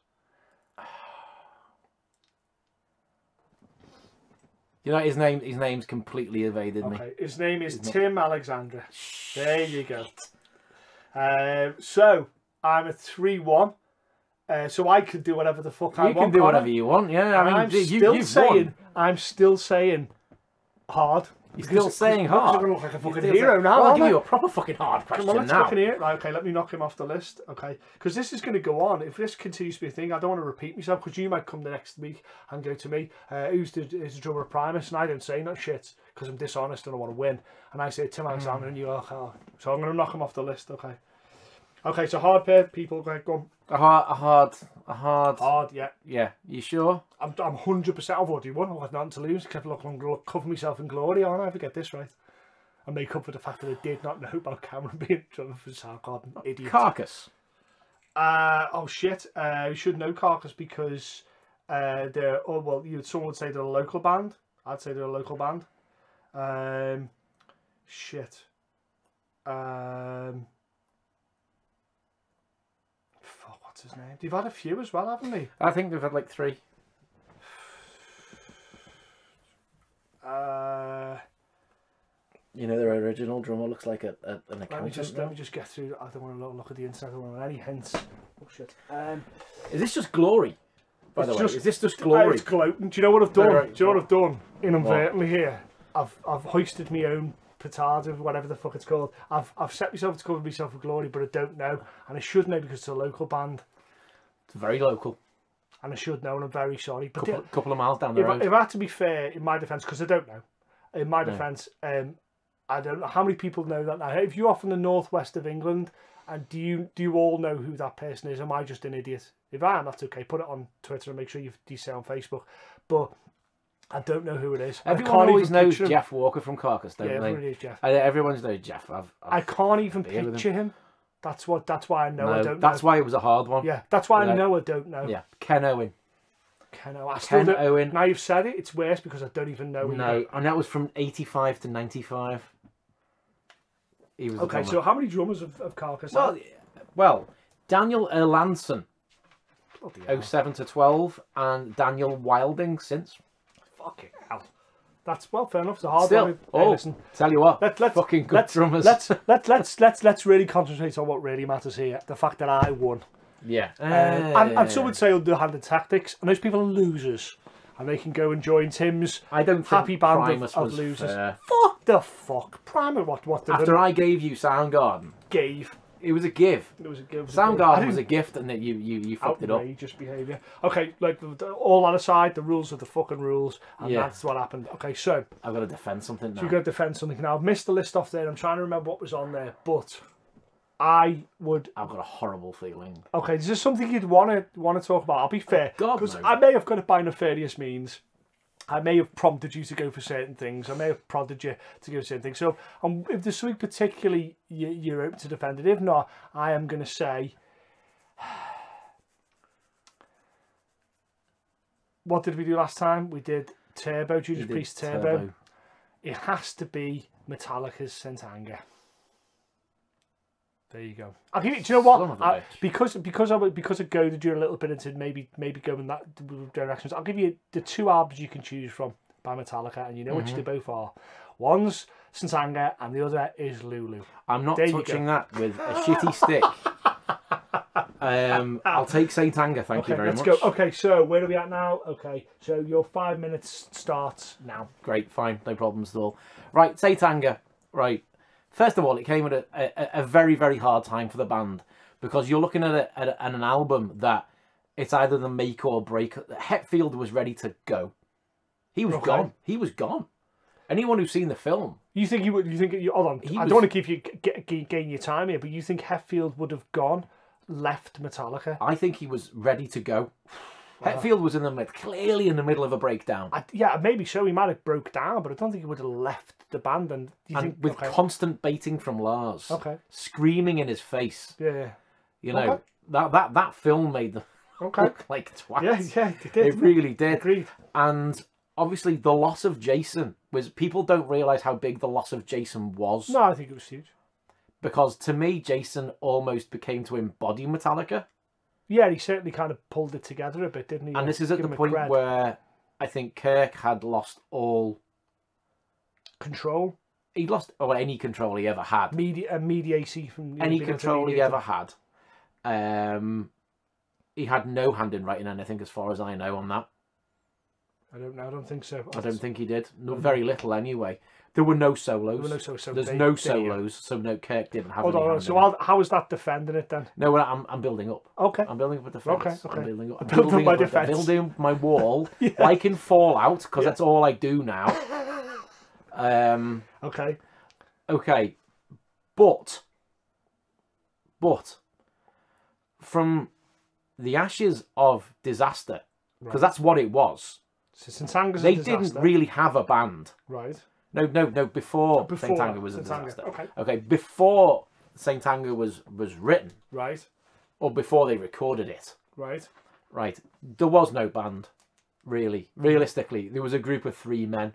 You know his name's completely evaded me. Okay, his name is Tim Alexandra. There you go. So I'm a 3-1. So I could do whatever the fuck I want. You can do whatever you want. Yeah, I mean, I'm still saying hard. You're still saying hard. I'm going to look like a fucking hero now. I'll give you a proper fucking hard question now. Let's fucking hear it. Right, okay, let me knock him off the list. Okay, because this is going to go on. If this continues to be a thing, I don't want to repeat myself because you might come the next week and go to me, who's the drummer of Primus? And I don't say no shit because I'm dishonest and I want to win. And I say Tim Alexander and you go, oh. So I'm going to knock him off the list. Okay. Okay, so hard pair people. Go on. A hard. Hard, yeah. Yeah, you sure? I'm 100%. I've already won. I've got nothing to lose. Kept cover myself in glory, aren't I? If I get this right. And make up for the fact that I did not know about Cameron being drummer for Soundgarden. Idiot. Carcass. Oh shit. You should know Carcass because they're. Oh well, someone would say they're a local band. I'd say they're a local band. Shit. What's his name? They've had a few as well, haven't they? I think they've had like 3. You know, their original drummer looks like an accountant. Let me just get through. I don't want to look at the inside. I don't want any hints. Oh shit. Is this just glory? By the way, is this just glory? It's gloating. Do you know what I've done? Do you know what I've done? Inadvertently here, I've hoisted my own petard or whatever the fuck it's called. I've set myself to cover myself with glory, but I don't know, and I should know because it's a local band. It's very local. And I should know, and I'm very sorry. But couple of miles down the road. If I had to be fair, in my defence, because I don't know, in my defence, I don't know how many people know that now. If you're off in the northwest of England, and do you all know who that person is? Am I just an idiot? If I am, that's okay. Put it on Twitter and make sure you say on Facebook. But I don't know who it is. Everyone always knows Jeff Walker from Carcass, don't they? Everyone knows Jeff. Everyone knows Jeff. I can't even picture him. That's why I know I don't know. That's why it was a hard one. Yeah, that's why I know I don't know. Yeah, Ken Owen. Ken Owen. Now you've said it, it's worse because I don't even know. No, and that was from 85 to 95. He was okay, so how many drummers of Carcass? Well, Daniel Erlandson, 07 to 12, and Daniel Wilding since. Fucking hell. That's well, fair enough. It's a hard Still, one. listen, tell you what, let's fucking good drummers. Let's really concentrate on what really matters here. The fact that I won. Yeah. And some would say underhanded tactics, and those people are losers. And they can go and join Tim's happy band of losers. Fair. Fuck the fuck. Primus, what After I gave you Soundgarden. It was a give. It was a give. Soundgarden was a gift, and that you fucked it up. Outrageous behaviour. Okay, like all that aside, the rules are the fucking rules, and that's what happened. Okay, so I've got to defend something now. So you've got to defend something now. I've missed the list off there. I'm trying to remember what was on there, but I've got a horrible feeling. Okay, is there something you'd want to talk about? I'll be fair, because I may have got it by nefarious means. I may have prompted you to go for certain things. I may have prodded you to go for certain things. So, if there's something particularly you're open to defend it, if not, I am going to say, what did we do last time? We did Turbo, Judas Priest Turbo. It has to be Metallica's Saint Anger. There you go. I'll give you. Do you know what? Because I goaded you a little bit into maybe go in that directions. I'll give you the two albums you can choose from by Metallica, and you know which they both are. One's Saint Anger, and the other is Lulu. I'm not touching that with a shitty stick. I'll take Saint Anger. Thank you very much. Let's go. Okay, so where are we at now? Okay, so your 5 minutes starts now. Great, fine, no problems at all. Right, Saint Anger. Right. First of all, it came at a very, very hard time for the band, because you're looking at an album that it's either the make or break. Hetfield was ready to go. He was gone. He was gone. Anyone who's seen the film, you think you would? You think you? Hold on. I don't want to give you gain your time here, but you think Hetfield would have left Metallica? I think he was ready to go. Hetfield was clearly in the middle of a breakdown. Yeah, maybe so. He might have broke down, but I don't think he would have left the band. And with constant baiting from Lars, screaming in his face. Yeah, you know that film made them look like twats. Yeah, it did. It really did. Agreed. And obviously, the loss of Jason was. People don't realise how big the loss of Jason was. No, I think it was huge. Because to me, Jason almost became to embody Metallica. Yeah, he certainly kind of pulled it together a bit, didn't he? And this is at the point where I think Kirk had lost all control. He lost any control he ever had. Media AC from any control he ever had. He had no hand in writing anything, as far as I know, on that. I don't know. I don't think so. I don't think he did. No, very little anyway. There were no solos. There's no solos, so no, Kirk didn't have any. Hold on. So how is that defending it then? No, I'm building up. Okay. I'm building up a defense. Okay. I'm building up. My defense. Building my wall, like in Fallout, because that's all I do now. Okay. Okay. But from the ashes of disaster, because that's what it was. So they didn't really have a band. Right. No, before Saint Anger was a disaster. Okay. Before Saint Anger was written. Right. Or before they recorded it. Right. Right. There was no band, really. Realistically, there was a group of 3 men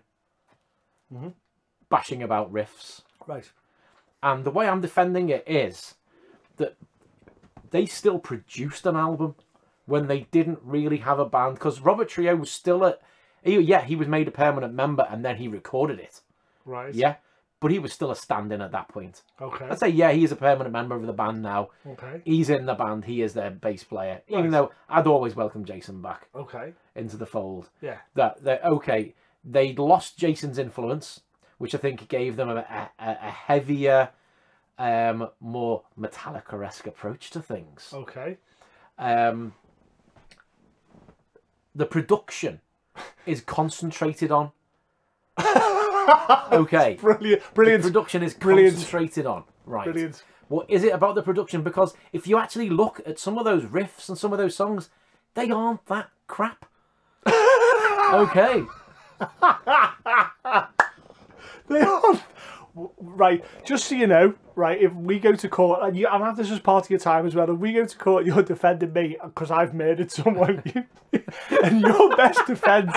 bashing about riffs. Right. And the way I'm defending it is that they still produced an album when they didn't really have a band, because Robert Trio was still he was made a permanent member and then he recorded it. Right. Yeah. But he was still a stand-in at that point. Okay. I'd say, he is a permanent member of the band now. Okay. He's in the band. He is their bass player. Right. Even though I'd always welcome Jason back. Okay. Into the fold. Yeah. They'd lost Jason's influence, which I think gave them a heavier, more Metallica-esque approach to things. Okay. The production is concentrated on. Okay. Brilliant. The production is concentrated on. Right. Brilliant. Well, is it about the production? Because if you actually look at some of those riffs and some of those songs, they aren't that crap. Okay. They aren't. Right, just so you know, right, if we go to court, and you, I'll have this as part of your time as well, if we go to court, you're defending me because I've murdered someone, and your best defence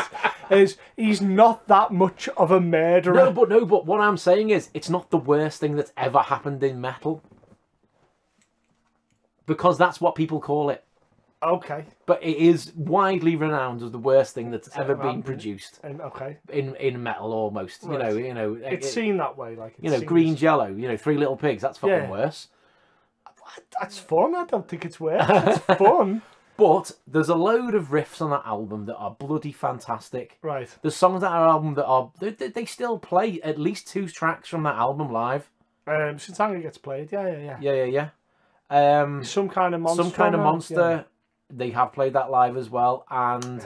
is he's not that much of a murderer. No, but what I'm saying is, it's not the worst thing that's ever happened in metal. Because that's what people call it. Okay. But it is widely renowned as the worst thing that's ever been produced. In metal, almost. Right. You know. It's seen that way, like Green Jello. Three Little Pigs. That's fucking worse. That's fun. I don't think it's worse. It's fun. But there's a load of riffs on that album that are bloody fantastic. Right. There's songs on that album that are they still play at least 2 tracks from that album live. Since Anger gets played, yeah. Some Kind of Monster. Some Kind of Monster. Yeah. They have played that live as well, and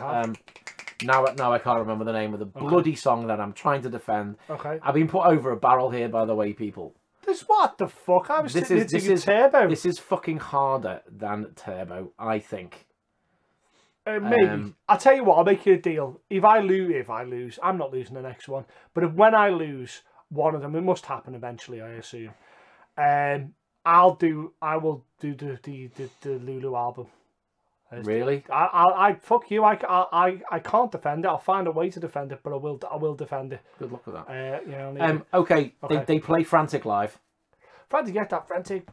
now I can't remember the name of the bloody song that I'm trying to defend. Okay. I've been put over a barrel here, by the way, people. What the fuck? I was thinking Turbo. This is fucking harder than Turbo, I think. Maybe. I'll tell you what, I'll make you a deal. If I lose, I'm not losing the next one. But when I lose one of them, it must happen eventually, I assume. I will do the Lulu album. Really? I fuck you. I can't defend it. I'll find a way to defend it, but I will defend it. Good luck with that. Okay. They play Frantic live. Frantic, get that Frantic.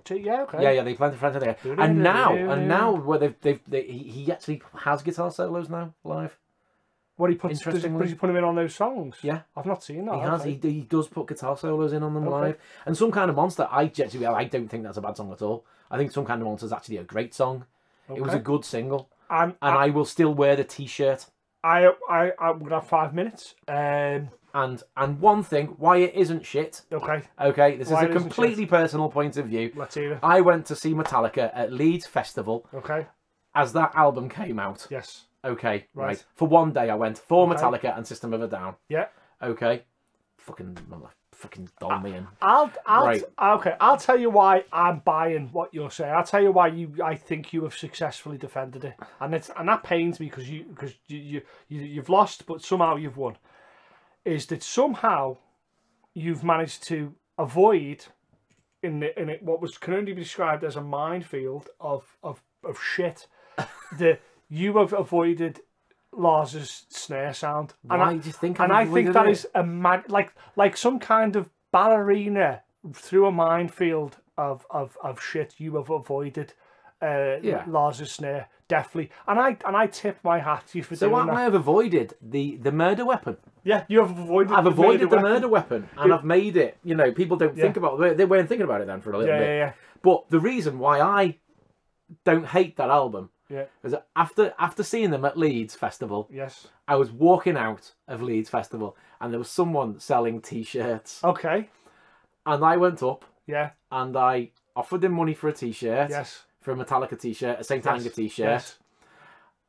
Yeah, okay. Yeah, they play Frantic there. And now, where he actually has guitar solos now live. What does he put him in on those songs? Yeah, I've not seen that. He has. He does put guitar solos in on them live. And Some Kind of Monster, I don't think that's a bad song at all. I think Some Kind of Monster is actually a great song. Okay. It was a good single, and I will still wear the T-shirt. I'm gonna have 5 minutes. And one thing, why it isn't shit. Okay. This is a completely personal point of view. Let's hear it. I went to see Metallica at Leeds Festival. Okay. As that album came out. Yes. Okay. Right. For one day, I went for Metallica and System of a Down. Yeah. Okay. Fucking doll me in. I'll tell you why I'm buying what you're saying. I'll tell you why I think you have successfully defended it, and that pains me because you've lost, but somehow you've won. Is that somehow you've managed to avoid in it what can only be described as a minefield of shit. You have avoided Lars's snare sound. Why do you think? And I think that is a like some kind of ballerina through a minefield of shit. You have avoided Lars's snare definitely, and I tip my hat to you for doing that. So I have avoided the murder weapon. Yeah, you have avoided. I've avoided the murder weapon, and I've made it. People don't think about it. They weren't thinking about it then for a little bit. Yeah. But the reason why I don't hate that album. Yeah. Because after seeing them at Leeds Festival, yes, I was walking out of Leeds Festival and there was someone selling T-shirts. Okay. And I went up. Yeah. And I offered him money for a T-shirt. Yes. For a Metallica T-shirt, a Saint Anger T-shirt. Yes.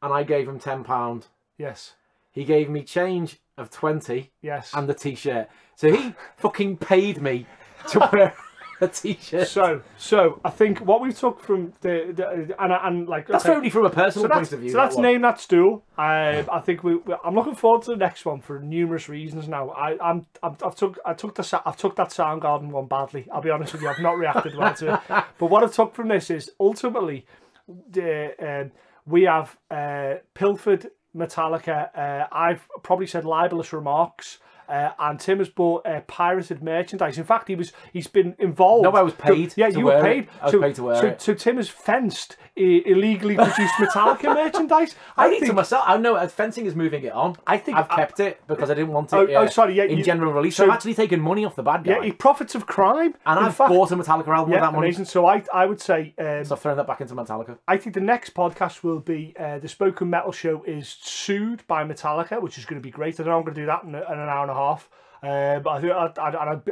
And I gave him £10. Yes. He gave me change of 20. Yes. And the T-shirt. So he fucking paid me to wear a T-shirt. So I think what we took from and like that's only from a personal point of view. So that's Namethatstool. I think I'm looking forward to the next one for numerous reasons. Now I've took that Soundgarden one badly. I'll be honest with you. I've not reacted well to it. But what I've took from this is ultimately we have pilfered Metallica. I've probably said libelous remarks. And Tim has bought pirated merchandise. In fact, he's been involved. No, I was paid. You were paid. I was paid to wear it. So Tim has fenced illegally produced Metallica merchandise. I think to myself. I know fencing is moving it on. I've kept it because I didn't want it. In general release. So I've actually taken money off the bad guy. Yeah, he profits of crime. And I've bought a Metallica album with that money. Amazing. So I would say. So I've thrown that back into Metallica. I think the next podcast will be the Spoken Metal Show is sued by Metallica, which is going to be great. I don't know I'm going to do that in an hour and a half. But I think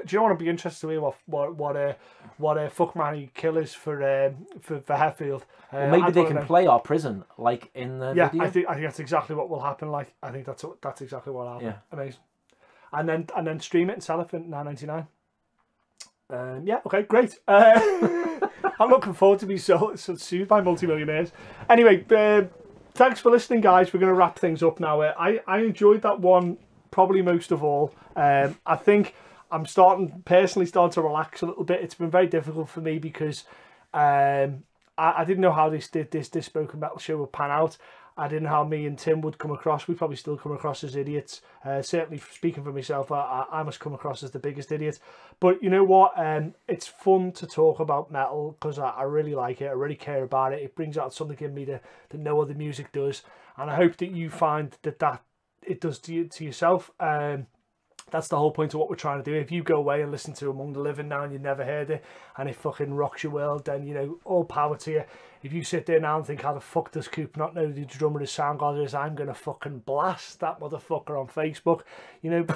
do you want to be interested to hear what fuck Manny kill is for Hetfield? Well, maybe they can play our prison like in the video. I think that's exactly what will happen. Like I think that's exactly what will happen. Yeah, amazing. And then stream it and sell it for $9.99. Yeah, okay, great. I'm looking forward to be sued by multimillionaires. Anyway, thanks for listening, guys. We're going to wrap things up now. I enjoyed that one. Probably most of all. I think I'm personally starting to relax a little bit. It's been very difficult for me because I didn't know how this Spoken Metal Show would pan out. I didn't know how me and Tim would come across. We probably still come across as idiots. Certainly, speaking for myself, I must come across as the biggest idiot. But you know what? It's fun to talk about metal because I really like it. I really care about it. It brings out something in me that no other music does. And I hope that you find that it does to yourself. That's the whole point of what we're trying to do. If you go away and listen to Among the Living now and you never heard it and it fucking rocks your world, then, you know, all power to you. If you sit there now and think, how the fuck does Coop not know who the drummer of Soundgarden is, I'm going to fucking blast that motherfucker on Facebook. You know,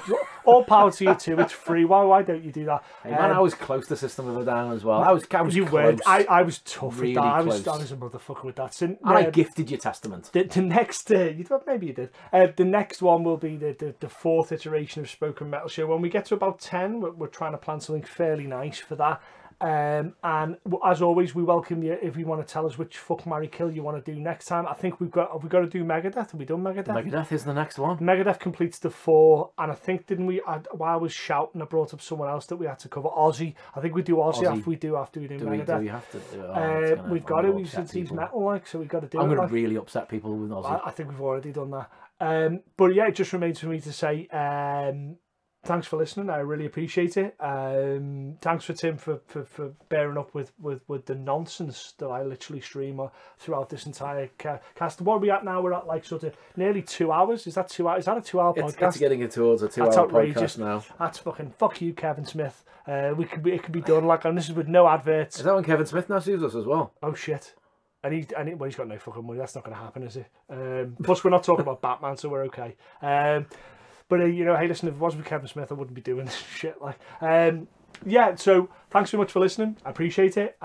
all power to you too. It's free. Why don't you do that? Hey man, I was close to System of a Down as well. I was you close. I was tough really with that. I close. was a motherfucker with that. So, and I gifted you Testament. The next, maybe you did. The next one will be the fourth iteration of Spoken Metal Show. When we get to about 10, we're trying to plan something fairly nice for that. And as always, we welcome you if you want to tell us which fuck, marry, kill you want to do next time. I think have we got to do Megadeth? Have we done Megadeth? Megadeth is the next one. Megadeth completes the 4, and I think while I was shouting, I brought up someone else that we had to cover. Ozzy. I think we do Ozzy. after we do Megadeth. Do we have to do it? We've got to. Since he's metal, like, so we've got to do it. I'm going to really upset people with Ozzy. I think we've already done that. But yeah, it just remains for me to say thanks for listening. I really appreciate it. Thanks for Tim for bearing up with the nonsense that I literally stream throughout this entire cast. What are we at now? We're at like sort of nearly 2 hours. Is that 2 hours? Is that a 2 hour podcast? It's getting towards a 2 That's hour outrageous. podcast now. That's fucking fuck you, Kevin Smith. It could be done like, and this is with no adverts. Is that when Kevin Smith now sues us as well? Oh shit. And he's got no fucking money. That's not going to happen, is it? Plus, we're not talking about Batman, so we're okay. But, you know, hey, listen, if it wasn't for Kevin Smith, I wouldn't be doing this shit. Like, yeah, so thanks so much for listening. I appreciate it.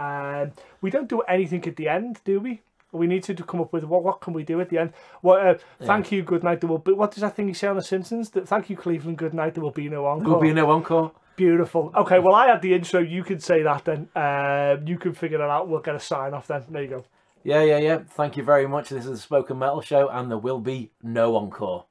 We don't do anything at the end, do we? We need to come up with what can we do at the end. Thank you, good night. There will be, what does that thing you say on The Simpsons? Thank you, Cleveland, good night. There will be no encore. There will be no encore. Beautiful. Okay, well, I had the intro. You can say that then. You can figure that out. We'll get a sign off then. There you go. Yeah. Thank you very much. This is the Spoken Metal Show, and there will be no encore.